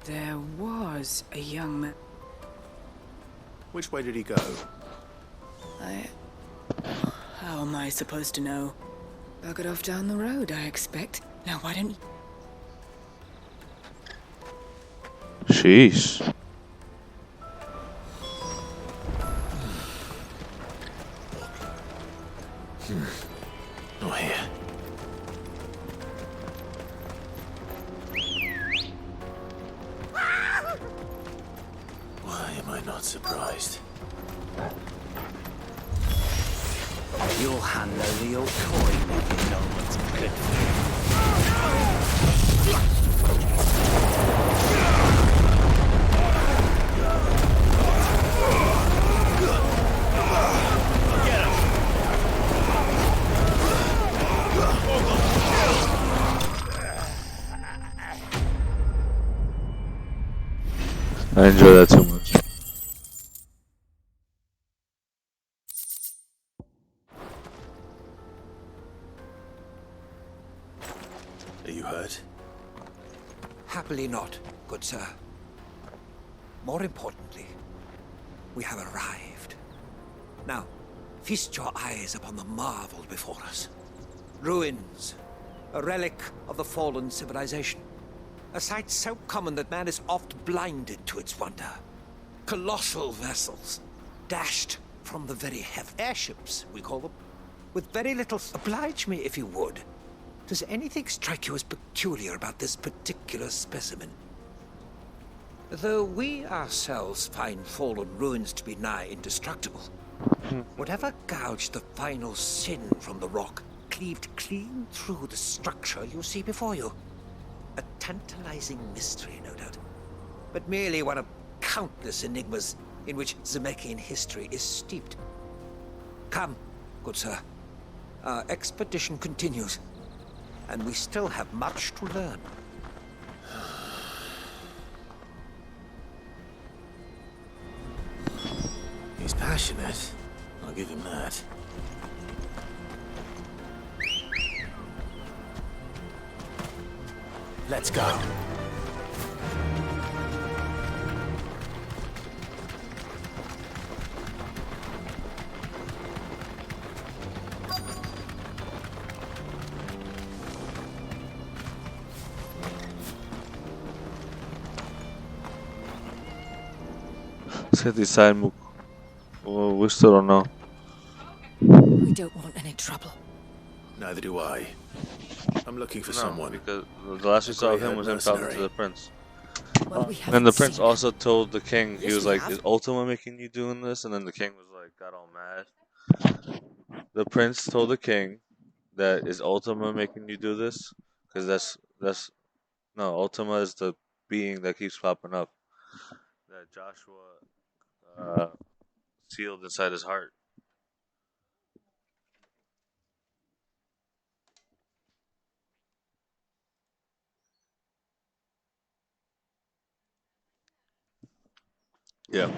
[SPEAKER 9] there was a young man.
[SPEAKER 4] Which way did he go?
[SPEAKER 9] How am I supposed to know? Buggered off down the road, I expect. Now, why don't you...
[SPEAKER 2] Sheesh.
[SPEAKER 4] Not here. Why am I not surprised?
[SPEAKER 6] You'll hand over your coin if you know what's good for
[SPEAKER 2] I enjoy that too much.
[SPEAKER 4] Are you hurt?
[SPEAKER 17] Happily not, good sir. More importantly, we have arrived. Now, feast your eyes upon the marvel before us. Ruins, a relic of the fallen civilization. A sight so common that man is oft blinded to its wonder. Colossal vessels, dashed from the very heaven. Airships, we call them. With very little... Oblige me if you would. Does anything strike you as peculiar about this particular specimen? Though we ourselves find fallen ruins to be nigh indestructible, whatever gouged the final sin from the rock cleaved clean through the structure you see before you. A tantalizing mystery, no doubt, but merely one of countless enigmas in which Zemeckis history is steeped. Come, good sir. Our expedition continues, and we still have much to learn.
[SPEAKER 4] He's passionate. I'll give him that. Let's go.
[SPEAKER 2] Let's get these side move. Well, we still don't know.
[SPEAKER 9] We don't want any trouble.
[SPEAKER 4] Neither do I. I'm looking for
[SPEAKER 2] No,
[SPEAKER 4] someone.
[SPEAKER 2] because the last we saw of him was him talking to the prince.
[SPEAKER 9] Well, we
[SPEAKER 2] And the
[SPEAKER 9] haven't
[SPEAKER 2] prince
[SPEAKER 9] seen
[SPEAKER 2] also told the king, he
[SPEAKER 9] Yes,
[SPEAKER 2] was
[SPEAKER 9] we
[SPEAKER 2] like,
[SPEAKER 9] have.
[SPEAKER 2] is Ultima making you doing this? And then the king was like, got all mad. The prince told the king that, is Ultima making you do this? Because no, Ultima is the being that keeps popping up. That Joshua sealed inside his heart. Yeah.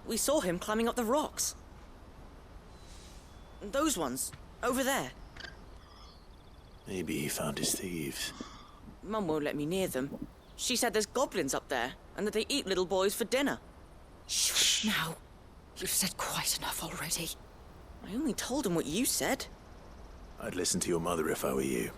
[SPEAKER 11] We saw him climbing up the rocks. Those ones, over there.
[SPEAKER 4] Maybe he found his thieves.
[SPEAKER 11] Mum won't let me near them. She said there's goblins up there, and that they eat little boys for dinner.
[SPEAKER 15] Shh now. You've said quite enough already.
[SPEAKER 11] I only told him what you said.
[SPEAKER 4] I'd listen to your mother if I were you.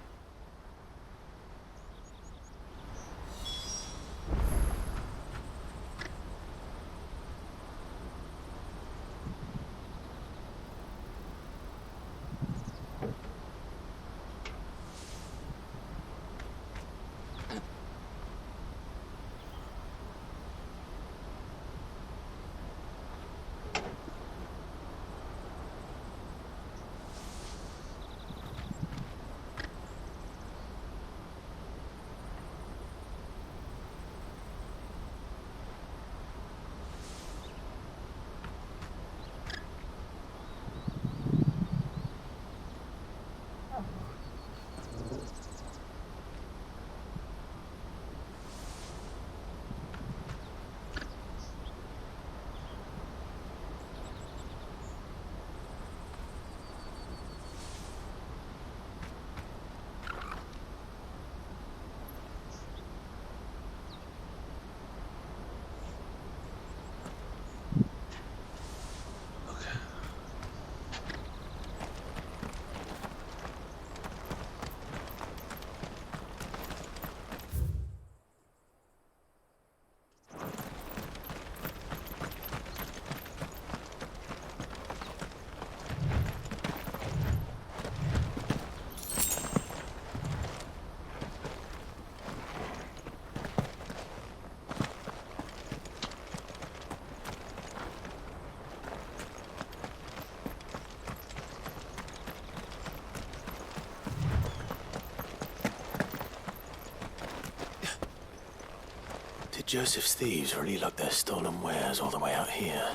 [SPEAKER 4] Did Joseph's thieves really lug their stolen wares all the way out here?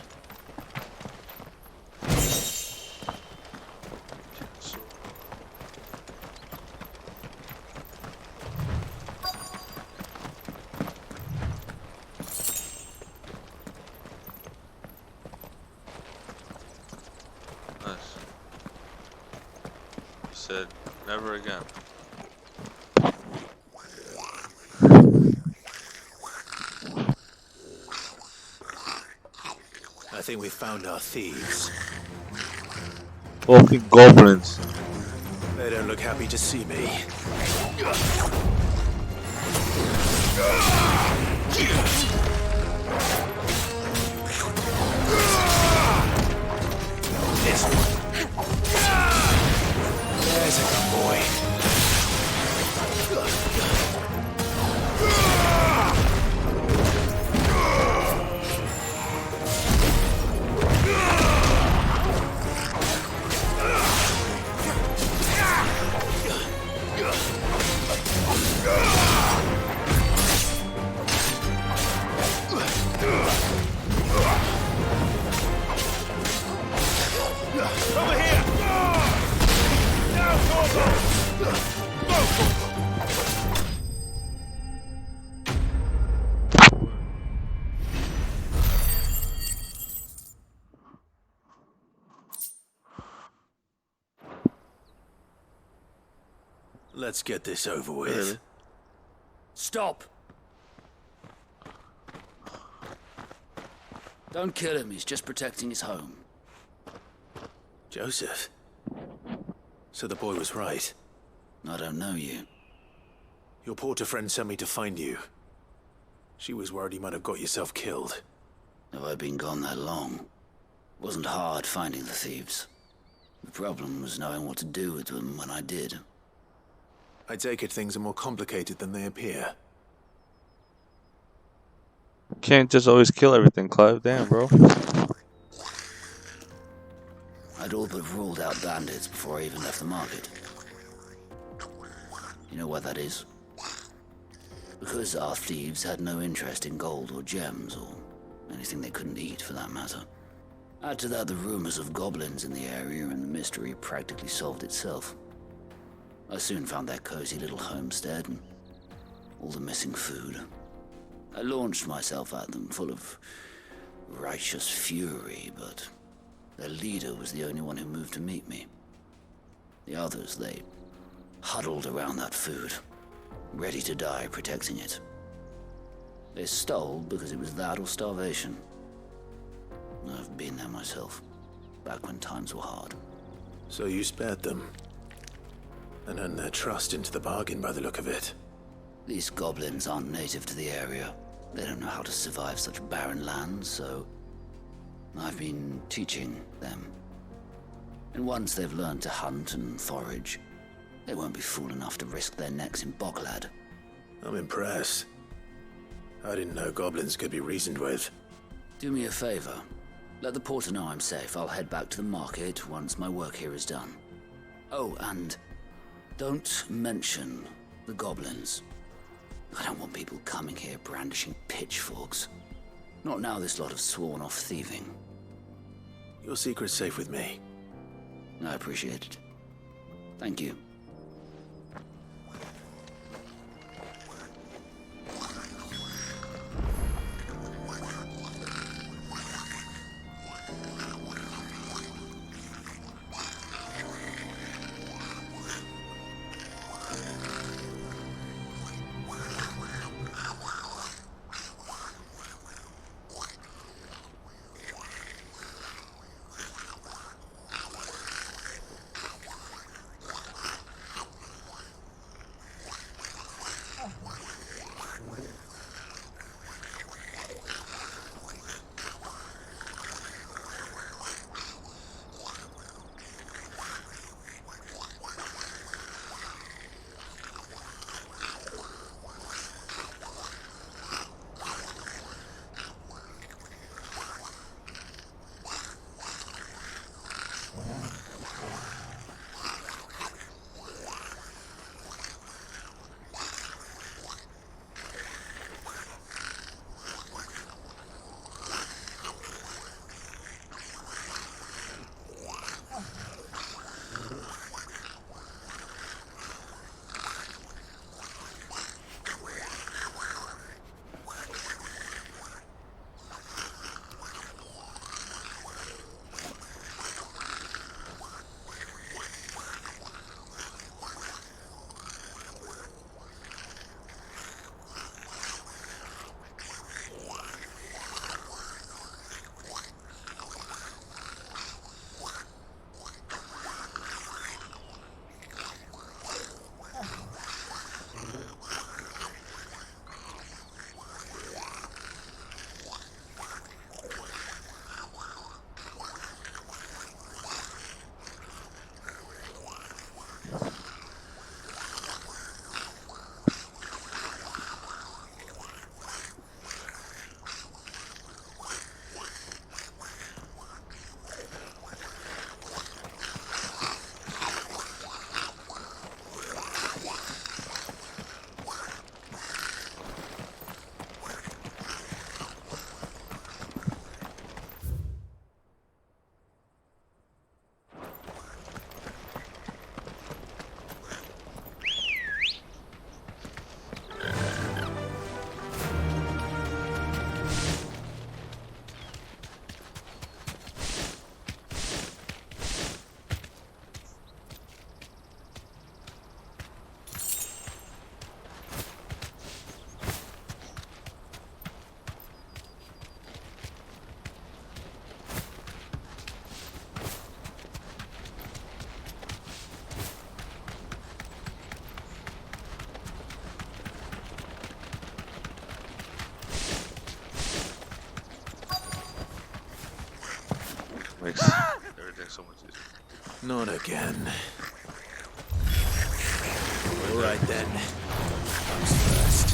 [SPEAKER 2] Nice. He said, never again.
[SPEAKER 4] I think we found our thieves.
[SPEAKER 2] Fucking goblins.
[SPEAKER 4] They don't look happy to see me. This one. There's a good boy. Let's get this over with.
[SPEAKER 2] Really?
[SPEAKER 6] Stop! Don't kill him, he's just protecting his home.
[SPEAKER 4] Joseph? So the boy was right.
[SPEAKER 6] I don't know you.
[SPEAKER 4] Your porter friend sent me to find you. She was worried you might have got yourself killed.
[SPEAKER 6] Have I been gone that long? It wasn't hard finding the thieves. The problem was knowing what to do with them when I did.
[SPEAKER 4] I take it things are more complicated than they appear.
[SPEAKER 2] Can't just always kill everything, Clive. Damn, bro.
[SPEAKER 6] I'd all but ruled out bandits before I even left the market. You know why that is? Because our thieves had no interest in gold or gems, or anything they couldn't eat for that matter. Add to that the rumors of goblins in the area, and the mystery practically solved itself. I soon found their cozy little homestead and all the missing food. I launched myself at them, full of righteous fury, but their leader was the only one who moved to meet me. The others, they huddled around that food, ready to die protecting it. They stole because it was that or starvation. I've been there myself, back when times were hard.
[SPEAKER 4] So you spared them, and earned their trust into the bargain by the look of it.
[SPEAKER 6] These goblins aren't native to the area. They don't know how to survive such barren lands, so I've been teaching them. And once they've learned to hunt and forage, they won't be fool enough to risk their necks in Boklad.
[SPEAKER 4] I'm impressed. I didn't know goblins could be reasoned with.
[SPEAKER 6] Do me a favor. Let the porter know I'm safe. I'll head back to the market once my work here is done. Oh, and don't mention the goblins. I don't want people coming here brandishing pitchforks. Not now this lot have sworn off thieving.
[SPEAKER 4] Your secret's safe with me.
[SPEAKER 6] I appreciate it. Thank you.
[SPEAKER 2] Makes everything so much easier.
[SPEAKER 4] Not again. All right then. Comes first.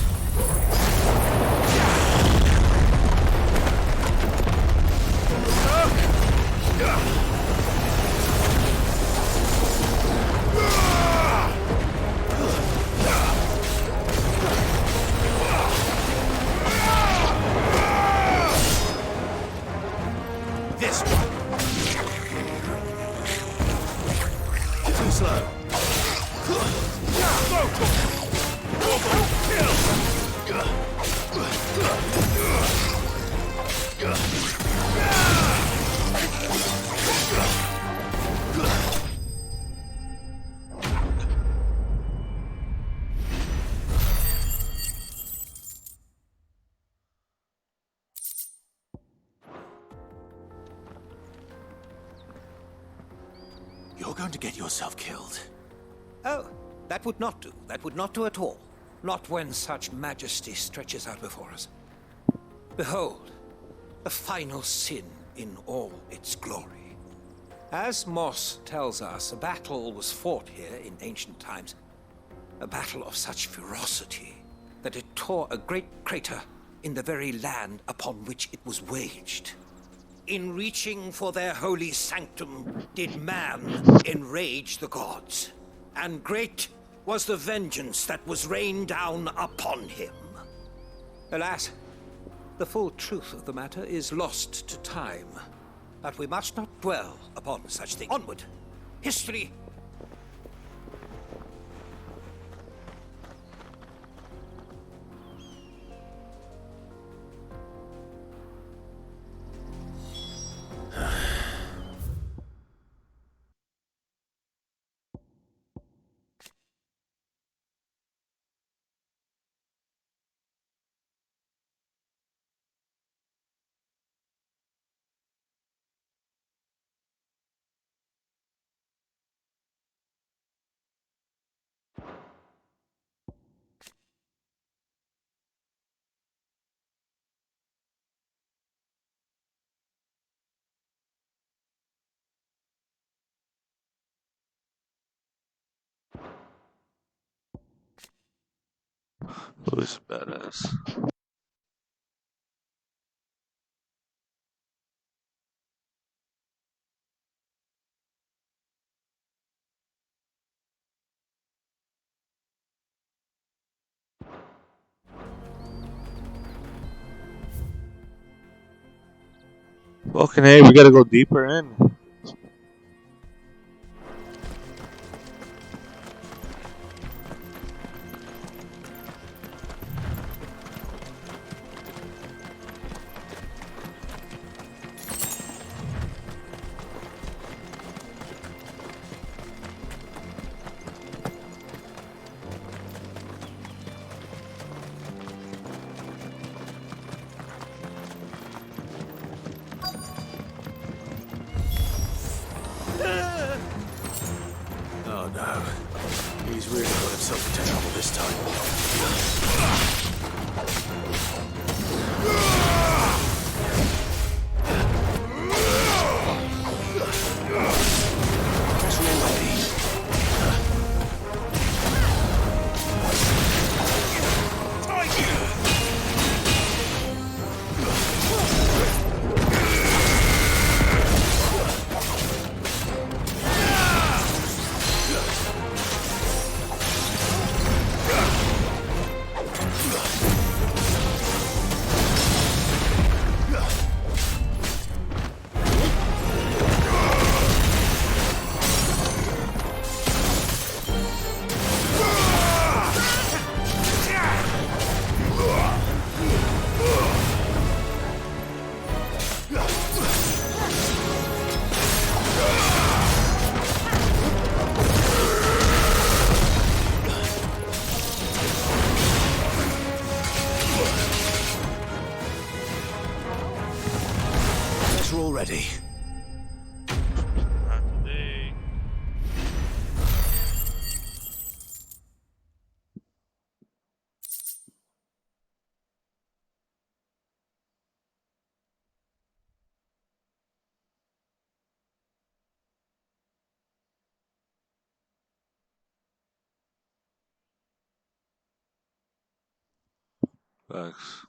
[SPEAKER 17] This one. Too slow. Go! Kill!
[SPEAKER 14] You're going to get yourself killed.
[SPEAKER 17] Oh, that would not do. That would not do at all. Not when such majesty stretches out before us. Behold, the final sin in all its glory. As Moss tells us, a battle was fought here in ancient times. A battle of such ferocity that it tore a great crater in the very land upon which it was waged. In reaching for their holy sanctum, did man enrage the gods, and great was the vengeance that was rained down upon him. Alas, the full truth of the matter is lost to time, but we must not dwell upon such things. Onward! History!
[SPEAKER 2] Who's badass? Fucking hey, we gotta go deeper in.
[SPEAKER 4] Oh no. He's really got himself into trouble this time. Just remember these. We're all ready.
[SPEAKER 2] Thanks.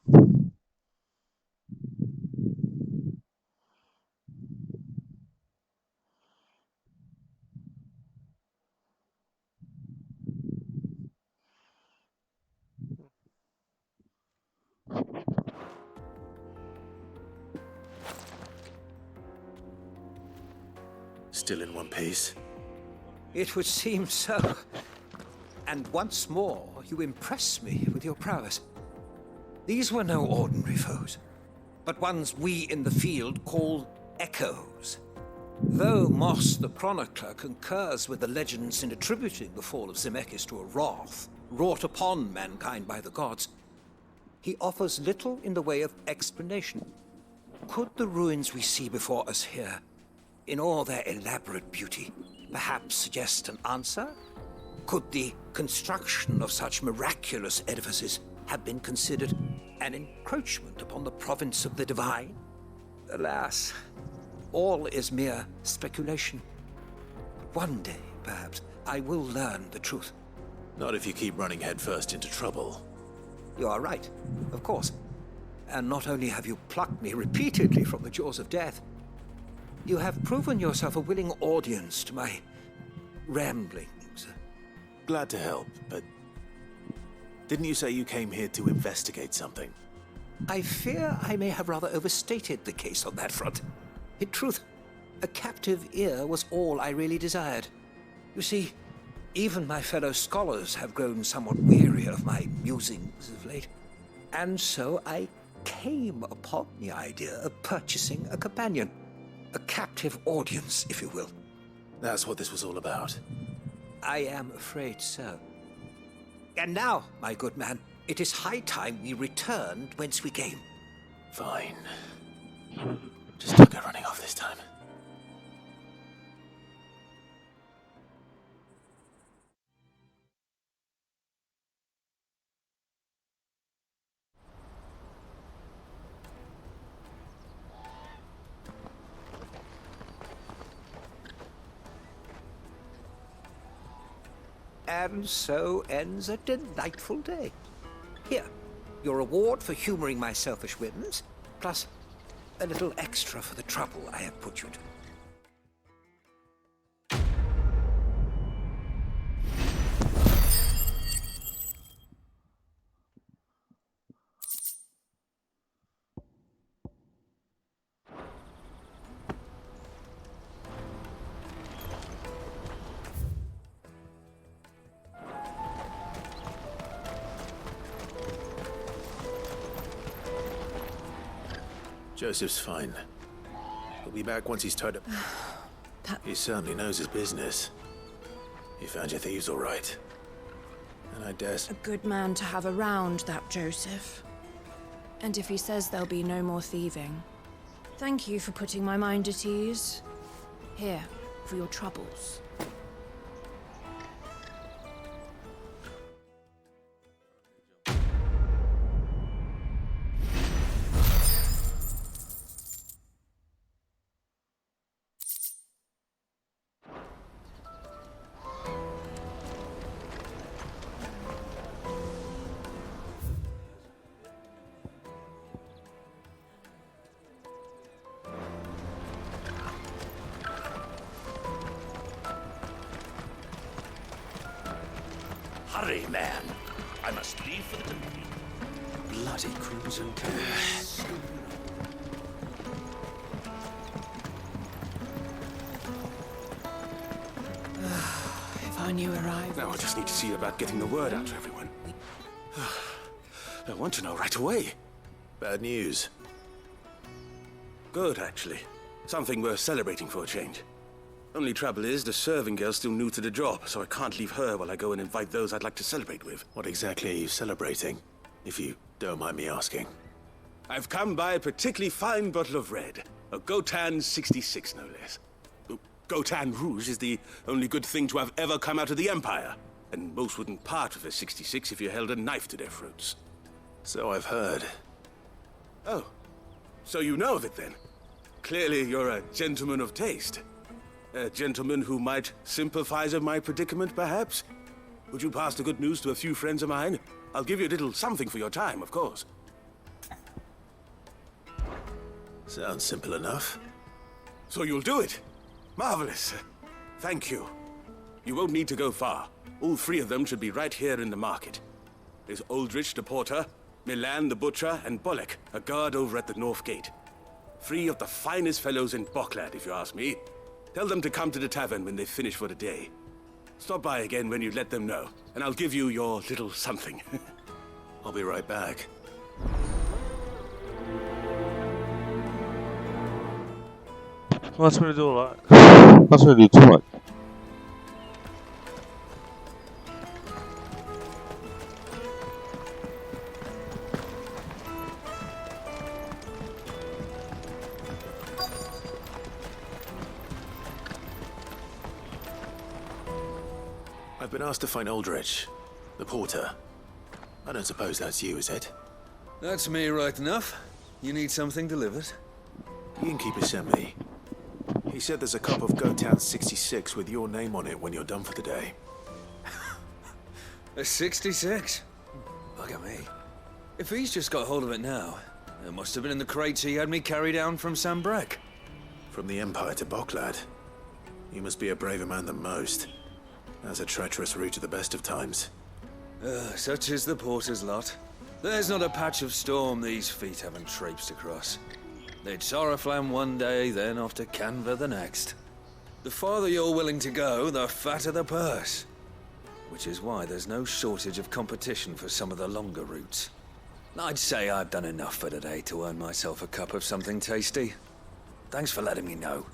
[SPEAKER 4] Still in one piece.
[SPEAKER 17] It would seem so. And once more, you impress me with your prowess. These were no ordinary foes, but ones we in the field call echoes. Though Moss the chronicler concurs with the legends in attributing the fall of Zemeckis to a wrath wrought upon mankind by the gods, he offers little in the way of explanation. Could the ruins we see before us here, in all their elaborate beauty, perhaps suggest an answer? Could the construction of such miraculous edifices have been considered an encroachment upon the province of the divine? Alas, all is mere speculation. One day, perhaps, I will learn the truth.
[SPEAKER 4] Not if you keep running headfirst into trouble.
[SPEAKER 17] You are right, of course. And not only have you plucked me repeatedly from the jaws of death, you have proven yourself a willing audience to my ramblings.
[SPEAKER 4] Glad to help, but didn't you say you came here to investigate something?
[SPEAKER 17] I fear I may have rather overstated the case on that front. In truth, a captive ear was all I really desired. You see, even my fellow scholars have grown somewhat weary of my musings of late. And so I came upon the idea of purchasing a companion. A captive audience, if you will.
[SPEAKER 4] That's what this was all about.
[SPEAKER 17] I am afraid so. And now, my good man, it is high time we returned whence we came.
[SPEAKER 4] Fine. Just don't go running off this time.
[SPEAKER 17] And so ends a delightful day. Here, your reward for humoring my selfish whims, plus a little extra for the trouble I have put you to.
[SPEAKER 4] Joseph's fine. He'll be back once he's tied up. He certainly knows his business. You found your thieves all right. And I guess...
[SPEAKER 15] A good man to have around, that Joseph. And if he says there'll be no more thieving, thank you for putting my mind at ease. Here, for your troubles.
[SPEAKER 19] Hurry, man. I must leave for the Dominion.
[SPEAKER 12] Bloody crews and cares.
[SPEAKER 9] If I knew arrived.
[SPEAKER 12] Now I just need to see about getting the word out to everyone. I want to know right away.
[SPEAKER 4] Bad news.
[SPEAKER 12] Good, actually. Something worth celebrating for a change. Only trouble is, the serving girl's still new to the job, so I can't leave her while I go and invite those I'd like to celebrate with.
[SPEAKER 4] What exactly are you celebrating, if you don't mind me asking?
[SPEAKER 12] I've come by a particularly fine bottle of red. A Gotan 66, no less. Gotan Rouge is the only good thing to have ever come out of the Empire. And most wouldn't part with a 66 if you held a knife to their throats.
[SPEAKER 4] So I've heard.
[SPEAKER 12] Oh, so you know of it then? Clearly you're a gentleman of taste. A gentleman who might sympathize with my predicament, perhaps? Would you pass the good news to a few friends of mine? I'll give you a little something for your time, of course.
[SPEAKER 4] Sounds simple enough.
[SPEAKER 12] So you'll do it? Marvelous. Thank you. You won't need to go far. All three of them should be right here in the market. There's Aldrich the porter, Milan the butcher, and Bollock, a guard over at the north gate. Three of the finest fellows in Bocklad, if you ask me. Tell them to come to the tavern when they finish for the day. Stop by again when you let them know, and I'll give you your little something.
[SPEAKER 4] I'll be right back.
[SPEAKER 2] Wants me to do a lot. Wants me to do too much.
[SPEAKER 4] I've been asked to find Aldrich, the porter. I don't suppose that's you, is it?
[SPEAKER 14] That's me right enough. You need something delivered?
[SPEAKER 4] The innkeeper sent me. He said there's a cup of Gotown 66 with your name on it when you're done for the day.
[SPEAKER 14] A 66? Look at me. If he's just got hold of it now, it must have been in the crates he had me carry down from Sambrek.
[SPEAKER 4] From the Empire to Boklad. You must be a braver man than most. That's a treacherous route at the best of times.
[SPEAKER 14] Such is the porter's lot. There's not a patch of storm these feet haven't traipsed across. They'd Soraflam one day, then off to Canva the next. The farther you're willing to go, the fatter the purse. Which is why there's no shortage of competition for some of the longer routes. I'd say I've done enough for today to earn myself a cup of something tasty. Thanks for letting me know.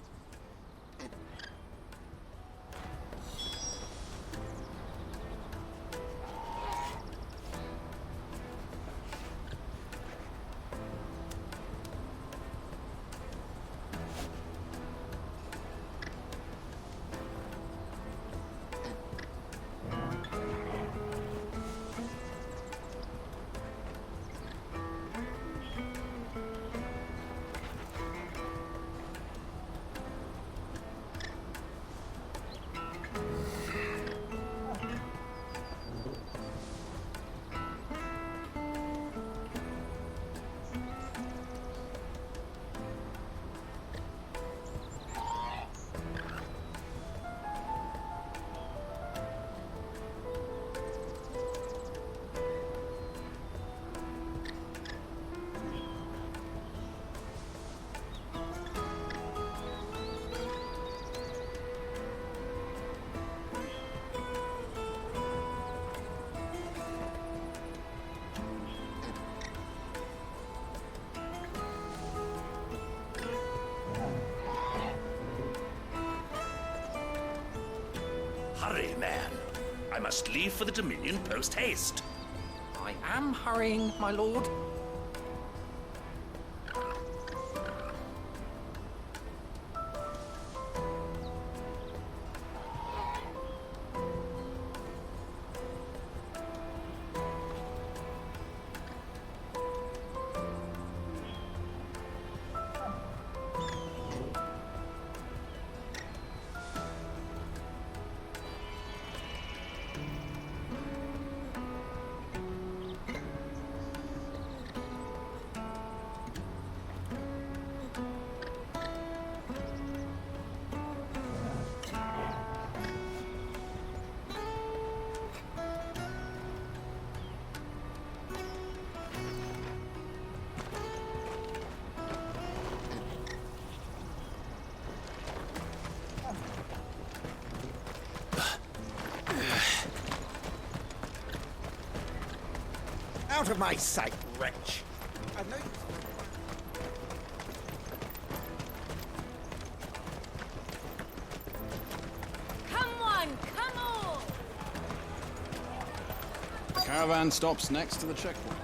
[SPEAKER 19] Hurry, man. I must leave for the Dominion post-haste.
[SPEAKER 20] I am hurrying, my lord.
[SPEAKER 17] Out of my sight, wretch! I know you...
[SPEAKER 8] Come on, come on!
[SPEAKER 23] Caravan stops next to the checkpoint.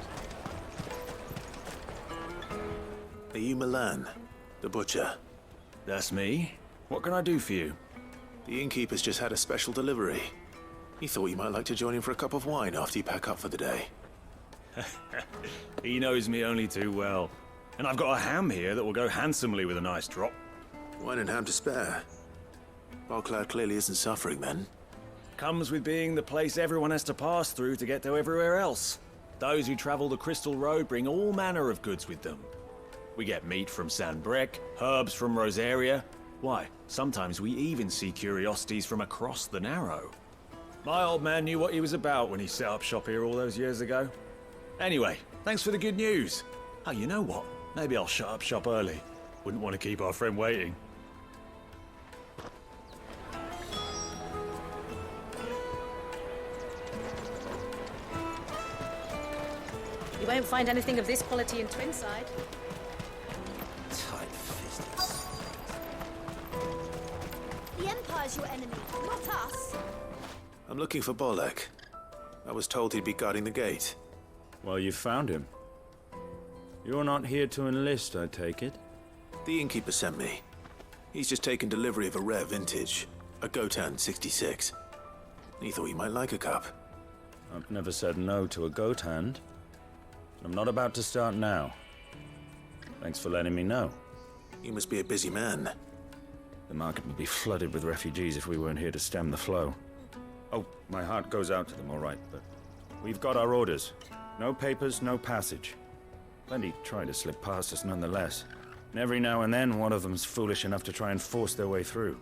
[SPEAKER 4] Are you Milan, the butcher?
[SPEAKER 24] That's me. What can I do for you?
[SPEAKER 4] The innkeeper's just had a special delivery. He thought you might like to join him for a cup of wine after you pack up for the day.
[SPEAKER 24] He knows me only too well. And I've got a ham here that will go handsomely with a nice drop.
[SPEAKER 4] Wine and ham to spare. Boklad clearly isn't suffering then.
[SPEAKER 24] Comes with being the place everyone has to pass through to get to everywhere else. Those who travel the Crystal Road bring all manner of goods with them. We get meat from Sanbrek, herbs from Rosaria. Why, sometimes we even see curiosities from across the Narrow. My old man knew what he was about when he set up shop here all those years ago. Anyway, thanks for the good news. Oh, you know what? Maybe I'll shut up shop early. Wouldn't want to keep our friend waiting.
[SPEAKER 8] You won't find anything of this quality in Twinside.
[SPEAKER 17] Tight-fisted.
[SPEAKER 18] The Empire's your enemy, not us.
[SPEAKER 4] I'm looking for Bolek. I was told he'd be guarding the gate.
[SPEAKER 24] Well, you found him. You're not here to enlist, I take it?
[SPEAKER 4] The innkeeper sent me. He's just taken delivery of a rare vintage, a Gotown 66. He thought you might like a cup.
[SPEAKER 24] I've never said no to a goat hand. I'm not about to start now. Thanks for letting me know.
[SPEAKER 4] You must be a busy man.
[SPEAKER 24] The market would be flooded with refugees if we weren't here to stem the flow. Oh, my heart goes out to them, all right, but we've got our orders. No papers, no passage. Plenty try to slip past us nonetheless. And every now and then, one of them's foolish enough to try and force their way through.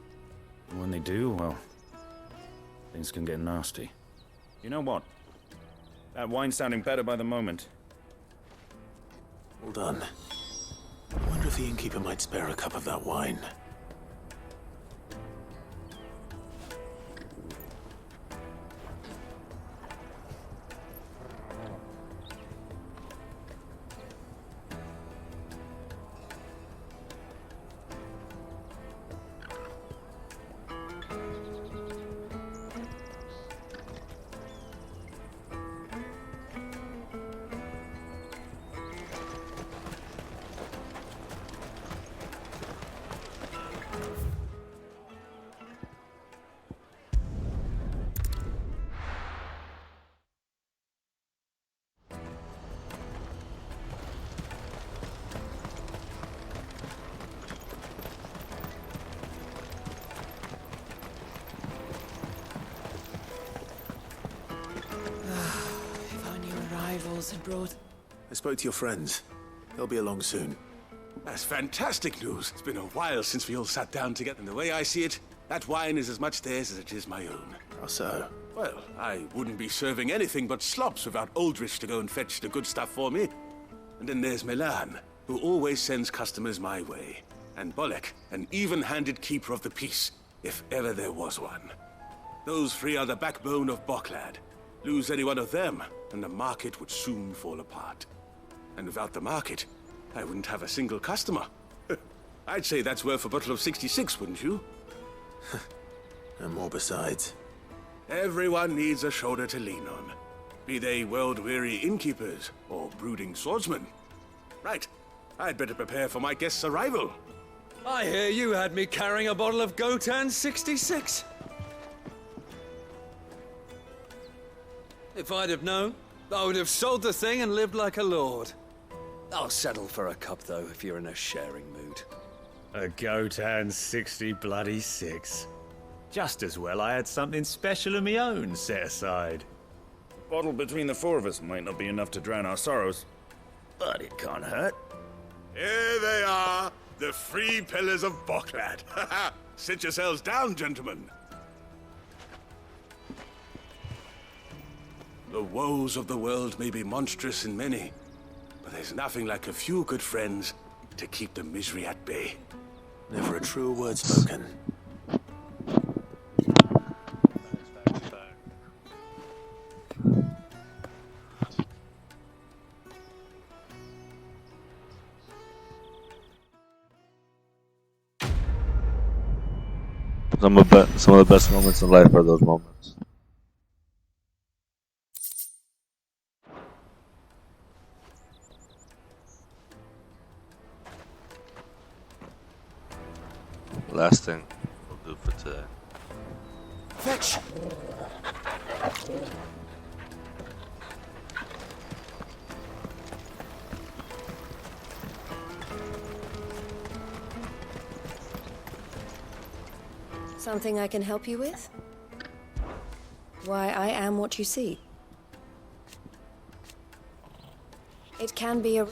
[SPEAKER 24] And when they do, well, things can get nasty. You know what? That wine's sounding better by the moment.
[SPEAKER 4] Well done. I wonder if the innkeeper might spare a cup of that wine.
[SPEAKER 9] Had brought.
[SPEAKER 4] I spoke to your friends. They'll be along soon.
[SPEAKER 12] That's fantastic news. It's been a while since we all sat down together. And the way I see it, that wine is as much theirs as it is my own.
[SPEAKER 4] How so?
[SPEAKER 12] Well, I wouldn't be serving anything but slops without Aldrich to go and fetch the good stuff for me. And then there's Milan, who always sends customers my way. And Bolek, an even-handed keeper of the peace, if ever there was one. Those three are the backbone of Boklad. Lose any one of them, and the market would soon fall apart. And without the market, I wouldn't have a single customer. I'd say that's worth a bottle of 66, wouldn't you?
[SPEAKER 4] And more besides.
[SPEAKER 12] Everyone needs a shoulder to lean on. Be they world-weary innkeepers or brooding swordsmen. Right, I'd better prepare for my guest's arrival.
[SPEAKER 14] I hear you had me carrying a bottle of Gotan 66. If I'd have known, I would have sold the thing and lived like a lord. I'll settle for a cup, though, if you're in a sharing mood.
[SPEAKER 24] A Gotan 60 bloody 6. Just as well I had something special of my own set aside. A bottle between the four of us might not be enough to drown our sorrows, but it can't hurt.
[SPEAKER 12] Here they are, the three pillars of Boklad. Sit yourselves down, gentlemen. The woes of the world may be monstrous in many, but there's nothing like a few good friends to keep the misery at bay.
[SPEAKER 4] Never a truer word spoken.
[SPEAKER 2] Some of the best moments in life are those moments. Last thing we'll do for today.
[SPEAKER 7] Fetch!
[SPEAKER 5] Something I can help you with? Why, I am what you see. It can be a...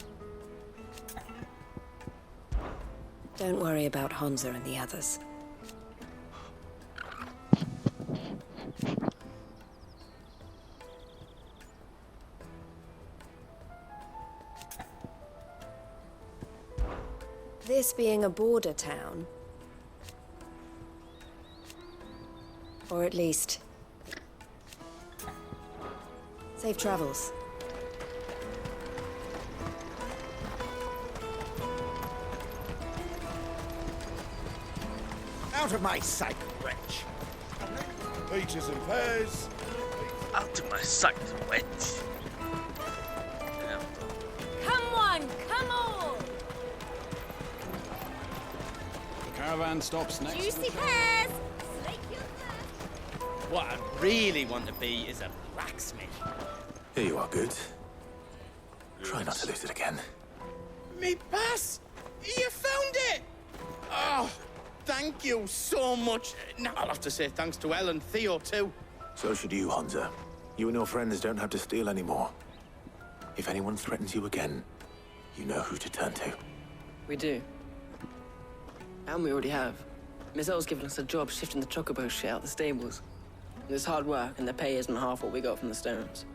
[SPEAKER 5] Don't worry about Hansa and the others. This being a border town, or at least, safe travels.
[SPEAKER 7] Out of my sight, wretch! Peaches and pears.
[SPEAKER 2] Out of my sight, wretch!
[SPEAKER 8] Come one, come all!
[SPEAKER 23] The caravan stops next.
[SPEAKER 8] Juicy pears! Slake your thirst!
[SPEAKER 3] What I really want to be is a blacksmith.
[SPEAKER 4] Here you are, Good. Try not to lose it again.
[SPEAKER 3] Me pass! You found it! Oh, thank you so much. Now I'll have to say thanks to Elle and Theo too.
[SPEAKER 4] So should you, Hansa. You and your friends don't have to steal anymore. If anyone threatens you again, you know who to turn to.
[SPEAKER 16] We do. And we already have. Miss L's given us a job shifting the chocobo shit out the stables. It's hard work, and the pay isn't half what we got from the stones.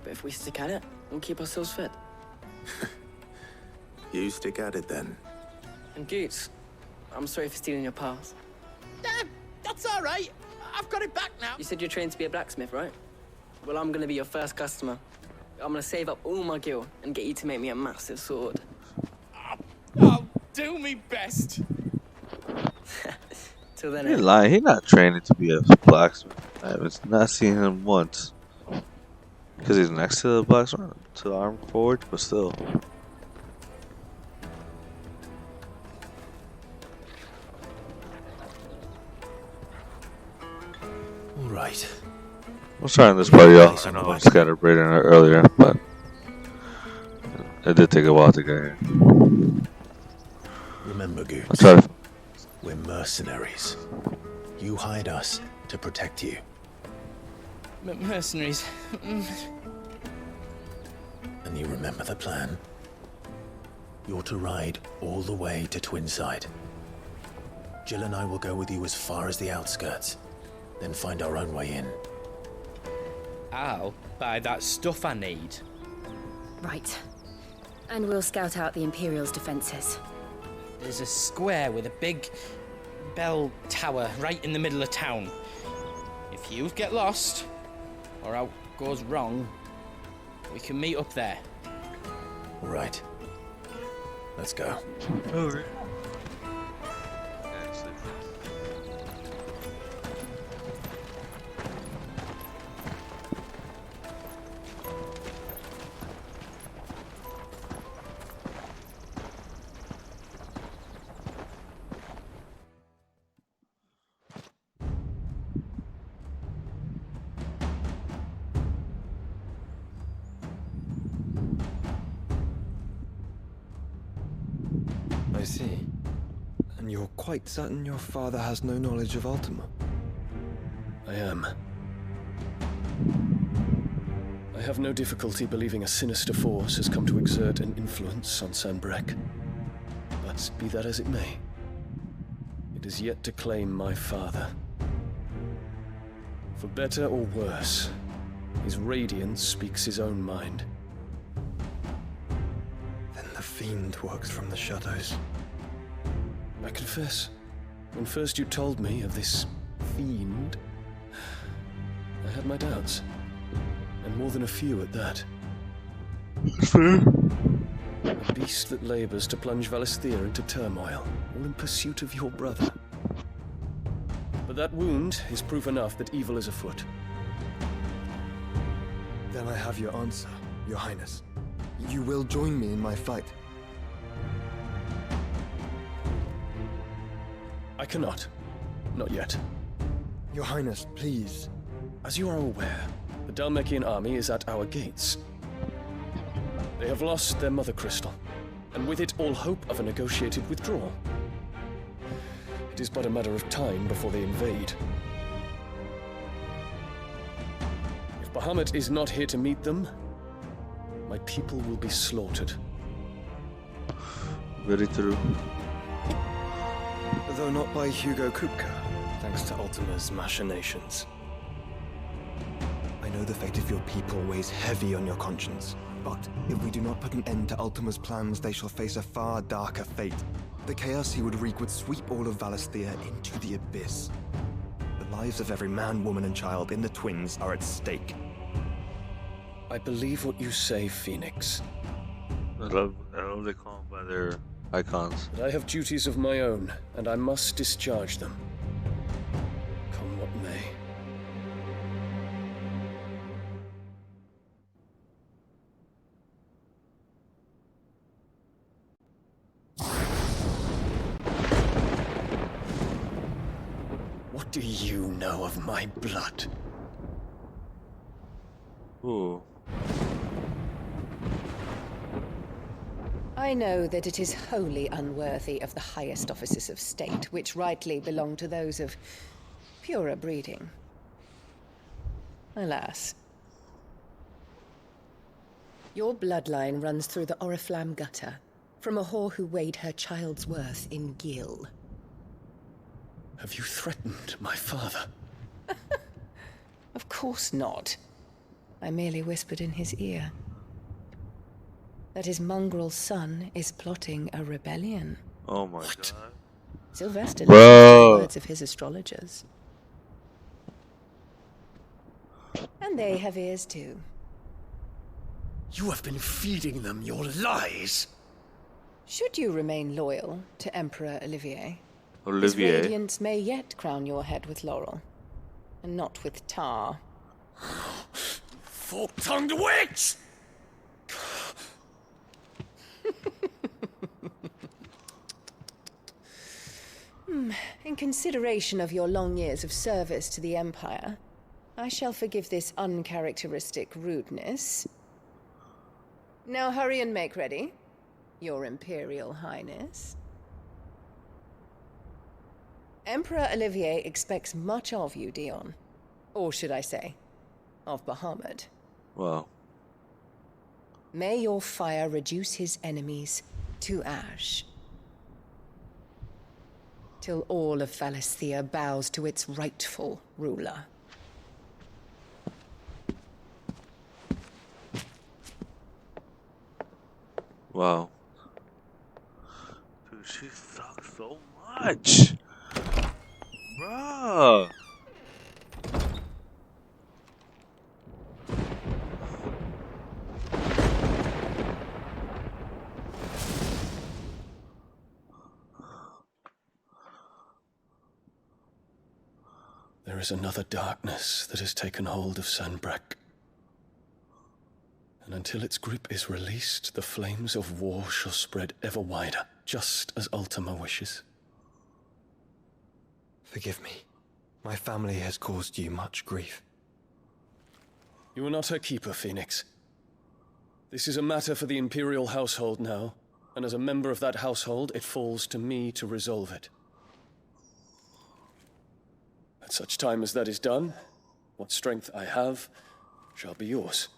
[SPEAKER 16] But if we stick at it, we'll keep ourselves fed.
[SPEAKER 4] You stick at it then.
[SPEAKER 16] And Goots, I'm sorry for stealing your pass.
[SPEAKER 3] That's all right. I've got it back now.
[SPEAKER 16] You said you're trained to be a blacksmith, right? Well, I'm gonna be your first customer. I'm gonna save up all my gil and get you to make me a massive sword.
[SPEAKER 3] I'll do me best.
[SPEAKER 16] Till then,
[SPEAKER 2] He lying. He's not training to be a blacksmith. I haven't not seen him once. Because he's next to the blacksmith, to the armed forge, but still.
[SPEAKER 4] All right.
[SPEAKER 2] I was trying this part, y'all. I know I scatterbrained it earlier, but it did take a while to get here.
[SPEAKER 4] Remember,
[SPEAKER 2] I'll
[SPEAKER 4] Goots.
[SPEAKER 2] try to.
[SPEAKER 4] We're mercenaries. You hide us to protect you.
[SPEAKER 3] Mercenaries.
[SPEAKER 4] And you remember the plan? You're to ride all the way to Twinside. Jill and I will go with you as far as the outskirts, then find our own way in.
[SPEAKER 3] I'll buy that stuff I need.
[SPEAKER 8] Right. And we'll scout out the Imperial's defenses.
[SPEAKER 3] There's a square with a big bell tower right in the middle of town. If you get lost, or out goes wrong, we can meet up there.
[SPEAKER 4] All right. Let's go.
[SPEAKER 2] Okay.
[SPEAKER 21] I see. And you're quite certain your father has no knowledge of Ultima?
[SPEAKER 22] I am. I have no difficulty believing a sinister force has come to exert an influence on Sanbreque. But be that as it may, it is yet to claim my father. For better or worse, his radiance speaks his own mind.
[SPEAKER 21] Then the fiend works from the shadows.
[SPEAKER 22] I confess, when first you told me of this fiend, I had my doubts. And more than a few at that. A beast that labors to plunge Valisthea into turmoil, all in pursuit of your brother. But that wound is proof enough that evil is afoot.
[SPEAKER 21] Then I have your answer, Your Highness. You will join me in my fight.
[SPEAKER 22] I cannot. Not yet.
[SPEAKER 21] Your Highness, please.
[SPEAKER 22] As you are aware, the Dhalmekian army is at our gates. They have lost their mother crystal, and with it all hope of a negotiated withdrawal. It is but a matter of time before they invade. If Bahamut is not here to meet them, my people will be slaughtered.
[SPEAKER 2] Very true.
[SPEAKER 21] Though not by Hugo Kupka, thanks to Ultima's machinations. I know the fate of your people weighs heavy on your conscience, but if we do not put an end to Ultima's plans, they shall face a far darker fate. The chaos he would wreak would sweep all of Valisthea into the abyss. The lives of every man, woman, and child in the Twins are at stake.
[SPEAKER 22] I believe what you say, Phoenix.
[SPEAKER 2] I love they call them by their icons.
[SPEAKER 22] But I have duties of my own, and I must discharge them. Come what may. What do you know of my blood?
[SPEAKER 2] Ooh.
[SPEAKER 1] I know that it is wholly unworthy of the highest offices of state, which rightly belong to those of purer breeding. Alas. Your bloodline runs through the Oriflamme gutter, from a whore who weighed her child's worth in gil.
[SPEAKER 22] Have you threatened my father?
[SPEAKER 1] Of course not. I merely whispered in his ear that his mongrel son is plotting a rebellion.
[SPEAKER 2] Oh my god.
[SPEAKER 1] Sylvester listens
[SPEAKER 2] Bro.
[SPEAKER 1] to the words of his astrologers. And they have ears too.
[SPEAKER 22] You have been feeding them your lies.
[SPEAKER 1] Should you remain loyal to Emperor Olivier, his
[SPEAKER 2] Olivier.
[SPEAKER 1] radiance may yet crown your head with laurel, and not with tar.
[SPEAKER 22] Fork-tongued witch!
[SPEAKER 1] In consideration of your long years of service to the Empire, I shall forgive this uncharacteristic rudeness. Now hurry and make ready, Your Imperial Highness. Emperor Olivier expects much of you, Dion. Or should I say, of Bahamut.
[SPEAKER 2] Wow.
[SPEAKER 1] May your fire reduce his enemies to ash, till all of Valisthea bows to its rightful ruler.
[SPEAKER 2] Wow. Dude, she sucks so much. Bruh.
[SPEAKER 22] There is another darkness that has taken hold of Sanbreque. And until its grip is released, the flames of war shall spread ever wider, just as Ultima wishes.
[SPEAKER 21] Forgive me. My family has caused you much grief.
[SPEAKER 22] You are not her keeper, Phoenix. This is a matter for the Imperial household now, and as a member of that household, it falls to me to resolve it. At such time as that is done, what strength I have shall be yours.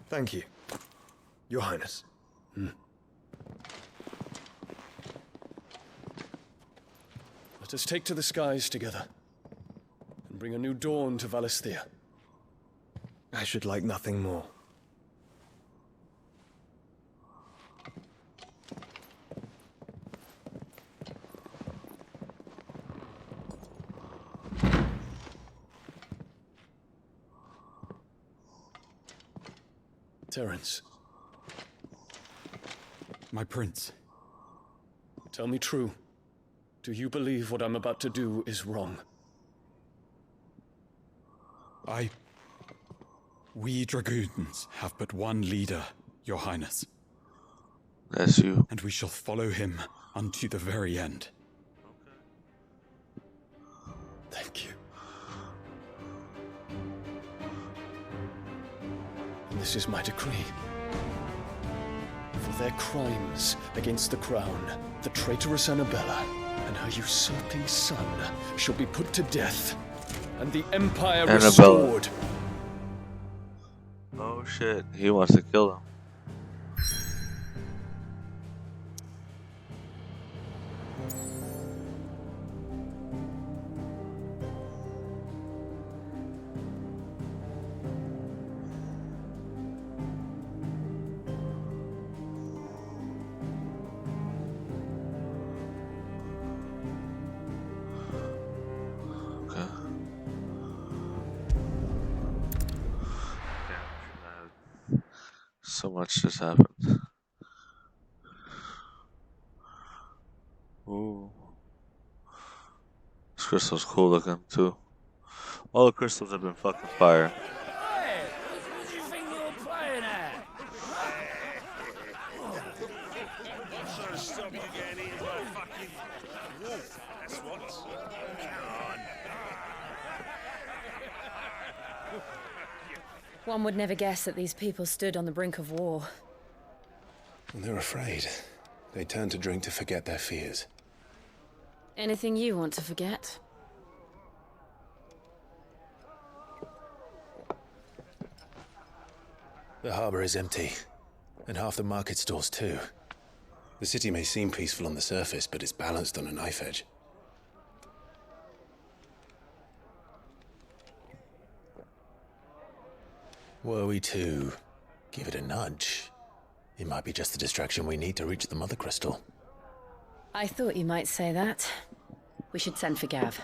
[SPEAKER 21] Thank you, Your Highness.
[SPEAKER 22] Let us take to the skies together, and bring a new dawn to Valisthea.
[SPEAKER 21] I should like nothing more.
[SPEAKER 22] Terence,
[SPEAKER 10] My prince.
[SPEAKER 22] tell me true. Do you believe what I'm about to do is wrong?
[SPEAKER 10] We dragoons have but one leader, Your Highness.
[SPEAKER 2] That's you.
[SPEAKER 10] And we shall follow him unto the very end.
[SPEAKER 22] Thank you. And this is my decree. For their crimes against the crown, the traitorous Annabella and her usurping son shall be put to death, and the Empire
[SPEAKER 2] Annabella.
[SPEAKER 22] restored.
[SPEAKER 2] Oh shit, he wants to kill him. So much just happened. Ooh. This crystal's cool looking too. All the crystals have been fucking fire.
[SPEAKER 19] Hey, what did you think
[SPEAKER 8] One would never guess that these people stood on the brink of war.
[SPEAKER 4] They're afraid. They turn to drink to forget their fears.
[SPEAKER 8] Anything you want to forget?
[SPEAKER 4] The harbor is empty, and half the market stalls too. The city may seem peaceful on the surface, but it's balanced on a knife edge. Were we to give it a nudge, it might be just the distraction we need to reach the Mother Crystal.
[SPEAKER 8] I thought you might say that. We should send for Gav.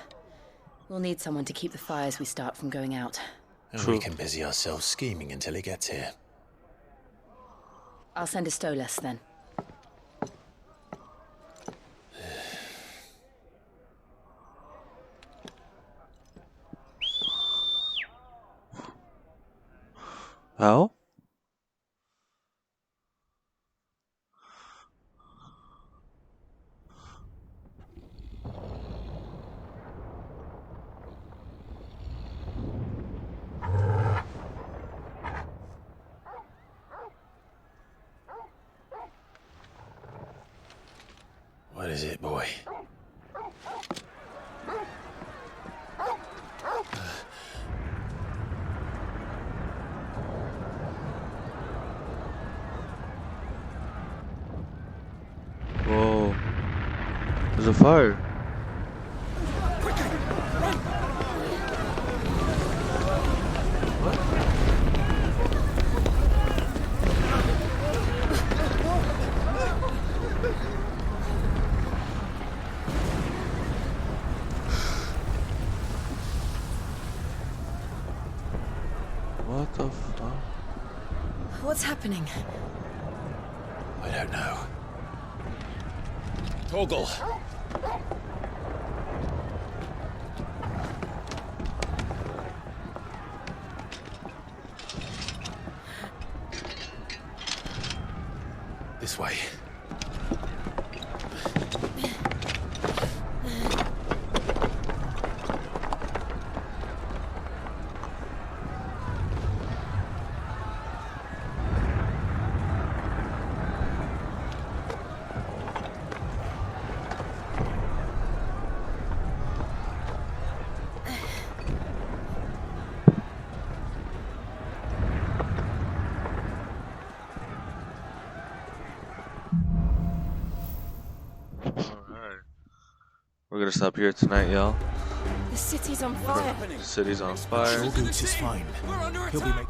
[SPEAKER 8] We'll need someone to keep the fires we start from going out.
[SPEAKER 4] And we can busy ourselves scheming until he gets here.
[SPEAKER 8] I'll send a Stolas then.
[SPEAKER 2] How?
[SPEAKER 4] What is it, boy?
[SPEAKER 2] Whoa. There's a fire. What the fuck?
[SPEAKER 8] What's happening?
[SPEAKER 4] I don't know.
[SPEAKER 24] Torgal!
[SPEAKER 4] This way.
[SPEAKER 2] We're gonna stop here tonight, y'all.
[SPEAKER 8] The city's on fire.
[SPEAKER 2] The city's on fire.
[SPEAKER 4] Boots is fine. He'll be making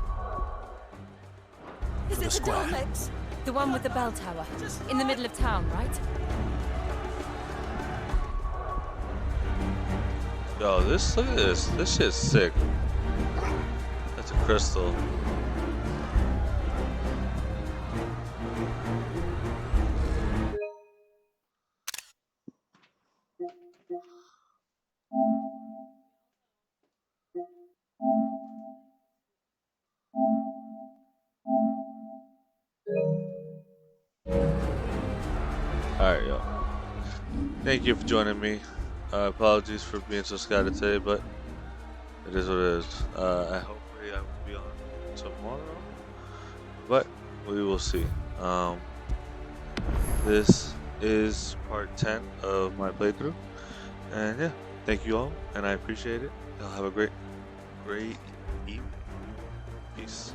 [SPEAKER 8] Is
[SPEAKER 4] for the square.
[SPEAKER 8] The one with the bell tower. In the middle of town, right?
[SPEAKER 2] Yo, look at this. This shit's sick. That's a crystal. Alright, y'all. Thank you for joining me. Apologies for being so scattered today, but it is what it is. Hopefully I will be on tomorrow, but we will see. This is part 10 of my playthrough, and yeah, thank you all, and I appreciate it. Y'all have a great evening. Peace.